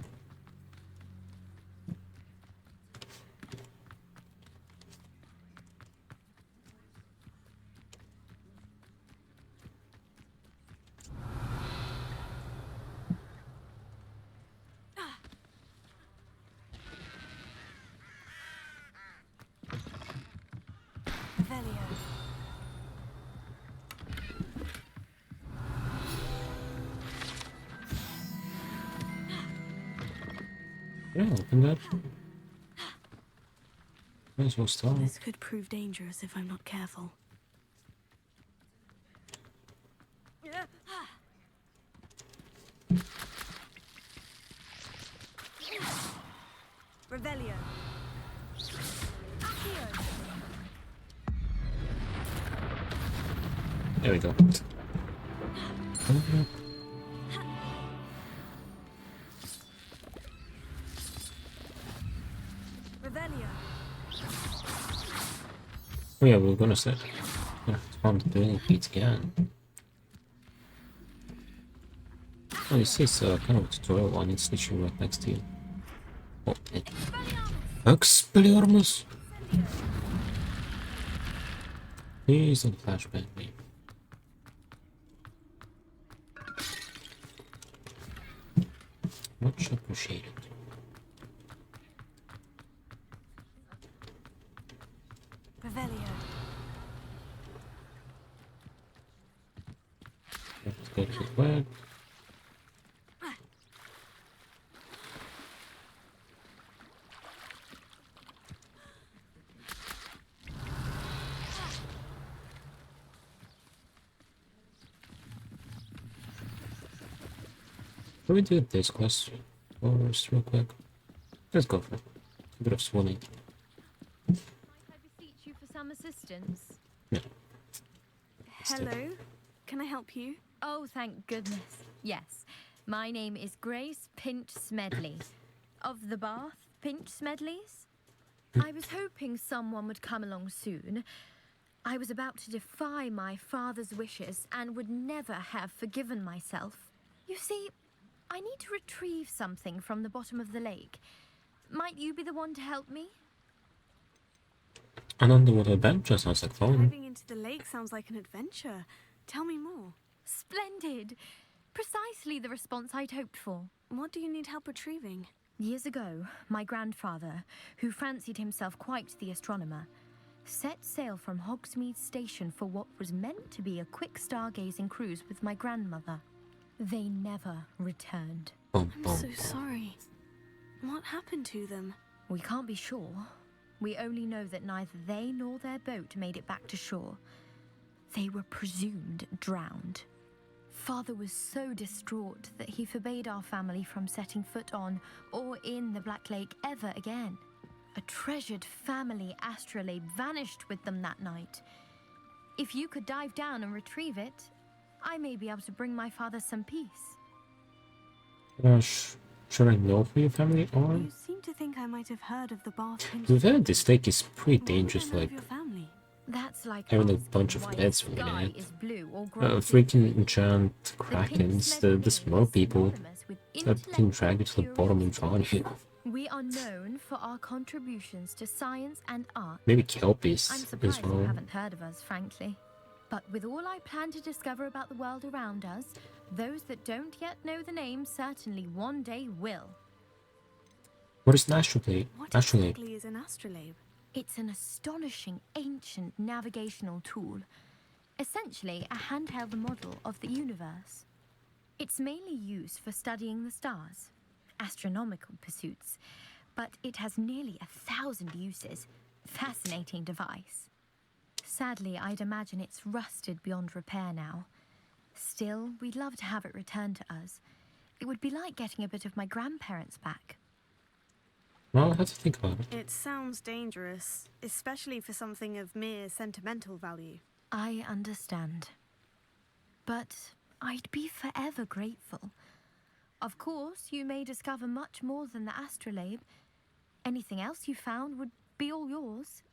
Yeah, open that. Might as well start. This could prove dangerous if I'm not careful. Revelio. There we go. Oh yeah, we were gonna set. Yeah, spawn the building feet again. Oh, this is kind of a tutorial one. It's literally right next to you. Oh, it. Expelliarmus! Please don't flashbang me. Much appreciated. Revelio. Let's go to the web. Can we do this quest first real quick? Let's go for it. A bit of swimming. Might I beseech you for some assistance? Yeah. Hello? Can I help you? Oh, thank goodness. Yes. My name is Grace Pinch Smedley. Of the Bath Pinch Smedleys? I was hoping someone would come along soon. I was about to defy my father's wishes and would never have forgiven myself. You see, I need to retrieve something from the bottom of the lake. Might you be the one to help me? An underwater adventure sounds like fun. Diving into the lake sounds like an adventure. Tell me more. Splendid! Precisely the response I'd hoped for. What do you need help retrieving? Years ago, my grandfather, who fancied himself quite the astronomer, set sail from Hogsmeade Station for what was meant to be a quick stargazing cruise with my grandmother. They never returned. I'm so sorry. What happened to them? We can't be sure. We only know that neither they nor their boat made it back to shore. They were presumed drowned. Father was so distraught that he forbade our family from setting foot on or in the Black Lake ever again. A treasured family astrolabe vanished with them that night. If you could dive down and retrieve it, I may be able to bring my father some peace. Should I know for your family or? You seem to think I might have heard of the Bath Pinch. We've heard this lake is pretty dangerous for like That's like having a bunch of heads sky floating in is it. blue or grassy. Freaking enchant krakens, the small people that can drag you to the bottom and drown you. We are known for our contributions to science and art. Maybe kelpies I'm as surprised you well. haven't heard of us, frankly. But with all I plan to discover about the world around us, those that don't yet know the name certainly one day will. What is an astrolabe? What exactly is an astrolabe? It's an astonishing ancient navigational tool. Essentially, a handheld model of the universe. It's mainly used for studying the stars, astronomical pursuits, but it has nearly 1,000 uses. Fascinating device. Sadly, I'd imagine it's rusted beyond repair now. Still, we'd love to have it returned to us. It would be like getting a bit of my grandparents back. Well, I have to think about it. It sounds dangerous, especially for something of mere sentimental value. I understand. But I'd be forever grateful. Of course, you may discover much more than the astrolabe. Anything else you found would be all yours.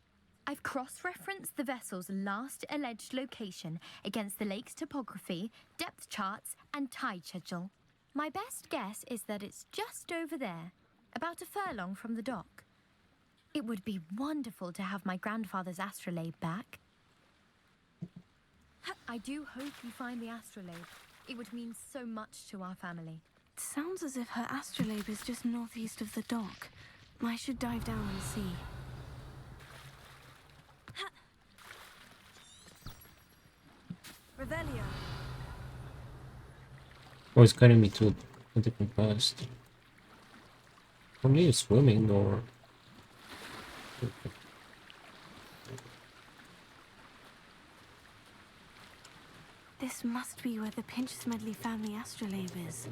I've cross-referenced the vessel's last alleged location against the lake's topography, depth charts, and tide schedule. My best guess is that it's just over there, about a furlong from the dock. It would be wonderful to have my grandfather's astrolabe back. I do hope you find the astrolabe. It would mean so much to our family. It sounds as if her astrolabe is just northeast of the dock. I should dive down and see. Revelio. Oh, it's guiding me to a different past. I'm either swimming or... This must be where the Pinch Smedley family astrolabe is.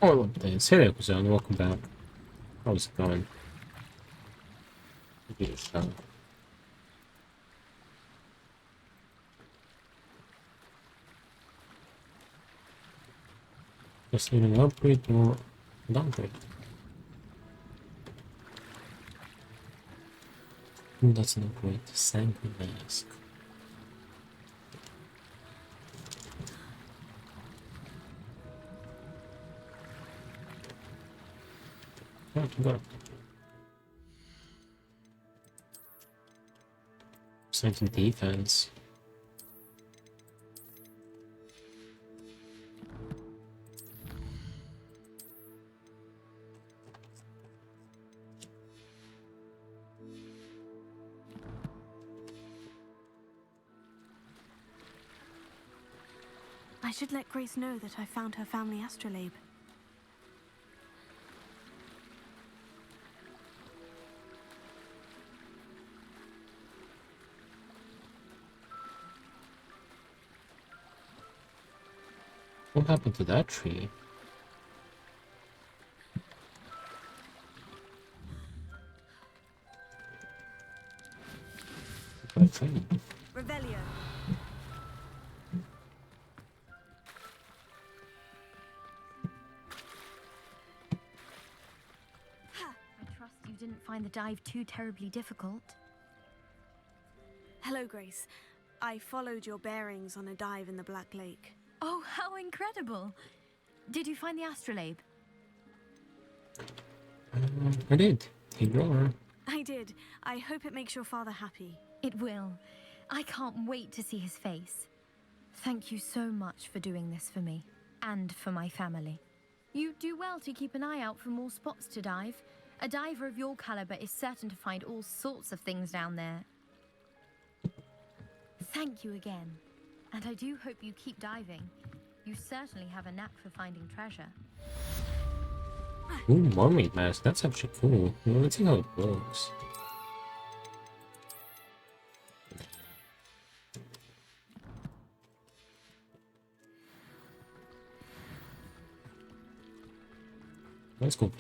Oh, thanks. Hey there, Kuzan. Welcome back. How's it going? Give it a shot. Just need an upgrade or downgrade. That's an upgrade. Sanguine mask. Oh, go. Something defense. I should let Grace know that I found her family astrolabe. What happened to that tree? quite funny. Revelio. I trust you didn't find the dive too terribly difficult. Hello, Grace. I followed your bearings on a dive in the Black Lake. Oh, how incredible! Did you find the astrolabe? I did. Ignore. I did. I hope it makes your father happy. It will. I can't wait to see his face. Thank you so much for doing this for me, and for my family. You do well to keep an eye out for more spots to dive. A diver of your caliber is certain to find all sorts of things down there. Thank you again. And I do hope you keep diving. You certainly have a knack for finding treasure. Ooh, mermaid mask. That's actually cool. Well, let's see how it works. Let's go.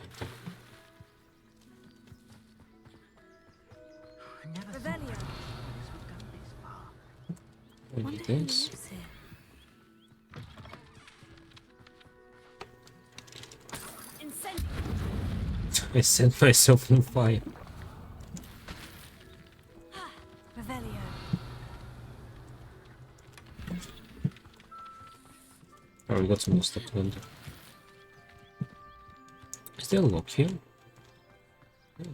Revelio. Look at this. I set myself on fire. Revelio. Oh, we got some more stuff to do. Is there a lock here? Oh.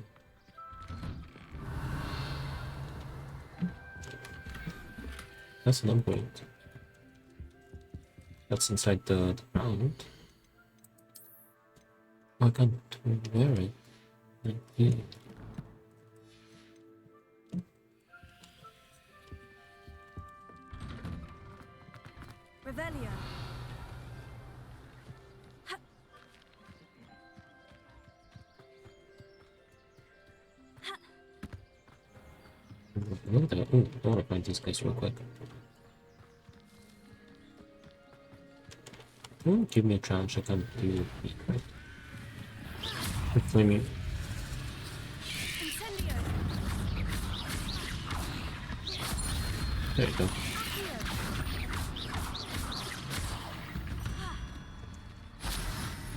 That's an upgrade. That's inside the ground. I can't wear it. Like here. Revelio. Look at that. Oh, I want to find these guys real quick. Oh, give me a chance. I can do it. Right? Flaming. There you go.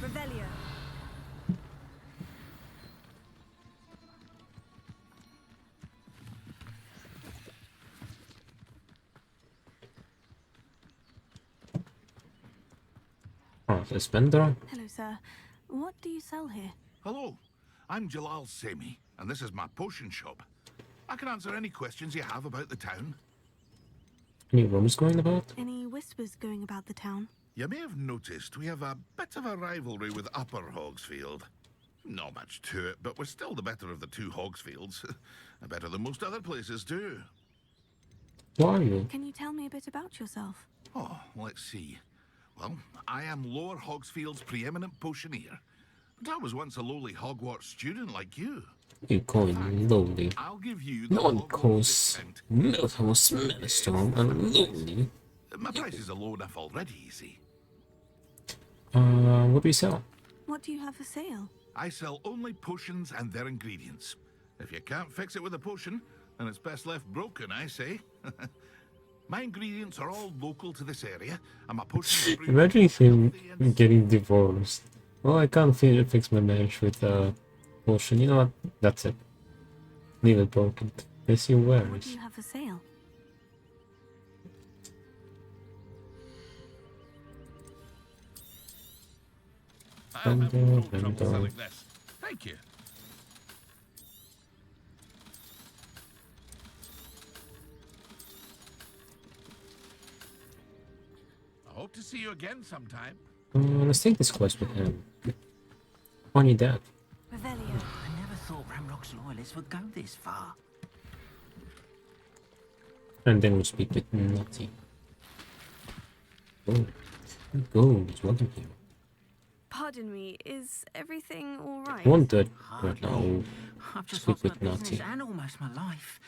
Revelio. Oh, the spender. Hello, sir. What do you sell here? Hello, I'm Jalal Semi, and this is my potion shop. I can answer any questions you have about the town. Any rumors going about? Any whispers going about the town? You may have noticed we have a bit of a rivalry with Upper Hogsfield. Not much to it, but we're still the better of the two Hogsfields. Better than most other places, too. Why are you? Can you tell me a bit about yourself? Oh, let's see. Well, I am Lower Hogsfield's preeminent potioneer. But I was once a lowly Hogwarts student like you. You call him lowly. I'll give you the No one calls Milhouse Maelstrom and lowly. My prices are low enough already, you see. What do you sell? What do you have for sale? I sell only potions and their ingredients. If you can't fix it with a potion, then it's best left broken, I say. My ingredients are all local to this area, and my potions... Imagine him getting divorced. Well, I can't fix my marriage with a potion. You know what? That's it. Leave it broken. Yes, you wear What do it. you have for sale? I'll have no trouble selling this. Thank you. I hope to see you again sometime. Let's take this quest with him. On your dad. Revelio. I never thought Ramrock's loyalists would go this far. And then we'll speak with Nutty. Oh, gold. Welcome here. Pardon me, is everything all right? Wanted right now. I've just Speak lost my with business Nutty. and almost my life.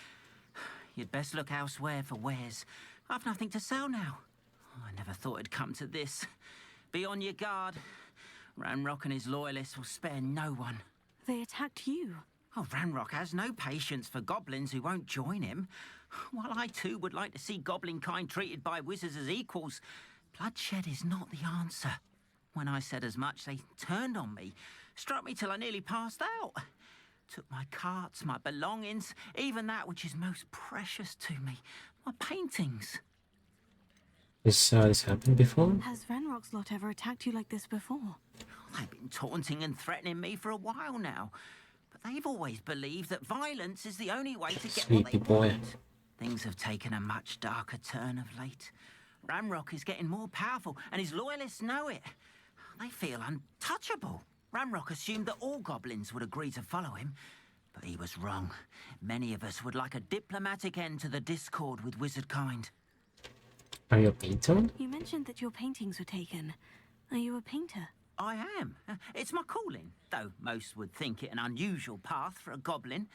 You'd best look elsewhere for wares. I've nothing to sell now. I never thought it'd come to this. Be on your guard. Ranrock and his loyalists will spare no one. They attacked you. Oh, Ranrock has no patience for goblins who won't join him. While I too would like to see goblin kind treated by wizards as equals, bloodshed is not the answer. When I said as much, they turned on me, struck me till I nearly passed out. Took my carts, my belongings, even that which is most precious to me, my paintings. This happened before? Has Renrock's lot ever attacked you like this before? They've been taunting and threatening me for a while now, but they've always believed that violence is the only way to get what they want. Things have taken a much darker turn of late. Ranrock is getting more powerful, and his loyalists know it. They feel untouchable. Ranrock assumed that all goblins would agree to follow him, but he was wrong. Many of us would like a diplomatic end to the discord with wizard kind. Are you a painter? You mentioned that your paintings were taken. Are you a painter? I am. It's my calling, though most would think it an unusual path for a goblin.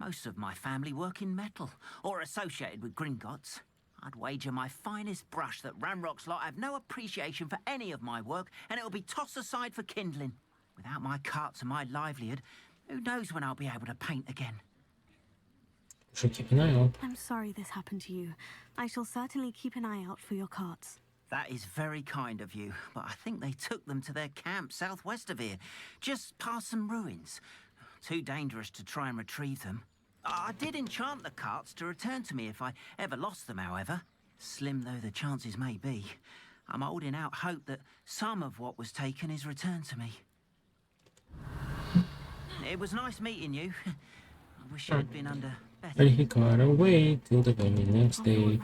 Most of my family work in metal, or associated with Gringotts. I'd wager my finest brush that Ranrock's lot have no appreciation for any of my work, and it'll be tossed aside for kindling. Without my carts and my livelihood, who knows when I'll be able to paint again. Should keep an eye out. I'm sorry this happened to you. I shall certainly keep an eye out for your carts. That is very kind of you, but I think they took them to their camp southwest of here, just past some ruins. Too dangerous to try and retrieve them. I did enchant the carts to return to me if I ever lost them, however. Slim though the chances may be, I'm holding out hope that some of what was taken is returned to me. It was nice meeting you. I wish I'd been under better. And he got away till the very next day.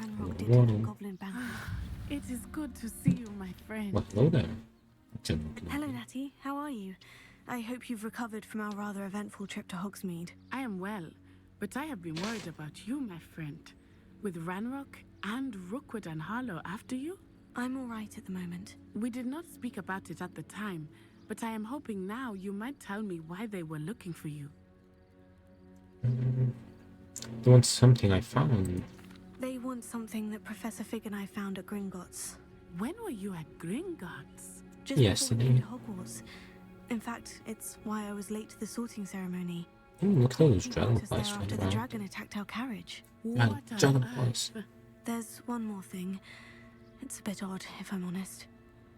It is good to see you, my friend. Well, hello there. Hello, Natty. How are you? I hope you've recovered from our rather eventful trip to Hogsmeade. I am well, but I have been worried about you, my friend. With Ranrock and Rookwood and Harlow after you? I'm all right at the moment. We did not speak about it at the time, but I am hoping now you might tell me why they were looking for you. They want something I found. They want something that Professor Fig and I found at Gringotts. When were you at Gringotts? Just yesterday. before we came to Hogwarts. In fact, it's why I was late to the sorting ceremony. Look at all those dragon Us flies there running after the around. dragon attacked our carriage. Dragon flies. There's one more thing. It's a bit odd, if I'm honest.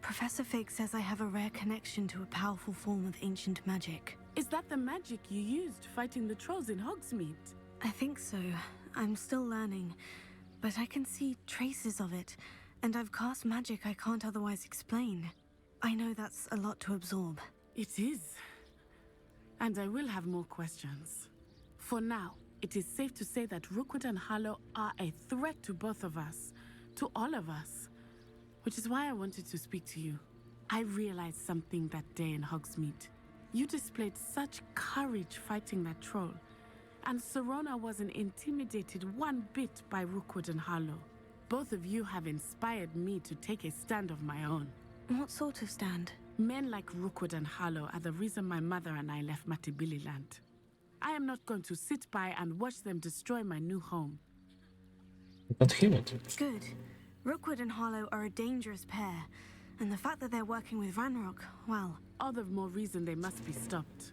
Professor Fig says I have a rare connection to a powerful form of ancient magic. Is that the magic you used fighting the trolls in Hogsmeade? I think so. I'm still learning, but I can see traces of it, and I've cast magic I can't otherwise explain. I know that's a lot to absorb. It is. And I will have more questions. For now, it is safe to say that Rookwood and Harlow are a threat to both of us, to all of us. Which is why I wanted to speak to you. I realized something that day in Hogsmeade. You displayed such courage fighting that troll, and Serona wasn't intimidated one bit by Rookwood and Harlow. Both of you have inspired me to take a stand of my own. What sort of stand? Men like Rookwood and Harlow are the reason my mother and I left Matibililand. I am not going to sit by and watch them destroy my new home. But hear it. Good. Rookwood and Harlow are a dangerous pair, and the fact that they're working with Ranrock, well... All the more reason they must be stopped.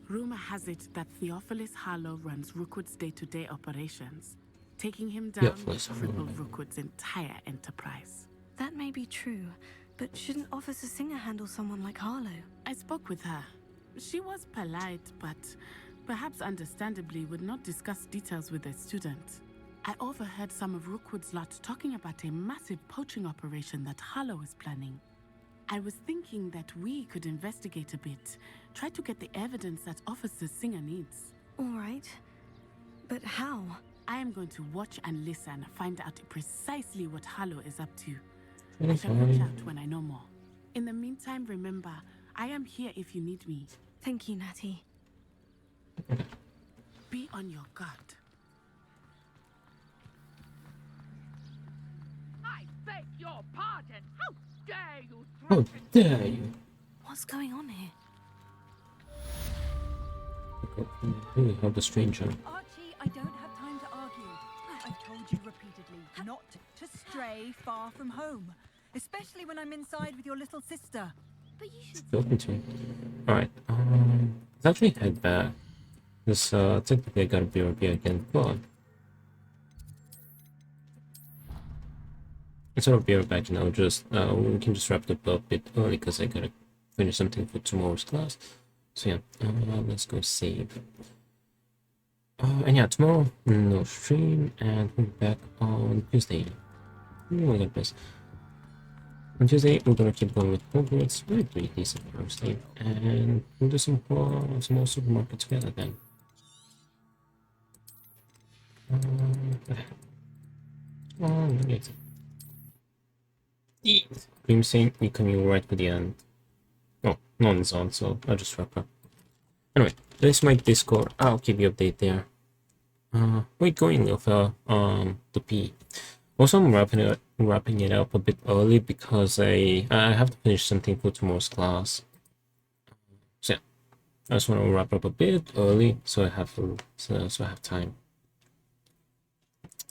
Rumor has it that Theophilus Harlow runs Rookwood's day-to-day operations. Taking him down will cripple Rookwood's entire enterprise. That may be true, but shouldn't Officer Singer handle someone like Harlow? I spoke with her. She was polite, but perhaps understandably would not discuss details with a student. I overheard some of Rookwood's lot talking about a massive poaching operation that Harlow is planning. I was thinking that we could investigate a bit, try to get the evidence that Officer Singer needs. All right. But how? I am going to watch and listen, find out precisely what Harlow is up to. I Really shall reach fine. out when I know more. In the meantime, remember, I am here if you need me. Thank you, Natty. Be on your guard. I beg your pardon. How dare you How dare you? What's going on here? Really help the stranger. Archie, I don't have time to argue. I've told you repeatedly not to stray far from home, especially when I'm inside with your little sister. But you should... Open to. Alright, let's actually head back. This, technically I gotta BRB again, but... Instead of be right back, just we can just wrap it up a bit early because I gotta finish something for tomorrow's class. So yeah, let's go save. And yeah, tomorrow no stream, and we'll be back on Tuesday. Oh my god, best. On Tuesday, we're gonna keep going with Hogwarts, really pretty decent honestly, and we'll do some more supermarket together then. Okay. Dream Saint, we coming right for the end. Oh, no one's on, so I'll just wrap up. Anyway, this is my Discord. I'll keep you update there. We're going with the P. Also, I'm wrapping it up a bit early because I have to finish something for tomorrow's class. So yeah, I just want to wrap up a bit early so I have time.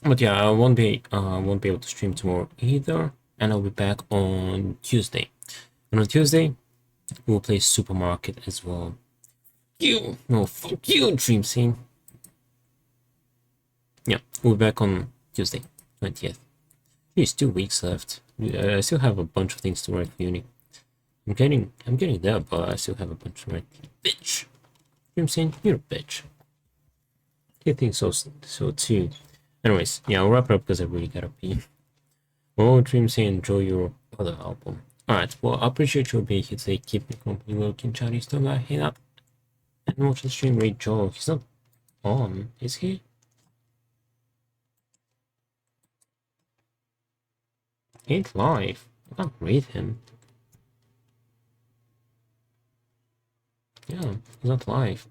But yeah, I won't be able to stream tomorrow either, and I'll be back on Tuesday. And on Tuesday, we'll play Supermarket as well. Fuck you, Dream Scene. Yeah, we'll be back on Tuesday, 20th. There's 2 weeks left. I still have a bunch of things to write for uni. I'm getting there, but I still have a bunch to write. Bitch! Dream Scene, you're a bitch. I think so too. Anyways, yeah, I'll wrap it up because I really gotta pee. Oh, Dream Scene, enjoy your other album. Alright, well, I appreciate you being here today. Keep me company, working, chatty, still got hang up and watch the stream. Rate Joe. He's not on, is he? He ain't live. I can't read him. Yeah, he's not live.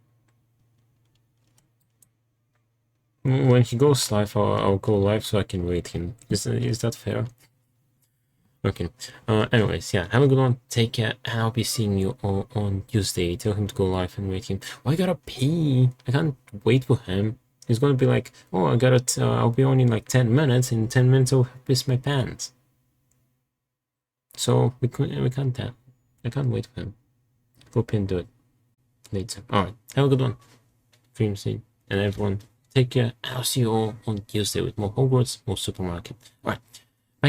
When he goes live, I'll go live so I can rate him. Is that fair? Okay. Anyways, yeah, have a good one. Take care, and I'll be seeing you on Tuesday. Tell him to go live and rate him. Oh, I gotta pee. I can't wait for him. He's gonna be like, oh, I'll be on in like 10 minutes. In 10 minutes, I'll piss my pants. So we can't. I can't wait for him. Hope he can do it later. All right. Have a good one. Dream Scene and everyone. Take care. I'll see you all on Tuesday with more Hogwarts, more Supermarket. All right.